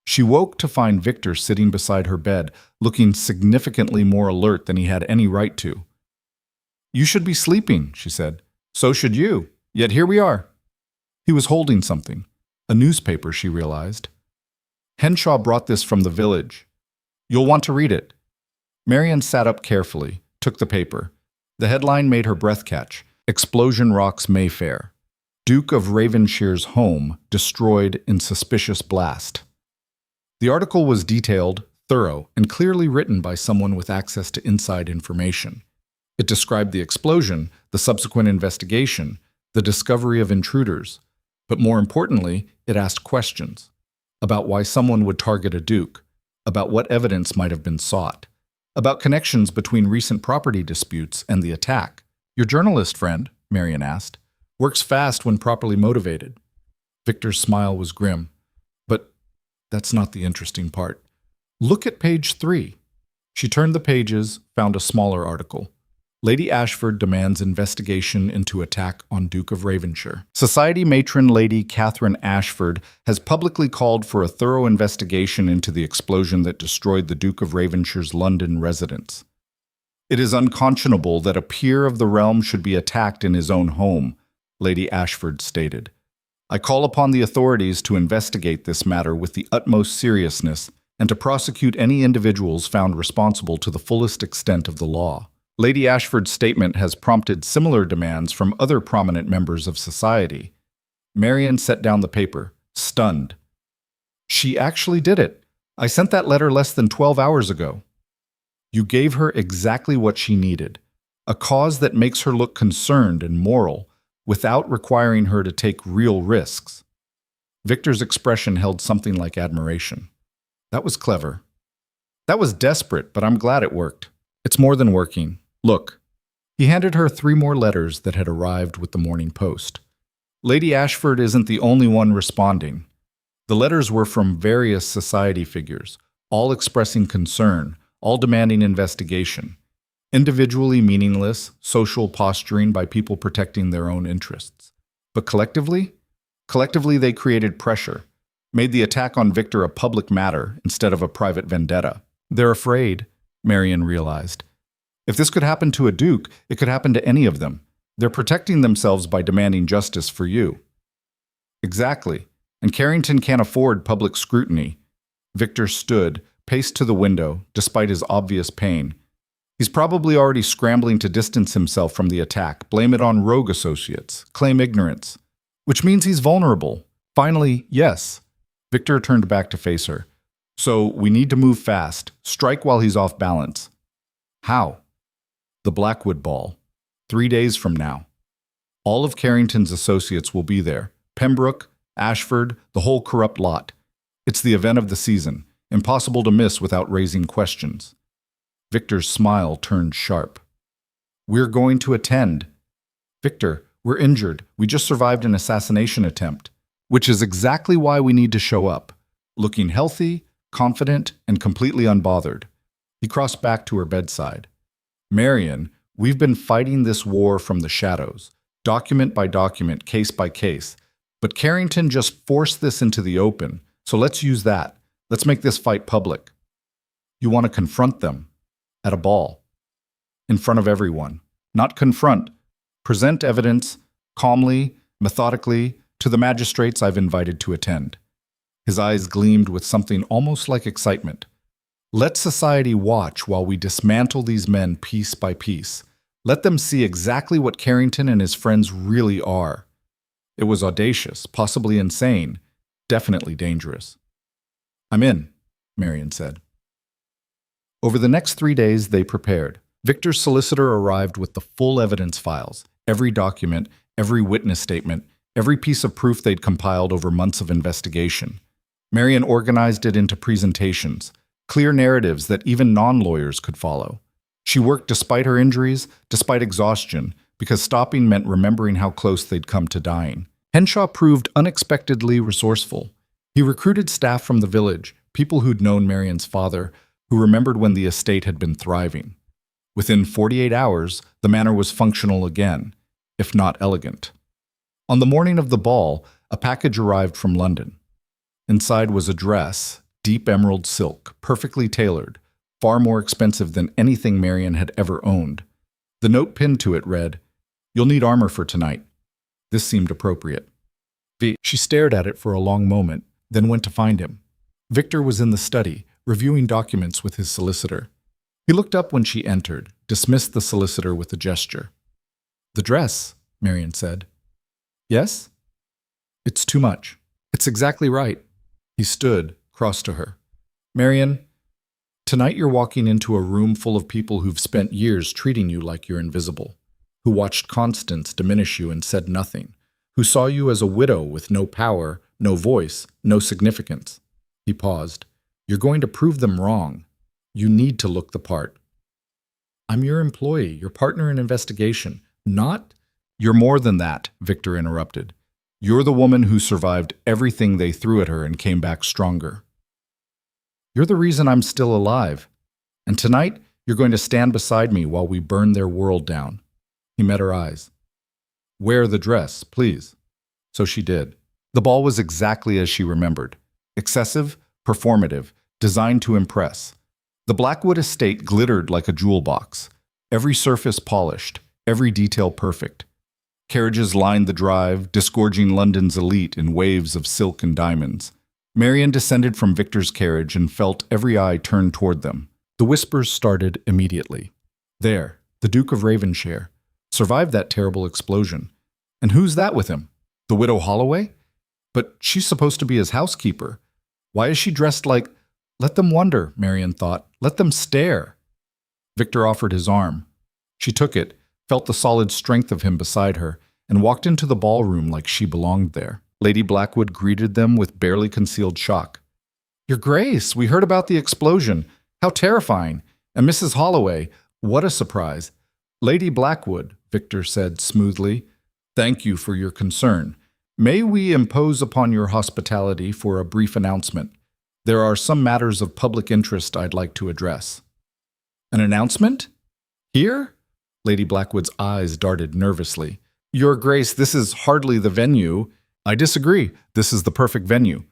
She woke to find Victor sitting beside her bed, looking significantly more alert than he had any right to. "You should be sleeping," she said. "So should you. Yet here we are." He was holding something. A newspaper, she realized. Henshaw brought this from the village. "You'll want to read it." Marian sat up carefully, took the paper. The headline made her breath catch. "Explosion rocks Mayfair. Duke of Ravenshire's home destroyed in suspicious blast." The article was detailed, thorough, and clearly written by someone with access to inside information. It described the explosion, the subsequent investigation, the discovery of intruders, but more importantly, it asked questions about why someone would target a duke, about what evidence might have been sought, about connections between recent property disputes and the attack. "Your journalist friend," Marian asked, "works fast when properly motivated." Victor's smile was grim. "But that's not the interesting part. Look at page 3. She turned the pages, found a smaller article. "Lady Ashford demands investigation into attack on Duke of Ravenshire. Society matron Lady Catherine Ashford has publicly called for a thorough investigation into the explosion that destroyed the Duke of Ravenshire's London residence. It is unconscionable that a peer of the realm should be attacked in his own home," Lady Ashford stated. "I call upon the authorities to investigate this matter with the utmost seriousness and to prosecute any individuals found responsible to the fullest extent of the law." Lady Ashford's statement has prompted similar demands from other prominent members of society. Marian set down the paper, stunned. "She actually did it. I sent that letter less than 12 hours ago." "You gave her exactly what she needed, a cause that makes her look concerned and moral, without requiring her to take real risks." Victor's expression held something like admiration. "That was clever. That was desperate, but I'm glad it worked. It's more than working. Look." He handed her 3 more letters that had arrived with the morning post. Lady Ashford isn't the only one responding. The letters were from various society figures, all expressing concern, all demanding investigation. Individually meaningless, social posturing by people protecting their own interests. But collectively? Collectively, they created pressure, made the attack on Victor a public matter instead of a private vendetta. They're afraid, Marian realized. If this could happen to a duke, it could happen to any of them. They're protecting themselves by demanding justice for you. Exactly. And Carrington can't afford public scrutiny. Victor stood, paced to the window, despite his obvious pain. He's probably already scrambling to distance himself from the attack, blame it on rogue associates, claim ignorance. Which means he's vulnerable. Finally, yes. Victor turned back to face her. So we need to move fast, strike while he's off balance. How? The Blackwood Ball. 3 days from now. All of Carrington's associates will be there. Pembroke, Ashford, the whole corrupt lot. It's the event of the season, impossible to miss without raising questions. Victor's smile turned sharp. We're going to attend. Victor, we're injured. We just survived an assassination attempt, which is exactly why we need to show up, looking healthy, confident, and completely unbothered. He crossed back to her bedside. Marian, we've been fighting this war from the shadows, document by document, case by case. But Carrington just forced this into the open, so let's use that. Let's make this fight public. You want to confront them. At a ball. In front of everyone. Not confront. Present evidence, calmly, methodically, to the magistrates I've invited to attend. His eyes gleamed with something almost like excitement. Let society watch while we dismantle these men piece by piece. Let them see exactly what Carrington and his friends really are. It was audacious, possibly insane, definitely dangerous. I'm in, Marian said. Over the next 3 days, they prepared. Victor's solicitor arrived with the full evidence files, every document, every witness statement, every piece of proof they'd compiled over months of investigation. Marian organized it into presentations, clear narratives that even non-lawyers could follow. She worked despite her injuries, despite exhaustion, because stopping meant remembering how close they'd come to dying. Henshaw proved unexpectedly resourceful. He recruited staff from the village, people who'd known Marian's father, who remembered when the estate had been thriving. Within 48 hours, the manor was functional again, if not elegant. On the morning of the ball, a package arrived from London. Inside was a dress, deep emerald silk, perfectly tailored, far more expensive than anything Marian had ever owned. The note pinned to it read, "You'll need armor for tonight." This seemed appropriate. She stared at it for a long moment, then went to find him. Victor was in the study, reviewing documents with his solicitor. He looked up when she entered, dismissed the solicitor with a gesture. "The dress," Marian said. "Yes?" "It's too much." "It's exactly right." He stood, crossed to her. "Marian, tonight you're walking into a room full of people who've spent years treating you like you're invisible, who watched Constance diminish you and said nothing, who saw you as a widow with no power, no voice, no significance." He paused. "You're going to prove them wrong. You need to look the part." "I'm your employee, your partner in investigation, not—" "You're more than that," Victor interrupted. "You're the woman who survived everything they threw at her and came back stronger. You're the reason I'm still alive. And tonight, you're going to stand beside me while we burn their world down." He met her eyes. "Wear the dress, please." So she did. The ball was exactly as she remembered. Excessive, performative, designed to impress. The Blackwood estate glittered like a jewel box, every surface polished, every detail perfect. Carriages lined the drive, disgorging London's elite in waves of silk and diamonds. Marian descended from Victor's carriage and felt every eye turned toward them. The whispers started immediately. "There, the Duke of Ravenshire. Survived that terrible explosion. And who's that with him? The widow Holloway? But she's supposed to be his housekeeper. Why is she dressed like—" Let them wonder, Marian thought. Let them stare. Victor offered his arm. She took it, felt the solid strength of him beside her, and walked into the ballroom like she belonged there. Lady Blackwood greeted them with barely concealed shock. "Your Grace, we heard about the explosion. How terrifying. And Mrs. Holloway, what a surprise." "Lady Blackwood," Victor said smoothly, "thank you for your concern. May we impose upon your hospitality for a brief announcement? There are some matters of public interest I'd like to address. An announcement? Here? Lady Blackwood's eyes darted nervously. Your Grace, this is hardly the venue. I disagree. This is the perfect venue.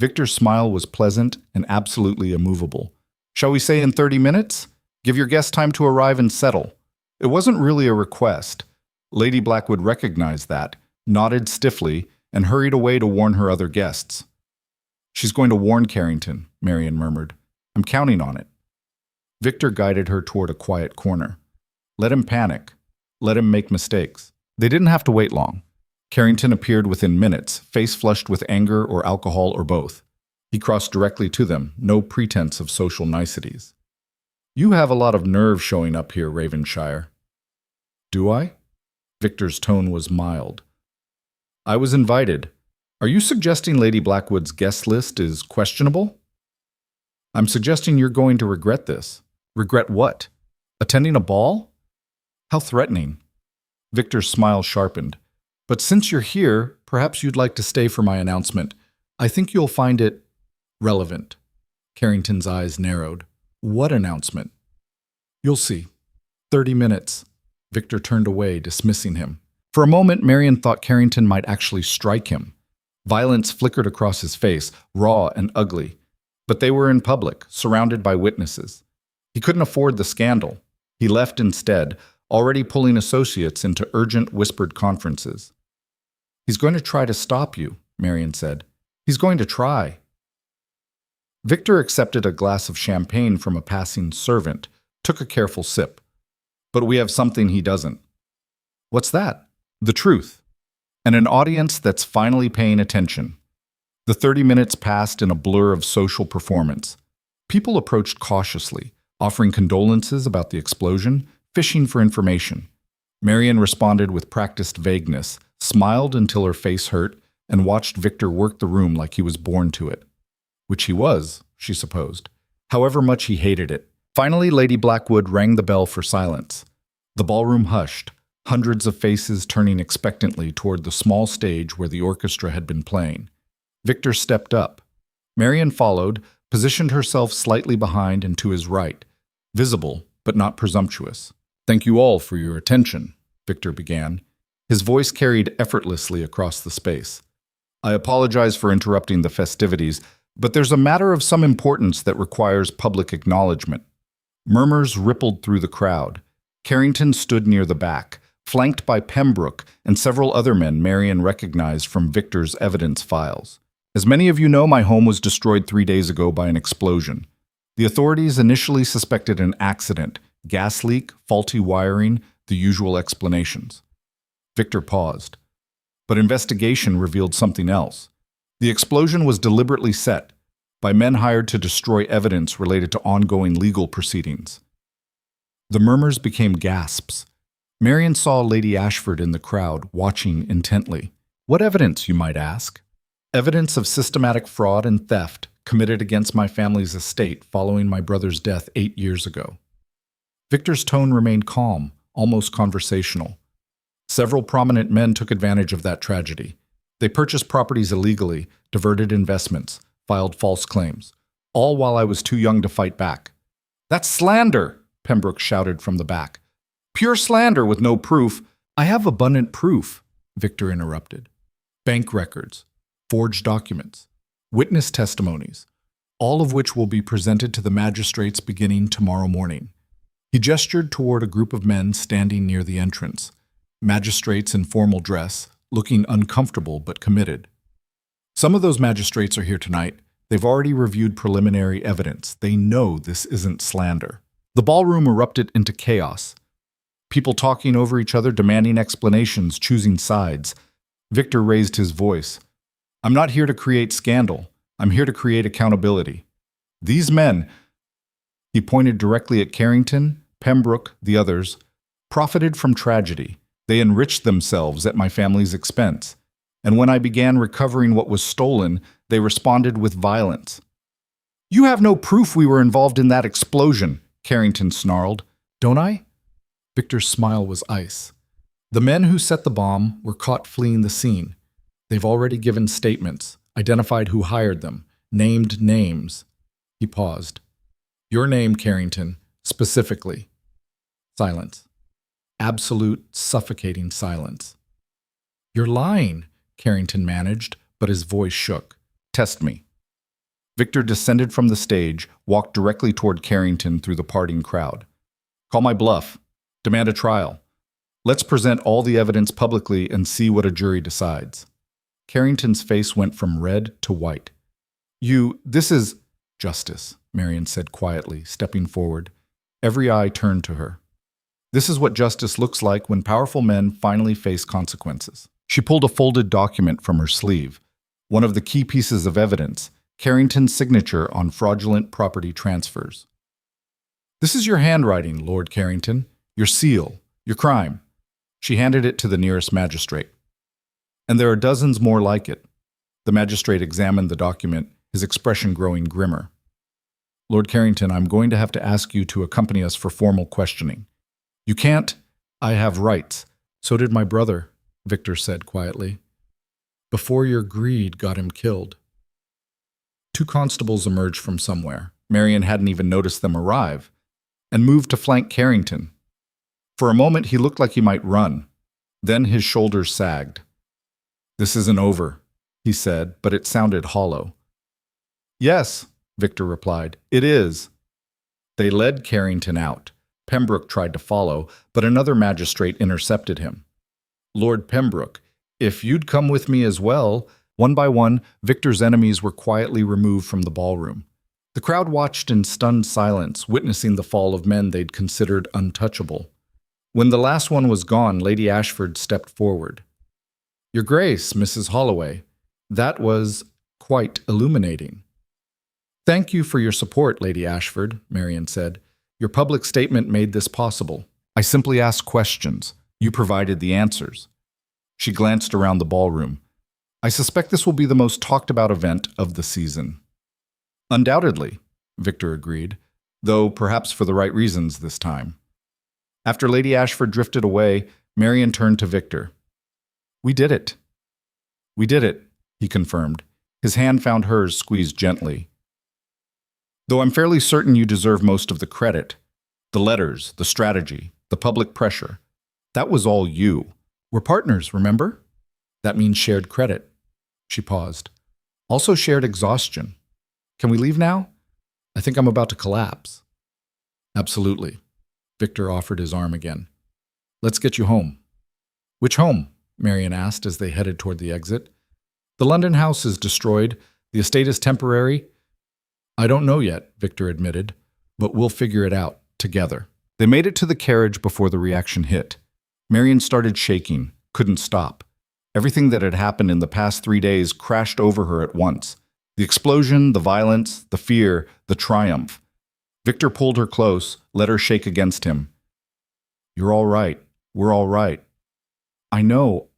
Victor's smile was pleasant and absolutely immovable. Shall we say in 30 minutes? Give your guest time to arrive and settle. It wasn't really a request. Lady Blackwood recognized that, nodded stiffly, and hurried away to warn her other guests. She's going to warn Carrington, Marian murmured. I'm counting on it. Victor guided her toward a quiet corner. Let him panic. Let him make mistakes. They didn't have to wait long. Carrington appeared within minutes, face flushed with anger or alcohol or both. He crossed directly to them, no pretense of social niceties. You have a lot of nerve showing up here, Ravenshire. Do I? Victor's tone was mild. I was invited. Are you suggesting Lady Blackwood's guest list is questionable? I'm suggesting you're going to regret this. Regret what? Attending a ball? How threatening. Victor's smile sharpened. But since you're here, perhaps you'd like to stay for my announcement. I think you'll find it relevant. Carrington's eyes narrowed. What announcement? You'll see. 30 minutes. Victor turned away, dismissing him. For a moment, Marian thought Carrington might actually strike him. Violence flickered across his face, raw and ugly. But they were in public, surrounded by witnesses. He couldn't afford the scandal. He left instead, already pulling associates into urgent, whispered conferences. He's going to try to stop you, Marian said. He's going to try. Victor accepted a glass of champagne from a passing servant, took a careful sip. But we have something he doesn't. What's that? The truth. And an audience that's finally paying attention. The 30 minutes passed in a blur of social performance. People approached cautiously, offering condolences about the explosion, fishing for information. Marian responded with practiced vagueness, smiled until her face hurt, and watched Victor work the room like he was born to it. Which he was, she supposed, however much he hated it. Finally, Lady Blackwood rang the bell for silence. The ballroom hushed, hundreds of faces turning expectantly toward the small stage where the orchestra had been playing. Victor stepped up. Marian followed, positioned herself slightly behind and to his right, visible but not presumptuous. Thank you all for your attention, Victor began. His voice carried effortlessly across the space. I apologize for interrupting the festivities, but there's a matter of some importance that requires public acknowledgement. Murmurs rippled through the crowd. Carrington stood near the back, flanked by Pembroke and several other men Marian recognized from Victor's evidence files. As many of you know, my home was destroyed 3 days ago by an explosion. The authorities initially suspected an accident, gas leak, faulty wiring, the usual explanations. Victor paused. But investigation revealed something else. The explosion was deliberately set by men hired to destroy evidence related to ongoing legal proceedings. The murmurs became gasps. Marian saw Lady Ashford in the crowd, watching intently. What evidence, you might ask? Evidence of systematic fraud and theft committed against my family's estate following my brother's death 8 years ago. Victor's tone remained calm, almost conversational. Several prominent men took advantage of that tragedy. They purchased properties illegally, diverted investments, filed false claims, all while I was too young to fight back. That's slander, Pembroke shouted from the back. Pure slander with no proof. I have abundant proof, Victor interrupted. Bank records, forged documents, witness testimonies, all of which will be presented to the magistrates beginning tomorrow morning. He gestured toward a group of men standing near the entrance, magistrates in formal dress, looking uncomfortable but committed. Some of those magistrates are here tonight. They've already reviewed preliminary evidence. They know this isn't slander. The ballroom erupted into chaos. People talking over each other, demanding explanations, choosing sides. Victor raised his voice. I'm not here to create scandal. I'm here to create accountability. These men, he pointed directly at Carrington, Pembroke, the others, profited from tragedy. They enriched themselves at my family's expense. And when I began recovering what was stolen, they responded with violence. You have no proof we were involved in that explosion, Carrington snarled. Don't I? Victor's smile was ice. The men who set the bomb were caught fleeing the scene. They've already given statements, identified who hired them, named names. He paused. Your name, Carrington, specifically. Silence. Absolute, suffocating silence. You're lying, Carrington managed, but his voice shook. Test me. Victor descended from the stage, walked directly toward Carrington through the parting crowd. Call my bluff. Demand a trial. Let's present all the evidence publicly and see what a jury decides. Carrington's face went from red to white. This is justice, Marian said quietly, stepping forward. Every eye turned to her. This is what justice looks like when powerful men finally face consequences. She pulled a folded document from her sleeve, one of the key pieces of evidence, Carrington's signature on fraudulent property transfers. This is your handwriting, Lord Carrington, your seal, your crime. She handed it to the nearest magistrate. And there are dozens more like it. The magistrate examined the document, his expression growing grimmer. Lord Carrington, I'm going to have to ask you to accompany us for formal questioning. You can't. I have rights. So did my brother, Victor said quietly. Before your greed got him killed. Two constables emerged from somewhere. Marian hadn't even noticed them arrive, and moved to flank Carrington. For a moment, he looked like he might run. Then his shoulders sagged. This isn't over, he said, but it sounded hollow. Yes, Victor replied, it is. They led Carrington out. Pembroke tried to follow, but another magistrate intercepted him. Lord Pembroke, if you'd come with me as well. One by one, Victor's enemies were quietly removed from the ballroom. The crowd watched in stunned silence, witnessing the fall of men they'd considered untouchable. When the last one was gone, Lady Ashford stepped forward. Your Grace, Mrs. Holloway, that was quite illuminating. Thank you for your support, Lady Ashford, Marian said. Your public statement made this possible. I simply asked questions. You provided the answers. She glanced around the ballroom. I suspect this will be the most talked about event of the season. Undoubtedly, Victor agreed, though perhaps for the right reasons this time. After Lady Ashford drifted away, Marian turned to Victor. We did it. We did it, he confirmed. His hand found hers squeezed gently. Though I'm fairly certain you deserve most of the credit. The letters, the strategy, the public pressure. That was all you. We're partners, remember? That means shared credit. She paused. Also shared exhaustion. Can we leave now? I think I'm about to collapse. Absolutely. Victor offered his arm again. Let's get you home. Which home? Marian asked as they headed toward the exit. The London house is destroyed. The estate is temporary. I don't know yet, Victor admitted, but we'll figure it out together. They made it to the carriage before the reaction hit. Marian started shaking, couldn't stop. Everything that had happened in the past 3 days crashed over her at once. The explosion, the violence, the fear, the triumph. Victor pulled her close, let her shake against him. You're all right. We're all right. I know.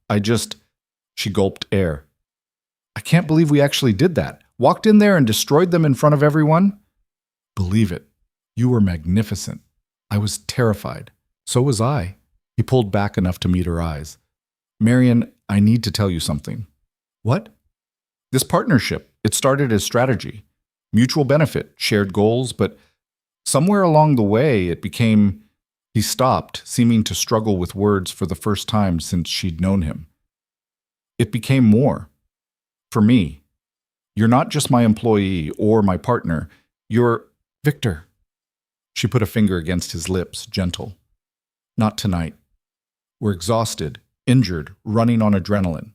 She gulped air. I can't believe we actually did that. Walked in there and destroyed them in front of everyone? Believe it. You were magnificent. I was terrified. So was I. He pulled back enough to meet her eyes. Marian, I need to tell you something. What? This partnership, it started as strategy. Mutual benefit, shared goals, but somewhere along the way it became... He stopped, seeming to struggle with words for the first time since she'd known him. It became more. For me. You're not just my employee or my partner. You're Victor. She put a finger against his lips, gentle. Not tonight. We're exhausted, injured, running on adrenaline.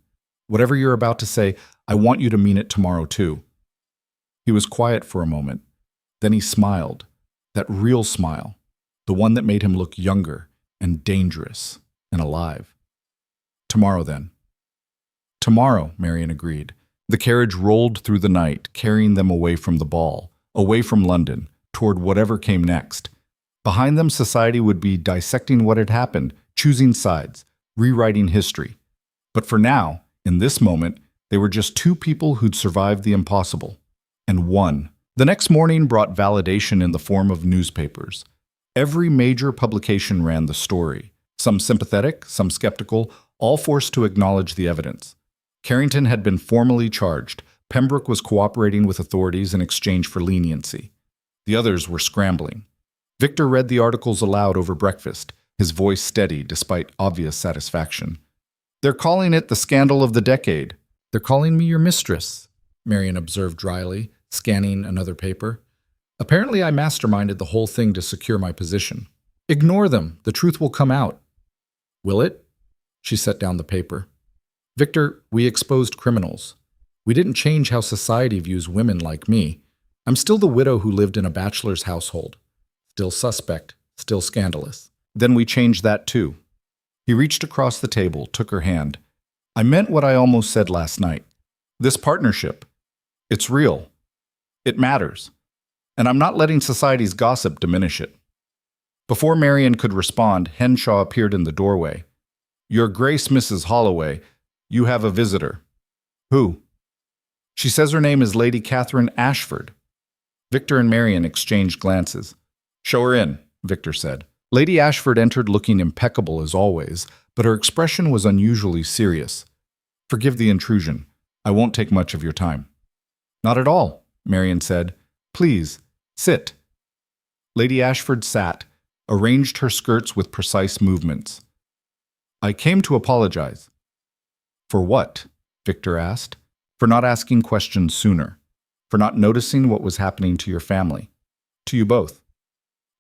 Whatever you're about to say, I want you to mean it tomorrow too. He was quiet for a moment. Then he smiled. That real smile. The one that made him look younger and dangerous and alive. Tomorrow then. Tomorrow, Marian agreed. The carriage rolled through the night, carrying them away from the ball, away from London, toward whatever came next. Behind them, society would be dissecting what had happened, choosing sides, rewriting history. But for now, in this moment, they were just two people who'd survived the impossible. And won. The next morning brought validation in the form of newspapers. Every major publication ran the story. Some sympathetic, some skeptical, all forced to acknowledge the evidence. Carrington had been formally charged. Pembroke was cooperating with authorities in exchange for leniency. The others were scrambling. Victor read the articles aloud over breakfast, his voice steady despite obvious satisfaction. "They're calling it the scandal of the decade." "They're calling me your mistress," Marian observed dryly, scanning another paper. "Apparently I masterminded the whole thing to secure my position. Ignore them. The truth will come out." "Will it?" She set down the paper. "Victor, we exposed criminals. We didn't change how society views women like me. I'm still the widow who lived in a bachelor's household. Still suspect, still scandalous. Then we changed that too." He reached across the table, took her hand. "I meant what I almost said last night. This partnership, it's real. It matters. And I'm not letting society's gossip diminish it." Before Marian could respond, Henshaw appeared in the doorway. "Your Grace, Mrs. Holloway, you have a visitor." "Who?" "She says her name is Lady Catherine Ashford." Victor and Marian exchanged glances. "Show her in," Victor said. Lady Ashford entered looking impeccable as always, but her expression was unusually serious. "Forgive the intrusion. I won't take much of your time." "Not at all," Marian said. "Please, sit." Lady Ashford sat, arranged her skirts with precise movements. "I came to apologize." "For what?" Victor asked. "For not asking questions sooner. For not noticing what was happening to your family. To you both.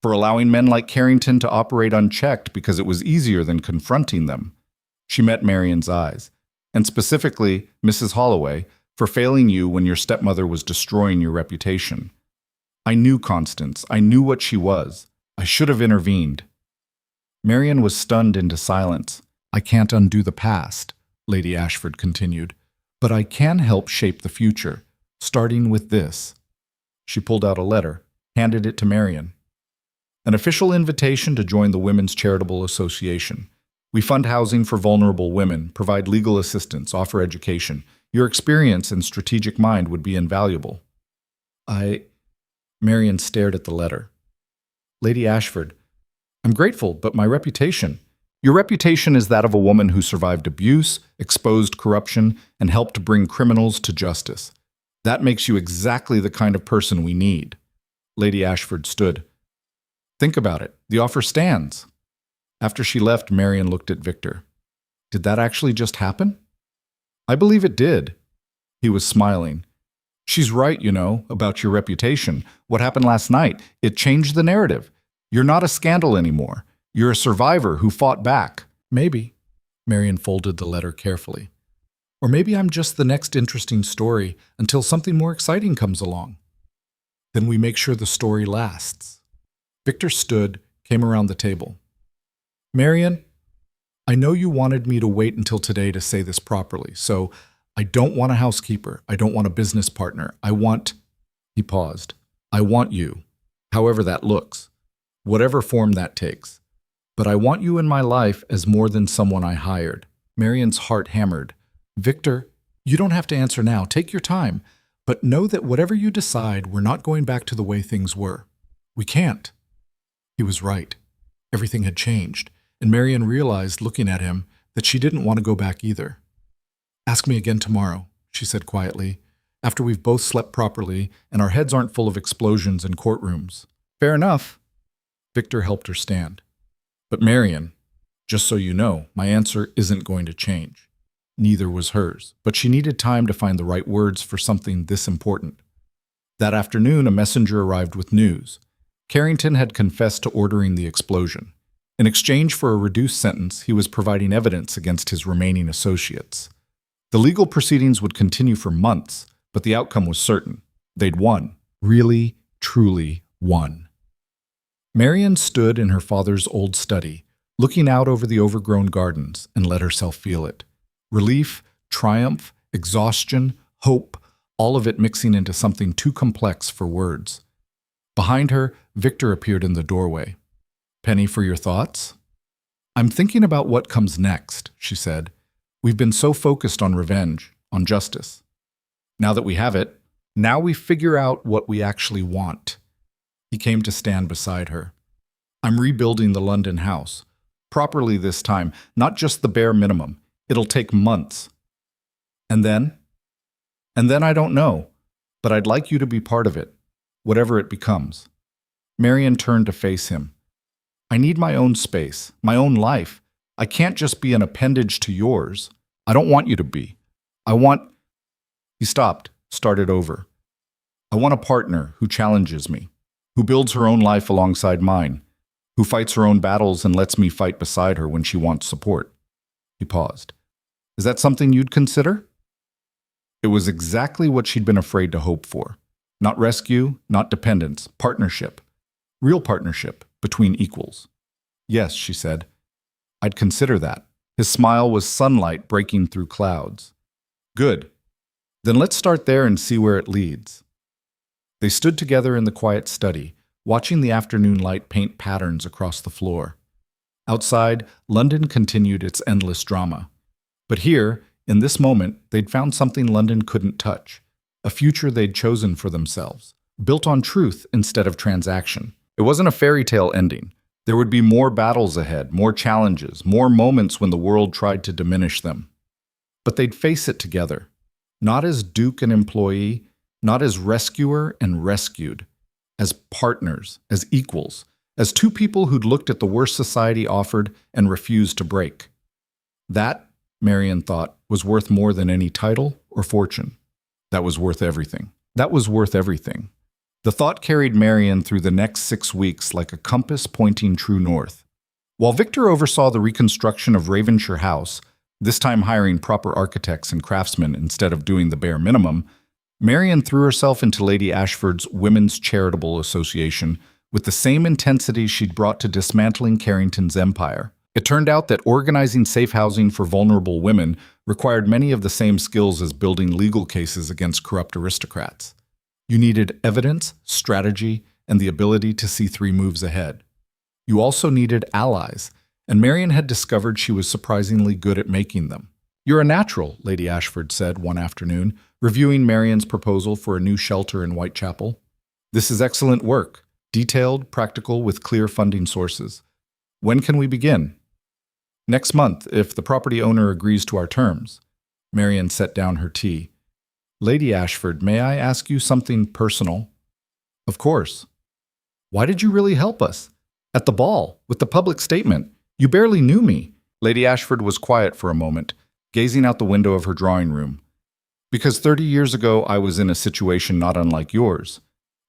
For allowing men like Carrington to operate unchecked because it was easier than confronting them." She met Marian's eyes. "And specifically, Mrs. Holloway, for failing you when your stepmother was destroying your reputation. I knew Constance. I knew what she was. I should have intervened." Marian was stunned into silence. "I can't undo the past," Lady Ashford continued, "but I can help shape the future, starting with this." She pulled out a letter, handed it to Marian. "An official invitation to join the Women's Charitable Association. We fund housing for vulnerable women, provide legal assistance, offer education. Your experience and strategic mind would be invaluable." Marian stared at the letter. "Lady Ashford, I'm grateful, but my reputation—" "Your reputation is that of a woman who survived abuse, exposed corruption, and helped bring criminals to justice. That makes you exactly the kind of person we need." Lady Ashford stood. "Think about it. The offer stands." After she left, Marian looked at Victor. "Did that actually just happen?" "I believe it did." He was smiling. "She's right, you know, about your reputation. What happened last night, it changed the narrative. You're not a scandal anymore. You're a survivor who fought back." "Maybe." Marian folded the letter carefully. "Or maybe I'm just the next interesting story until something more exciting comes along. Then we make sure the story lasts." Victor stood, came around the table. "Marian, I know you wanted me to wait until today to say this properly, so I don't want a housekeeper. I don't want a business partner. I want—" He paused. "I want you, however that looks, whatever form that takes. But I want you in my life as more than someone I hired." Marian's heart hammered. "Victor, you don't have to answer now. Take your time. But know that whatever you decide, we're not going back to the way things were. We can't." He was right. Everything had changed, and Marian realized, looking at him, that she didn't want to go back either. "Ask me again tomorrow," she said quietly, "after we've both slept properly and our heads aren't full of explosions in courtrooms." "Fair enough." Victor helped her stand. "But Marian, just so you know, my answer isn't going to change." Neither was hers, but she needed time to find the right words for something this important. That afternoon, a messenger arrived with news. Carrington had confessed to ordering the explosion. In exchange for a reduced sentence, he was providing evidence against his remaining associates. The legal proceedings would continue for months, but the outcome was certain. They'd won. Really, truly won. Marian stood in her father's old study, looking out over the overgrown gardens, and let herself feel it. Relief, triumph, exhaustion, hope, all of it mixing into something too complex for words. Behind her, Victor appeared in the doorway. "Penny, for your thoughts?" "I'm thinking about what comes next," she said. "We've been so focused on revenge, on justice. Now that we have it, now we figure out what we actually want." He came to stand beside her. "I'm rebuilding the London house. Properly this time, not just the bare minimum. It'll take months." "And then?" And then I don't know, but I'd like you to be part of it, whatever it becomes. Marian turned to face him. I need my own space, my own life. I can't just be an appendage to yours. I don't want you to be. I want... He stopped, started over. I want a partner who challenges me, who builds her own life alongside mine, who fights her own battles and lets me fight beside her when she wants support. He paused. Is that something you'd consider? It was exactly what she'd been afraid to hope for. Not rescue, not dependence, partnership. Real partnership between equals. Yes, she said. I'd consider that. His smile was sunlight breaking through clouds. Good. Then let's start there and see where it leads. They stood together in the quiet study, watching the afternoon light paint patterns across the floor. Outside, London continued its endless drama. But here, in this moment, they'd found something London couldn't touch, a future they'd chosen for themselves, built on truth instead of transaction. It wasn't a fairy tale ending. There would be more battles ahead, more challenges, more moments when the world tried to diminish them. But they'd face it together, not as Duke and employee, not as rescuer and rescued, as partners, as equals, as two people who'd looked at the worst society offered and refused to break. That, Marian thought, was worth more than any title or fortune. That was worth everything. That was worth everything. The thought carried Marian through the next 6 weeks like a compass pointing true north. While Victor oversaw the reconstruction of Ravenshire House, this time hiring proper architects and craftsmen instead of doing the bare minimum, Marian threw herself into Lady Ashford's Women's Charitable Association with the same intensity she'd brought to dismantling Carrington's empire. It turned out that organizing safe housing for vulnerable women required many of the same skills as building legal cases against corrupt aristocrats. You needed evidence, strategy, and the ability to see 3 moves ahead. You also needed allies, and Marian had discovered she was surprisingly good at making them. You're a natural, Lady Ashford said one afternoon, reviewing Marian's proposal for a new shelter in Whitechapel. This is excellent work, detailed, practical, with clear funding sources. When can we begin? Next month, if the property owner agrees to our terms. Marian set down her tea. Lady Ashford, may I ask you something personal? Of course. Why did you really help us? At the ball, with the public statement. You barely knew me. Lady Ashford was quiet for a moment, gazing out the window of her drawing room. Because 30 years ago I was in a situation not unlike yours.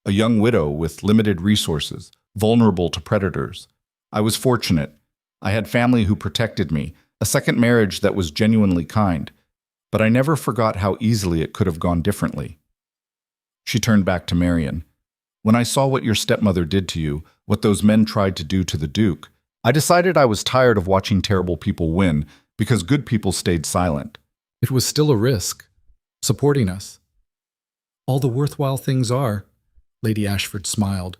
A young widow with limited resources, vulnerable to predators. I was fortunate. I had family who protected me, a second marriage that was genuinely kind. But I never forgot how easily it could have gone differently. She turned back to Marian. When I saw what your stepmother did to you, what those men tried to do to the Duke, I decided I was tired of watching terrible people win because good people stayed silent. It was still a risk, supporting us. All the worthwhile things are, Lady Ashford smiled.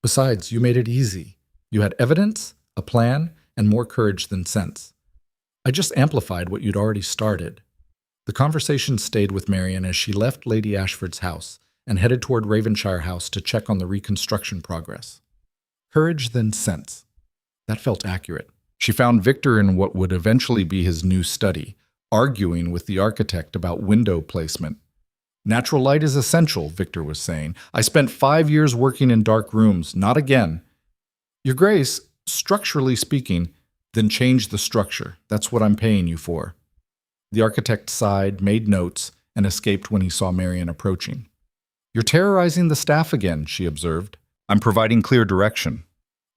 Besides, you made it easy. You had evidence, a plan, and more courage than sense. I just amplified what you'd already started. The conversation stayed with Marian as she left Lady Ashford's house and headed toward Ravenshire House to check on the reconstruction progress. Courage then sense. That felt accurate. She found Victor in what would eventually be his new study, arguing with the architect about window placement. Natural light is essential, Victor was saying. I spent 5 years working in dark rooms, not again. Your Grace, structurally speaking, then change the structure. That's what I'm paying you for. The architect sighed, made notes, and escaped when he saw Marian approaching. You're terrorizing the staff again, she observed. I'm providing clear direction.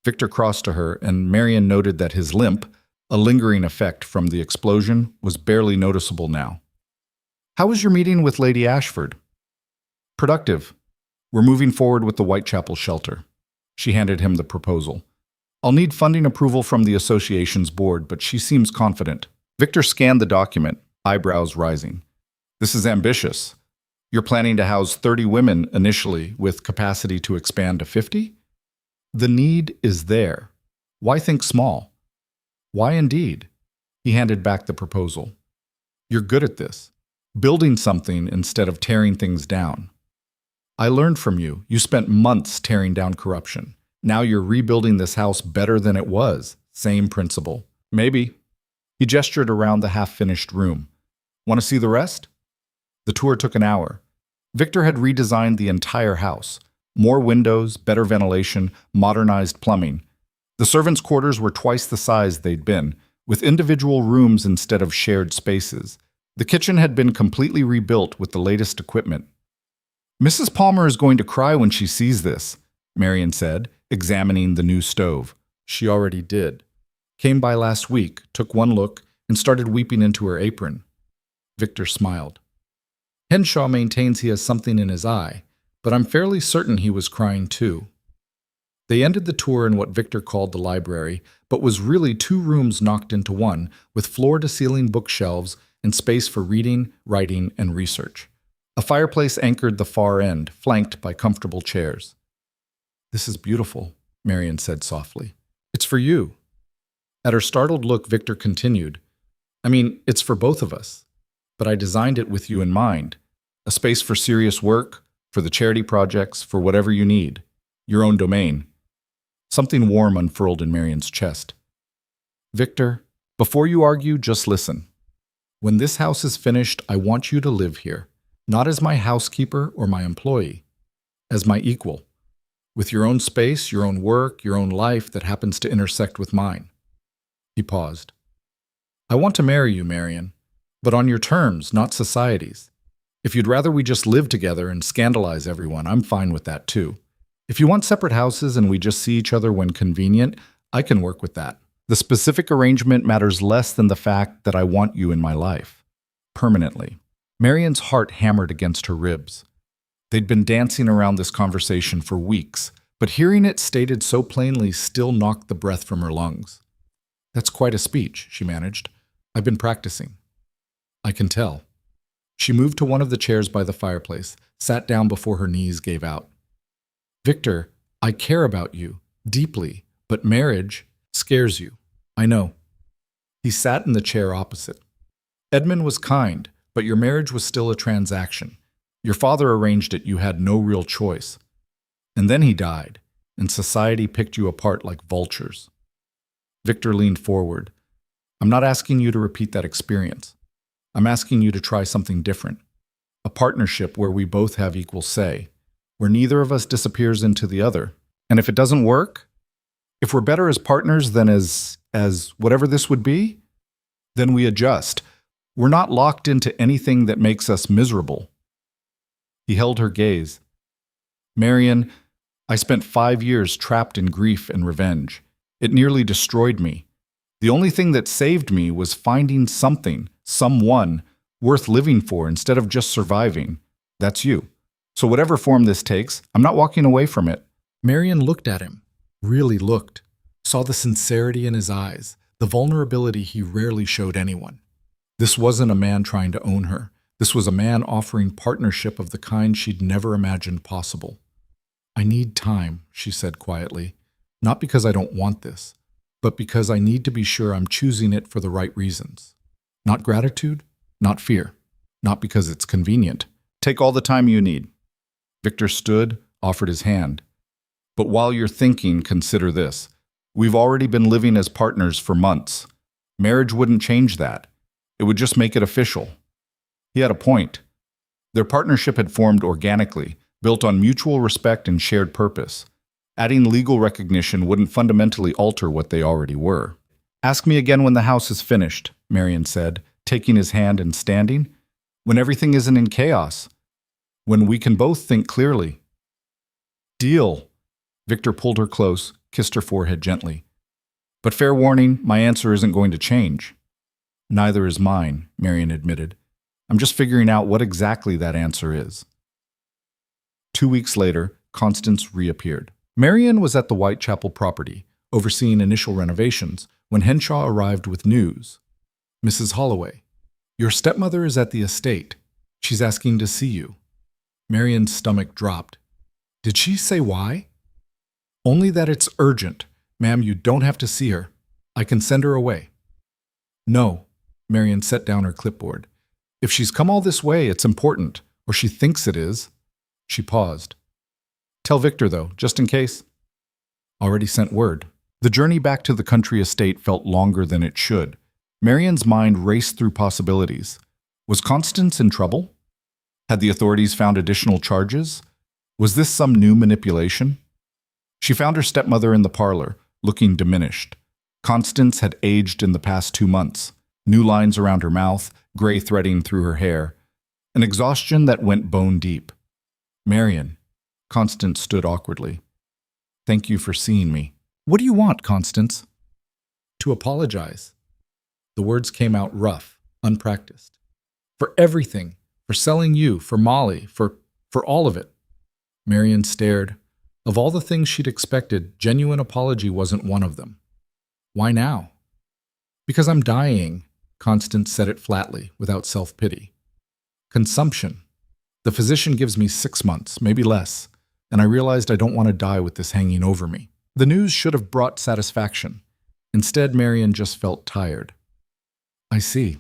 Victor crossed to her, and Marian noted that his limp, a lingering effect from the explosion, was barely noticeable now. How was your meeting with Lady Ashford? Productive. We're moving forward with the Whitechapel shelter. She handed him the proposal. I'll need funding approval from the association's board, but she seems confident. Victor scanned the document, eyebrows rising. This is ambitious. You're planning to house 30 women initially, with capacity to expand to 50? The need is there. Why think small? Why indeed? He handed back the proposal. You're good at this. Building something instead of tearing things down. I learned from you. You spent months tearing down corruption. Now you're rebuilding this house better than it was. Same principle. Maybe. He gestured around the half-finished room. Want to see the rest? The tour took an hour. Victor had redesigned the entire house. More windows, better ventilation, modernized plumbing. The servants' quarters were twice the size they'd been, with individual rooms instead of shared spaces. The kitchen had been completely rebuilt with the latest equipment. "Mrs. Palmer is going to cry when she sees this," Marian said, examining the new stove. She already did. Came by last week, took one look, and started weeping into her apron. Victor smiled. "Henshaw maintains he has something in his eye, but I'm fairly certain he was crying too." They ended the tour in what Victor called the library, but was really 2 rooms knocked into one, with floor-to-ceiling bookshelves and space for reading, writing, and research. A fireplace anchored the far end, flanked by comfortable chairs. "This is beautiful," Marian said softly. "It's for you." At her startled look, Victor continued, "I mean, it's for both of us, but I designed it with you in mind. A space for serious work, for the charity projects, for whatever you need. Your own domain." Something warm unfurled in Marian's chest. "Victor, before you argue, just listen. When this house is finished, I want you to live here, not as my housekeeper or my employee, as my equal, with your own space, your own work, your own life that happens to intersect with mine." He paused. "I want to marry you, Marian, but on your terms, not society's. If you'd rather we just live together and scandalize everyone, I'm fine with that too. If you want separate houses and we just see each other when convenient, I can work with that. The specific arrangement matters less than the fact that I want you in my life. Permanently." Marian's heart hammered against her ribs. They'd been dancing around this conversation for weeks, but hearing it stated so plainly still knocked the breath from her lungs. "That's quite a speech," she managed. "I've been practicing." "I can tell." She moved to one of the chairs by the fireplace, sat down before her knees gave out. "Victor, I care about you, deeply, but marriage scares you. I know." He sat in the chair opposite. "Edmund was kind, but your marriage was still a transaction. Your father arranged it, you had no real choice. And then he died, and society picked you apart like vultures." Victor leaned forward. "I'm not asking you to repeat that experience. I'm asking you to try something different. A partnership where we both have equal say, where neither of us disappears into the other. And if it doesn't work, if we're better as partners than as whatever this would be, then we adjust. We're not locked into anything that makes us miserable." He held her gaze. "Marian, I spent 5 years trapped in grief and revenge. It nearly destroyed me. The only thing that saved me was finding something, someone, worth living for instead of just surviving. That's you. So whatever form this takes, I'm not walking away from it." Marian looked at him, really looked, saw the sincerity in his eyes, the vulnerability he rarely showed anyone. This wasn't a man trying to own her. This was a man offering partnership of the kind she'd never imagined possible. "I need time," she said quietly, "not because I don't want this, but because I need to be sure I'm choosing it for the right reasons. Not gratitude, not fear, not because it's convenient. Take all the time you need." Victor stood, offered his hand. "But while you're thinking, consider this. We've already been living as partners for months. Marriage wouldn't change that. It would just make it official." He had a point. Their partnership had formed organically, built on mutual respect and shared purpose. Adding legal recognition wouldn't fundamentally alter what they already were. "Ask me again when the house is finished," Marian said, taking his hand and standing. "When everything isn't in chaos. When we can both think clearly." "Deal." Victor pulled her close, kissed her forehead gently. "But fair warning, my answer isn't going to change." "Neither is mine," Marian admitted. "I'm just figuring out what exactly that answer is." 2 weeks later, Constance reappeared. Marian was at the Whitechapel property, overseeing initial renovations, when Henshaw arrived with news. "Mrs. Holloway, your stepmother is at the estate. She's asking to see you." Marian's stomach dropped. "Did she say why?" "Only that it's urgent. Ma'am, you don't have to see her. I can send her away." "No." Marian set down her clipboard. "If she's come all this way, it's important, or she thinks it is." She paused. "Tell Victor, though, just in case." "Already sent word." The journey back to the country estate felt longer than it should. Marian's mind raced through possibilities. Was Constance in trouble? Had the authorities found additional charges? Was this some new manipulation? She found her stepmother in the parlor, looking diminished. Constance had aged in the past 2 months, new lines around her mouth, gray threading through her hair, an exhaustion that went bone deep. Marian. Constance stood awkwardly. Thank you for seeing me. What do you want, Constance? To apologize. The words came out rough, unpracticed. For everything. For selling you, for Molly, for all of it. Marian stared. Of all the things she'd expected, genuine apology wasn't one of them. Why now? Because I'm dying, Constance said it flatly, without self-pity. Consumption. The physician gives me 6 months, maybe less, and I realized I don't want to die with this hanging over me. The news should have brought satisfaction. Instead, Marian just felt tired. I see.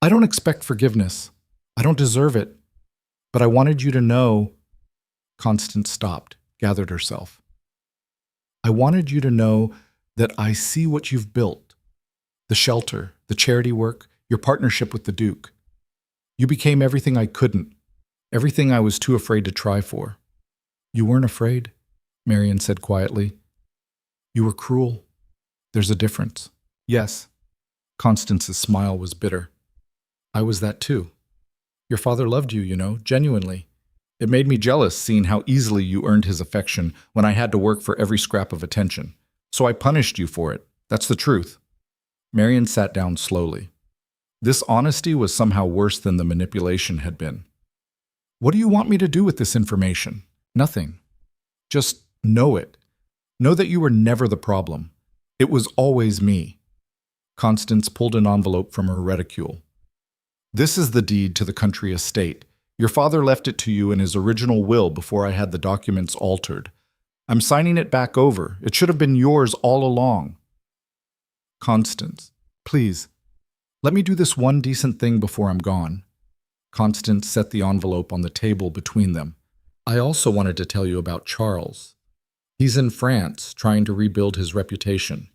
I don't expect forgiveness. I don't deserve it. But I wanted you to know. Constance stopped, gathered herself. I wanted you to know that I see what you've built. The shelter, the charity work, your partnership with the Duke. You became everything I couldn't, everything I was too afraid to try for. You weren't afraid, Marian said quietly. You were cruel. There's a difference. Yes. Constance's smile was bitter. I was that too. Your father loved you, genuinely. It made me jealous seeing how easily you earned his affection when I had to work for every scrap of attention. So I punished you for it. That's the truth. Marian sat down slowly. This honesty was somehow worse than the manipulation had been. What do you want me to do with this information? Nothing. Just know it. Know that you were never the problem. It was always me. Constance pulled an envelope from her reticule. This is the deed to the country estate. Your father left it to you in his original will before I had the documents altered. I'm signing it back over. It should have been yours all along. Constance, please, let me do this one decent thing before I'm gone. Constance set the envelope on the table between them. I also wanted to tell you about Charles. He's in France, trying to rebuild his reputation.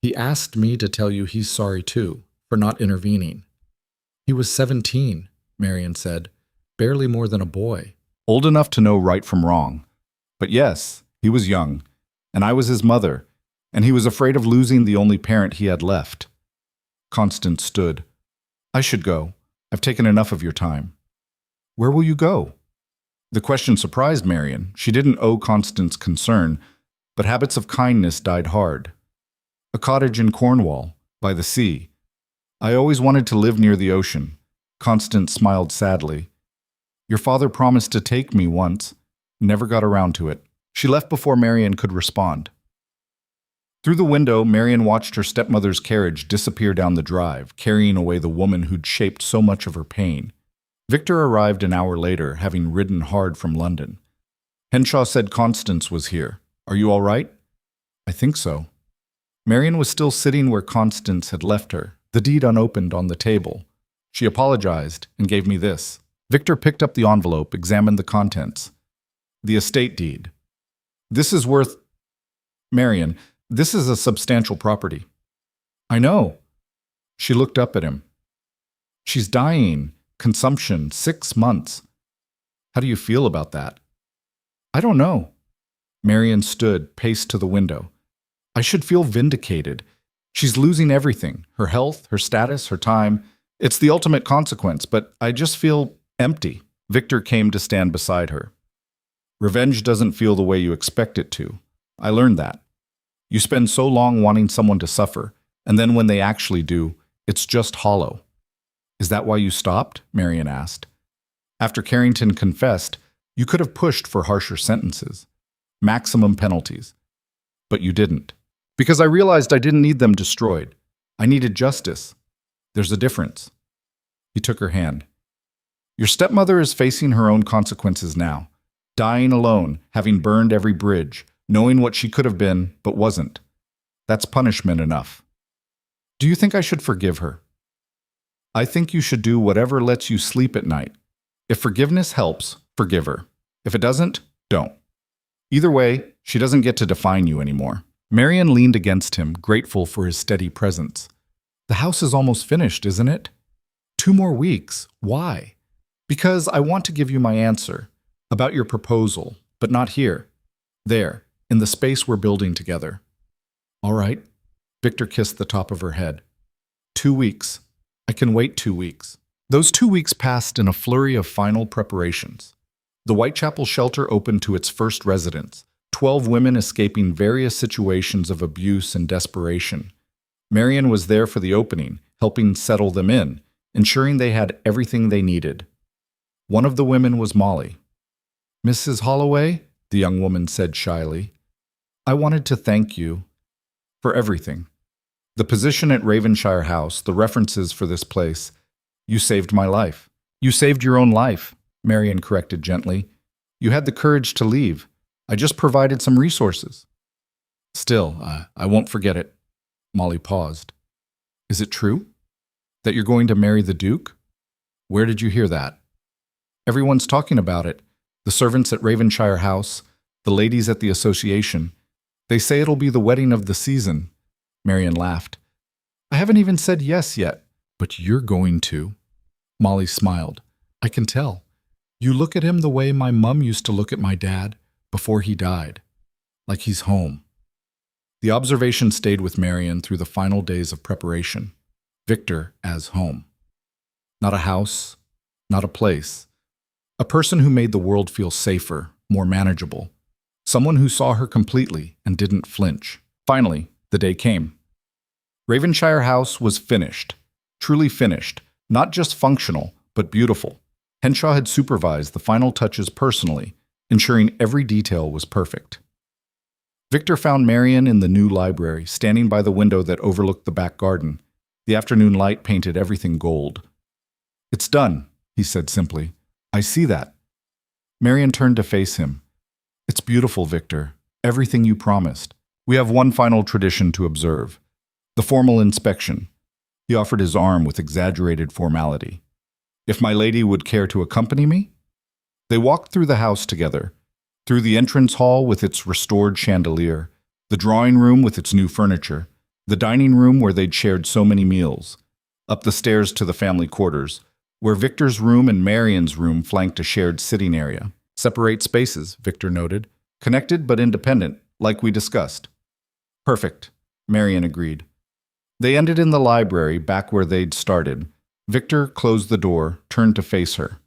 He asked me to tell you he's sorry too, for not intervening. He was 17, Marian said, barely more than a boy. Old enough to know right from wrong. But yes, he was young, and I was his mother, and he was afraid of losing the only parent he had left. Constance stood. I should go. I've taken enough of your time. Where will you go? The question surprised Marian. She didn't owe Constance concern, but habits of kindness died hard. A cottage in Cornwall, by the sea. I always wanted to live near the ocean. Constance smiled sadly. Your father promised to take me once. Never got around to it. She left before Marian could respond. Through the window, Marian watched her stepmother's carriage disappear down the drive, carrying away the woman who'd shaped so much of her pain. Victor arrived an hour later, having ridden hard from London. Henshaw said Constance was here. Are you all right? I think so. Marian was still sitting where Constance had left her, the deed unopened on the table. She apologized and gave me this. Victor picked up the envelope, examined the contents. The estate deed. This is worth... Marian, this is a substantial property. I know. She looked up at him. She's dying. Consumption, 6 months. How do you feel about that? I don't know. Marian stood, paced to the window. I should feel vindicated. She's losing everything. Her health, her status, her time. It's the ultimate consequence, but I just feel empty. Victor came to stand beside her. Revenge doesn't feel the way you expect it to. I learned that. You spend so long wanting someone to suffer, and then when they actually do, it's just hollow. Is that why you stopped? Marian asked. After Carrington confessed, you could have pushed for harsher sentences, maximum penalties. But you didn't. Because I realized I didn't need them destroyed. I needed justice. There's a difference. He took her hand. Your stepmother is facing her own consequences now, dying alone, having burned every bridge, knowing what she could have been, but wasn't. That's punishment enough. Do you think I should forgive her? I think you should do whatever lets you sleep at night. If forgiveness helps, forgive her. If it doesn't, don't. Either way, she doesn't get to define you anymore. Marian leaned against him, grateful for his steady presence. The house is almost finished, isn't it? 2 more weeks. Why? Because I want to give you my answer about your proposal, but not here. There, in the space we're building together. All right. Victor kissed the top of her head. 2 weeks. I can wait 2 weeks. Those 2 weeks passed in a flurry of final preparations. The Whitechapel shelter opened to its first residents, 12 women escaping various situations of abuse and desperation. Marian was there for the opening, helping settle them in, ensuring they had everything they needed. One of the women was Molly. "Mrs. Holloway," the young woman said shyly, "I wanted to thank you for everything. The position at Ravenshire House, the references for this place. You saved my life." "You saved your own life," Marian corrected gently. "You had the courage to leave. I just provided some resources." "Still, I won't forget it." Molly paused. "Is it true? That you're going to marry the Duke? Where did you hear that?" "Everyone's talking about it. The servants at Ravenshire House, the ladies at the association. They say it'll be the wedding of the season." Marian laughed. "I haven't even said yes yet." "But you're going to." Molly smiled. "I can tell. You look at him the way my mum used to look at my dad before he died. Like he's home." The observation stayed with Marian through the final days of preparation. Victor as home. Not a house, not a place. A person who made the world feel safer, more manageable. Someone who saw her completely and didn't flinch. Finally, the day came. Ravenshire House was finished. Truly finished. Not just functional, but beautiful. Henshaw had supervised the final touches personally, ensuring every detail was perfect. Victor found Marian in the new library, standing by the window that overlooked the back garden. The afternoon light painted everything gold. "It's done," he said simply. "I see that." Marian turned to face him. "It's beautiful, Victor. Everything you promised. We have one final tradition to observe. The formal inspection." He offered his arm with exaggerated formality. "If my lady would care to accompany me?" They walked through the house together. Through the entrance hall with its restored chandelier, the drawing room with its new furniture, the dining room where they'd shared so many meals, up the stairs to the family quarters, where Victor's room and Marian's room flanked a shared sitting area. "Separate spaces," Victor noted. "Connected but independent, like we discussed." "Perfect," Marian agreed. They ended in the library, back where they'd started. Victor closed the door, turned to face her.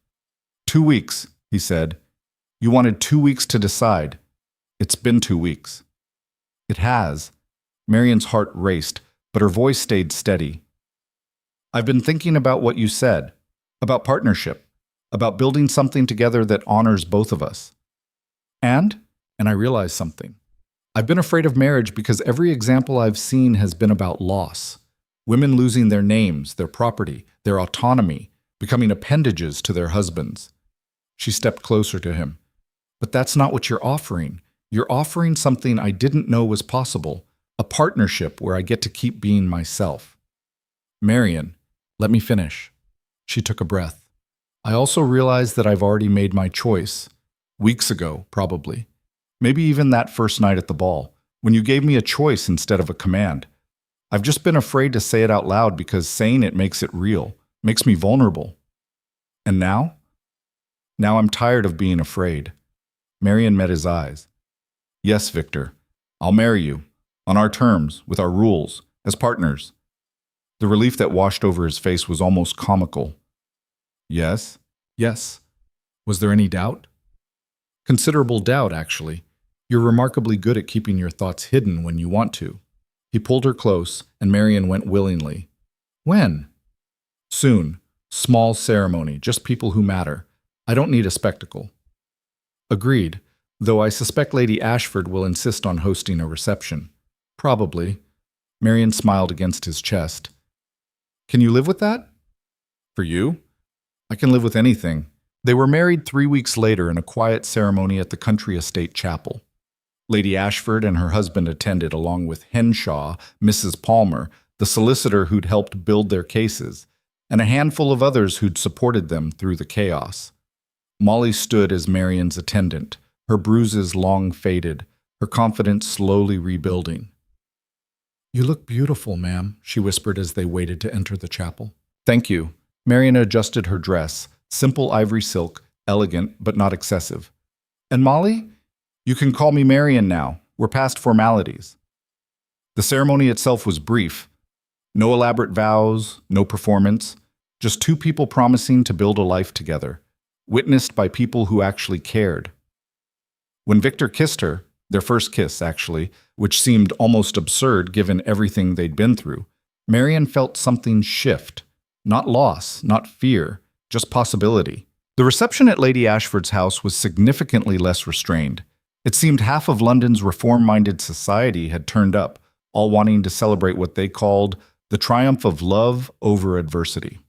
2 weeks, he said. "You wanted 2 weeks to decide. It's been 2 weeks." "It has." Marian's heart raced, but her voice stayed steady. "I've been thinking about what you said, about partnership, about building something together that honors both of us. And I realized something. I've been afraid of marriage because every example I've seen has been about loss. Women losing their names, their property, their autonomy, becoming appendages to their husbands." She stepped closer to him. "But that's not what you're offering. You're offering something I didn't know was possible, a partnership where I get to keep being myself." "Marian, let me finish." She took a breath. "I also realized that I've already made my choice. Weeks ago, probably. Maybe even that first night at the ball, when you gave me a choice instead of a command. I've just been afraid to say it out loud because saying it makes it real, makes me vulnerable. And now? Now I'm tired of being afraid." Marian met his eyes. "Yes, Victor. I'll marry you. On our terms, with our rules, as partners." The relief that washed over his face was almost comical. "Yes? Yes. Was there any doubt?" "Considerable doubt, actually. You're remarkably good at keeping your thoughts hidden when you want to." He pulled her close, and Marian went willingly. "When?" "Soon. Small ceremony, just people who matter. I don't need a spectacle." "Agreed, though I suspect Lady Ashford will insist on hosting a reception." "Probably." Marian smiled against his chest. "Can you live with that?" "For you? I can live with anything." They were married 3 weeks later in a quiet ceremony at the country estate chapel. Lady Ashford and her husband attended, along with Henshaw, Mrs. Palmer, the solicitor who'd helped build their cases, and a handful of others who'd supported them through the chaos. Molly stood as Marian's attendant, her bruises long faded, her confidence slowly rebuilding. "You look beautiful, ma'am," she whispered as they waited to enter the chapel. "Thank you." Marian adjusted her dress, Simple ivory silk, elegant but not excessive. And Molly? You can call me Marian now. We're past formalities. The ceremony itself was brief. No elaborate vows, no performance, just two people promising to build a life together, witnessed by people who actually cared. When Victor kissed her, their first kiss actually, which seemed almost absurd given everything they'd been through, Marian felt something shift. Not loss, not fear, just possibility. The reception at Lady Ashford's house was significantly less restrained. It seemed half of London's reform-minded society had turned up, all wanting to celebrate what they called the triumph of love over adversity.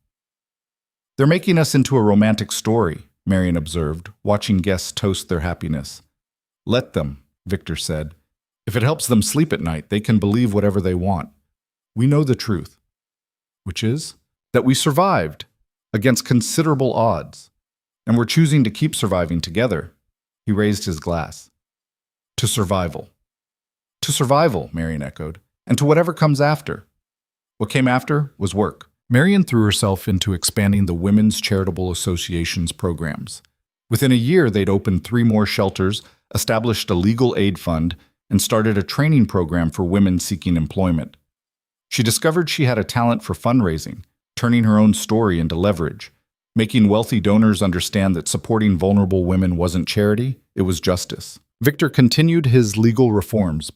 They're making us into a romantic story, Marian observed, watching guests toast their happiness. Let them, Victor said. If it helps them sleep at night, they can believe whatever they want. We know the truth, which is that we survived against considerable odds, and we're choosing to keep surviving together. He raised his glass. To survival. To survival, Marian echoed, and to whatever comes after. What came after was work. Marian threw herself into expanding the Women's Charitable Association's programs. Within a year, they'd opened 3 more shelters, established a legal aid fund, and started a training program for women seeking employment. She discovered she had a talent for fundraising, turning her own story into leverage, making wealthy donors understand that supporting vulnerable women wasn't charity, it was justice. Victor continued his legal reforms,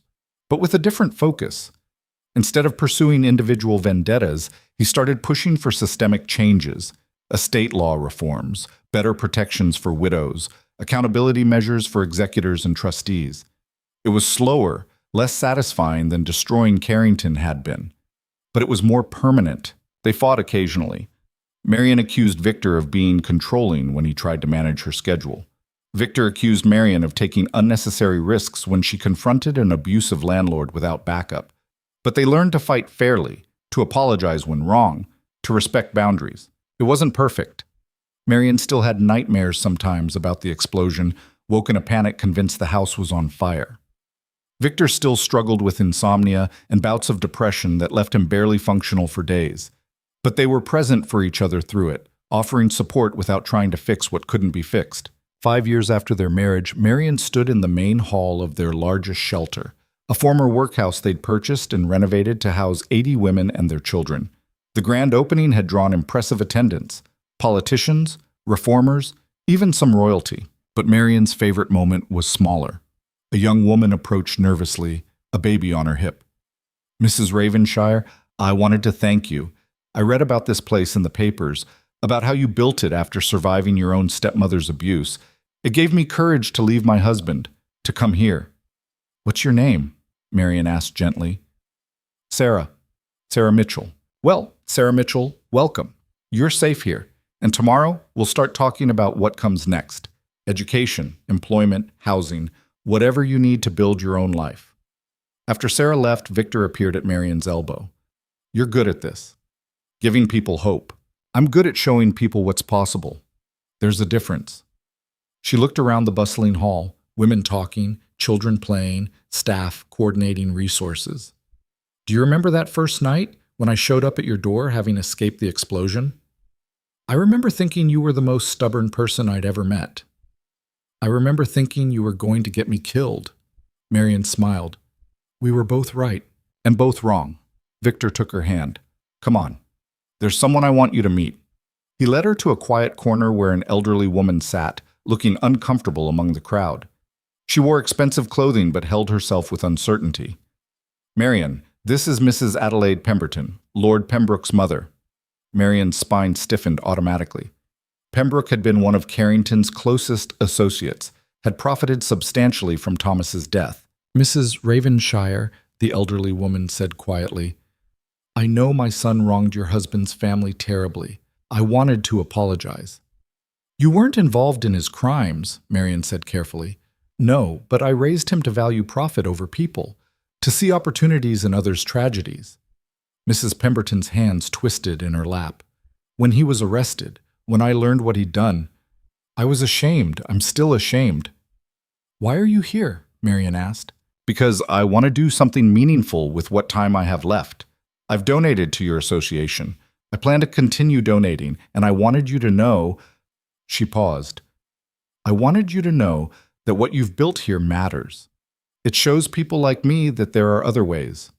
but with a different focus. Instead of pursuing individual vendettas, he started pushing for systemic changes, estate law reforms, better protections for widows, accountability measures for executors and trustees. It was slower, less satisfying than destroying Carrington had been. But it was more permanent. They fought occasionally. Marian accused Victor of being controlling when he tried to manage her schedule. Victor accused Marian of taking unnecessary risks when she confronted an abusive landlord without backup. But they learned to fight fairly, to apologize when wrong, to respect boundaries. It wasn't perfect. Marian still had nightmares sometimes about the explosion, woke in a panic convinced the house was on fire. Victor still struggled with insomnia and bouts of depression that left him barely functional for days. But they were present for each other through it, offering support without trying to fix what couldn't be fixed. 5 years after their marriage, Marian stood in the main hall of their largest shelter, a former workhouse they'd purchased and renovated to house 80 women and their children. The grand opening had drawn impressive attendance, politicians, reformers, even some royalty. But Marian's favorite moment was smaller. A young woman approached nervously, a baby on her hip. Mrs. Ravenshire, I wanted to thank you. I read about this place in the papers, about how you built it after surviving your own stepmother's abuse. It gave me courage to leave my husband, to come here. What's your name? Marian asked gently. Sarah. Sarah Mitchell. Well, Sarah Mitchell, welcome. You're safe here. And tomorrow, we'll start talking about what comes next. Education, employment, housing, whatever you need to build your own life. After Sarah left, Victor appeared at Marian's elbow. You're good at this. Giving people hope. I'm good at showing people what's possible. There's a difference. She looked around the bustling hall, women talking, children playing, staff coordinating resources. Do you remember that first night when I showed up at your door having escaped the explosion? I remember thinking you were the most stubborn person I'd ever met. I remember thinking you were going to get me killed. Marian smiled. We were both right, and both wrong. Victor took her hand. Come on. There's someone I want you to meet. He led her to a quiet corner where an elderly woman sat, looking uncomfortable among the crowd. She wore expensive clothing but held herself with uncertainty. Marian, this is Mrs. Adelaide Pemberton, Lord Pembroke's mother. Marian's spine stiffened automatically. Pembroke had been one of Carrington's closest associates, had profited substantially from Thomas's death. Mrs. Ravenshire, the elderly woman said quietly, I know my son wronged your husband's family terribly. I wanted to apologize. You weren't involved in his crimes, Marian said carefully. No, but I raised him to value profit over people, to see opportunities in others' tragedies. Mrs. Pemberton's hands twisted in her lap. When he was arrested, when I learned what he'd done, I was ashamed. I'm still ashamed. Why are you here? Marian asked. Because I want to do something meaningful with what time I have left. I've donated to your association. I plan to continue donating, and I wanted you to know She paused. I wanted you to know that what you've built here matters. It shows people like me that there are other ways.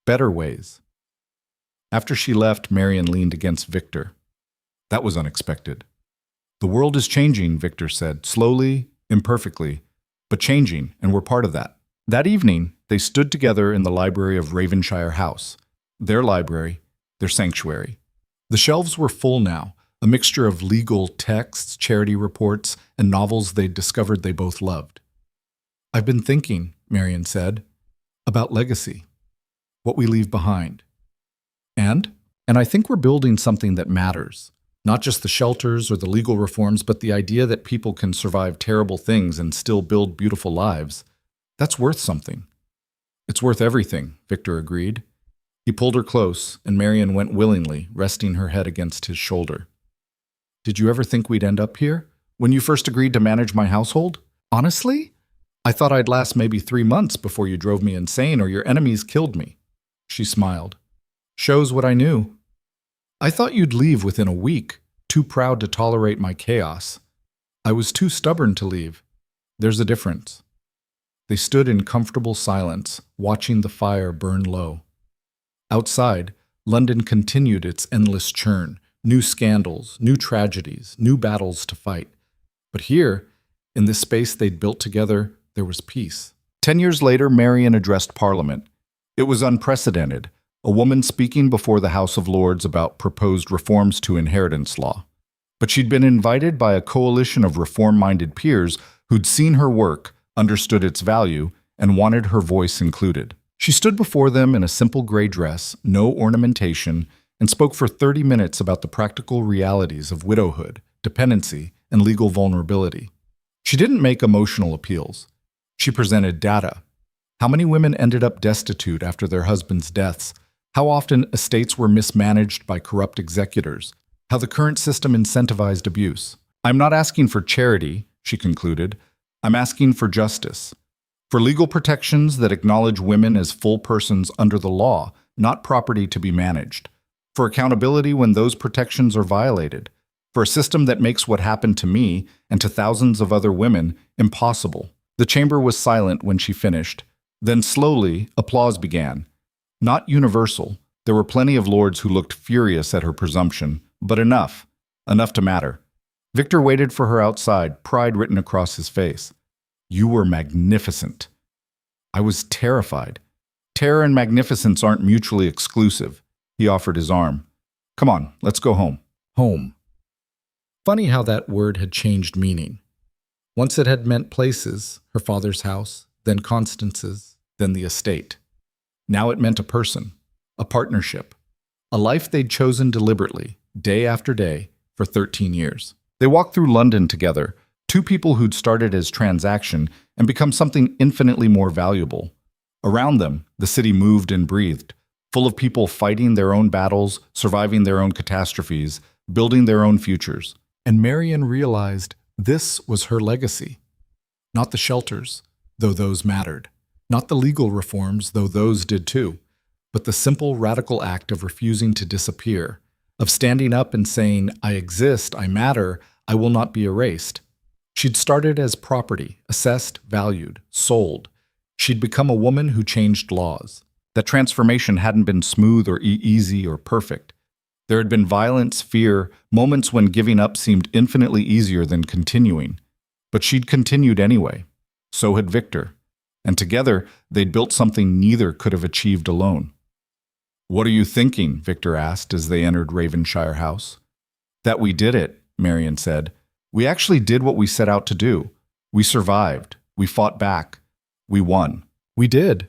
Better ways. After she left, Marian leaned against Victor. That was unexpected. The world is changing, Victor said, slowly, imperfectly, but changing, and we're part of that. That evening, they stood together in the library of Ravenshire House. Their library, their sanctuary. The shelves were full now, a mixture of legal texts, charity reports, and novels they'd discovered they both loved. I've been thinking, Marian said, about legacy, what we leave behind. And I think we're building something that matters. Not just the shelters or the legal reforms, but the idea that people can survive terrible things and still build beautiful lives. That's worth something. It's worth everything, Victor agreed. He pulled her close, and Marian went willingly, resting her head against his shoulder. Did you ever think we'd end up here? When you first agreed to manage my household? Honestly? I thought I'd last maybe 3 months before you drove me insane or your enemies killed me. She smiled. Shows what I knew. I thought you'd leave within a week, too proud to tolerate my chaos. I was too stubborn to leave. There's a difference. They stood in comfortable silence, watching the fire burn low. Outside, London continued its endless churn, new scandals, new tragedies, new battles to fight. But here, in this space they'd built together, there was peace. 10 years later, Marian addressed Parliament. It was unprecedented, a woman speaking before the House of Lords about proposed reforms to inheritance law. But she'd been invited by a coalition of reform-minded peers who'd seen her work, understood its value, and wanted her voice included. She stood before them in a simple gray dress, no ornamentation, and spoke for 30 minutes about the practical realities of widowhood, dependency, and legal vulnerability. She didn't make emotional appeals. She presented data. How many women ended up destitute after their husbands' deaths? How often estates were mismanaged by corrupt executors? How the current system incentivized abuse? I'm not asking for charity, she concluded. I'm asking for justice. For legal protections that acknowledge women as full persons under the law, not property to be managed. For accountability when those protections are violated. For a system that makes what happened to me and to thousands of other women impossible. The chamber was silent when she finished. Then slowly, applause began. Not universal. There were plenty of lords who looked furious at her presumption, but enough to matter. Victor waited for her outside, pride written across his face. You were magnificent. I was terrified. Terror and magnificence aren't mutually exclusive. He offered his arm. Come on, let's go home. Home. Funny how that word had changed meaning. Once it had meant places, her father's house, then Constance's, then the estate. Now it meant a person, a partnership, a life they'd chosen deliberately, day after day, for 13 years. They walked through London together, two people who'd started as transaction and become something infinitely more valuable. Around them, the city moved and breathed, full of people fighting their own battles, surviving their own catastrophes, building their own futures. And Marian realized this was her legacy. Not the shelters, though those mattered. Not the legal reforms, though those did too, but the simple, radical act of refusing to disappear, of standing up and saying, I exist, I matter, I will not be erased. She'd started as property, assessed, valued, sold. She'd become a woman who changed laws. That transformation hadn't been smooth or easy or perfect. There had been violence, fear, moments when giving up seemed infinitely easier than continuing. But she'd continued anyway. So had Victor. And together, they'd built something neither could have achieved alone. What are you thinking? Victor asked as they entered Ravenshire House. That we did it, Marian said. We actually did what we set out to do. We survived. We fought back. We won. We did.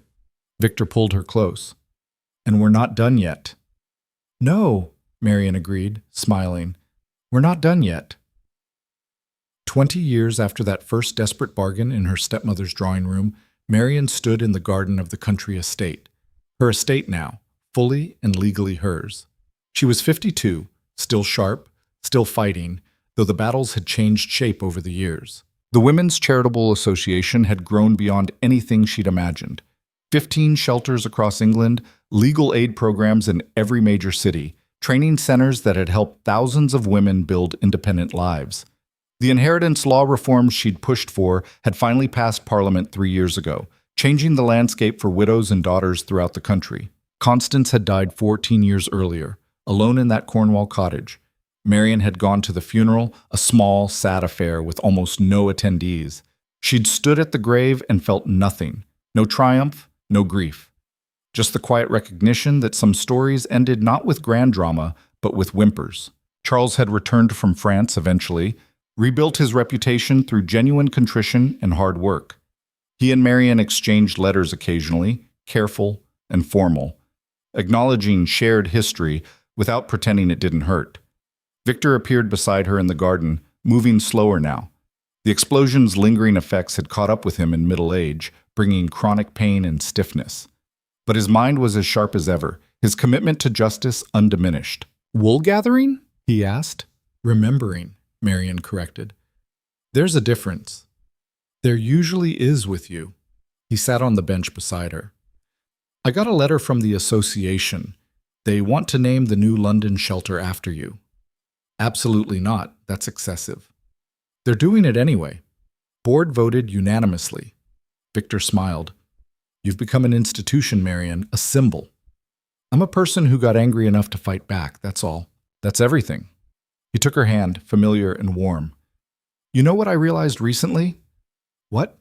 Victor pulled her close. And we're not done yet. No, Marian agreed, smiling. We're not done yet. 20 years after that first desperate bargain in her stepmother's drawing room, Marian stood in the garden of the country estate. Her estate now, fully and legally hers. She was 52, still sharp, still fighting, though the battles had changed shape over the years. The Women's Charitable Association had grown beyond anything she'd imagined. 15 shelters across England, legal aid programs in every major city, training centers that had helped thousands of women build independent lives. The inheritance law reforms she'd pushed for had finally passed Parliament 3 years ago, changing the landscape for widows and daughters throughout the country. Constance had died 14 years earlier, alone in that Cornwall cottage. Marian had gone to the funeral, a small, sad affair with almost no attendees. She'd stood at the grave and felt nothing. No triumph, no grief. Just the quiet recognition that some stories ended not with grand drama, but with whimpers. Charles had returned from France eventually, rebuilt his reputation through genuine contrition and hard work. He and Marian exchanged letters occasionally, careful and formal, acknowledging shared history without pretending it didn't hurt. Victor appeared beside her in the garden, moving slower now. The explosion's lingering effects had caught up with him in middle age, bringing chronic pain and stiffness. But his mind was as sharp as ever, his commitment to justice undiminished. "Wool gathering?" he asked. "Remembering," Marian corrected. "There's a difference. There usually is with you." He sat on the bench beside her. "I got a letter from the association. They want to name the new London shelter after you." "Absolutely not. That's excessive." "They're doing it anyway." Board voted unanimously. Victor smiled. "You've become an institution, Marian, a symbol." "I'm a person who got angry enough to fight back, that's all. That's everything." He took her hand, familiar and warm. "You know what I realized recently?" "What?"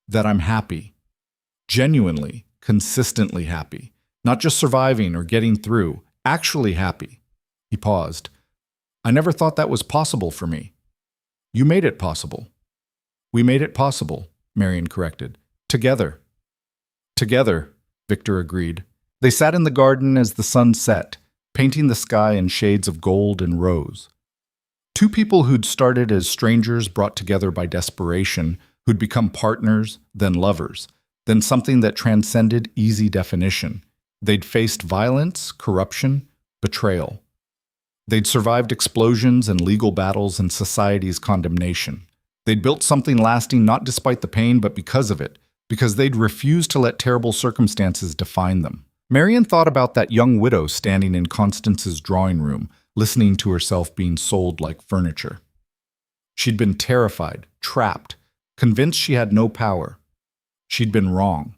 "That I'm happy. Genuinely, consistently happy. Not just surviving or getting through, actually happy." He paused. "I never thought that was possible for me." "You made it possible." "We made it possible," Marian corrected. "Together." "Together," Victor agreed. They sat in the garden as the sun set, painting the sky in shades of gold and rose. Two people who'd started as strangers brought together by desperation, who'd become partners, then lovers, then something that transcended easy definition. They'd faced violence, corruption, betrayal. They'd survived explosions and legal battles and society's condemnation. They'd built something lasting not despite the pain, but because of it, because they'd refused to let terrible circumstances define them. Marian thought about that young widow standing in Constance's drawing room, listening to herself being sold like furniture. She'd been terrified, trapped, convinced she had no power. She'd been wrong.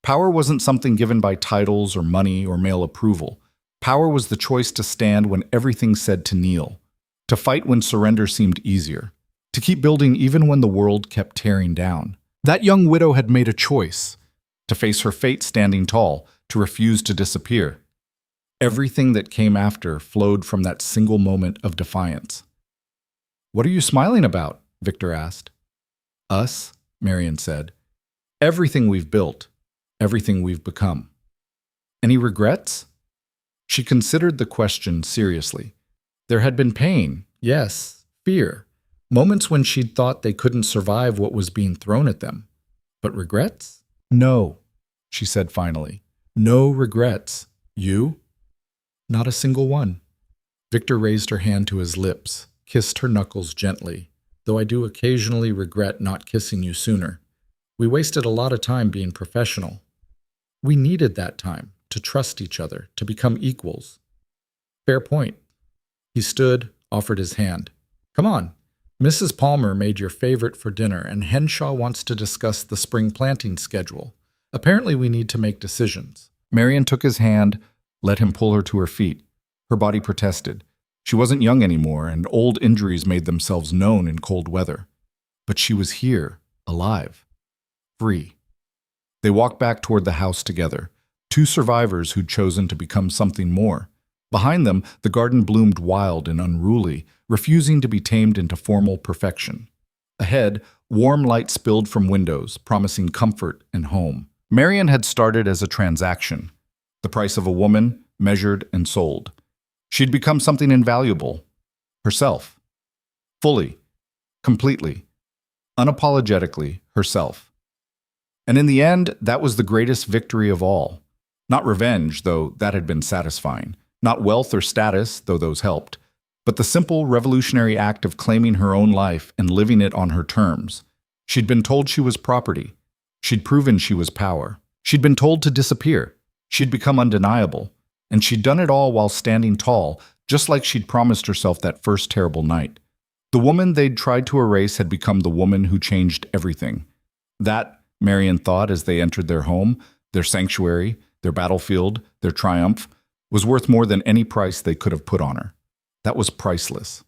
Power wasn't something given by titles or money or male approval. Power was the choice to stand when everything said to kneel, to fight when surrender seemed easier, to keep building even when the world kept tearing down. That young widow had made a choice, to face her fate standing tall, to refuse to disappear. Everything that came after flowed from that single moment of defiance. "What are you smiling about?" Victor asked. "Us," Marian said. "Everything we've built, everything we've become." "Any regrets?" She considered the question seriously. There had been pain, yes, fear, moments when she'd thought they couldn't survive what was being thrown at them. But regrets? "No," she said finally. "No regrets. You?" "Not a single one." Victor raised her hand to his lips, kissed her knuckles gently, "Though I do occasionally regret not kissing you sooner. We wasted a lot of time being professional. We needed that time to trust each other, to become equals." "Fair point." He stood, offered his hand. "Come on. Mrs. Palmer made your favorite for dinner, and Henshaw wants to discuss the spring planting schedule. Apparently we need to make decisions." Marian took his hand, let him pull her to her feet. Her body protested. She wasn't young anymore, and old injuries made themselves known in cold weather. But she was here, alive, free. They walked back toward the house together, two survivors who'd chosen to become something more. Behind them, the garden bloomed wild and unruly, refusing to be tamed into formal perfection. Ahead, warm light spilled from windows, promising comfort and home. Marian had started as a transaction, the price of a woman, measured and sold. She'd become something invaluable, herself. Fully, completely, unapologetically herself. And in the end, that was the greatest victory of all. Not revenge, though that had been satisfying. Not wealth or status, though those helped. But the simple, revolutionary act of claiming her own life and living it on her terms. She'd been told she was property. She'd proven she was power. She'd been told to disappear. She'd become undeniable. And she'd done it all while standing tall, just like she'd promised herself that first terrible night. The woman they'd tried to erase had become the woman who changed everything. That, Marian thought as they entered their home, their sanctuary, their battlefield, their triumph, was worth more than any price they could have put on her. That was priceless.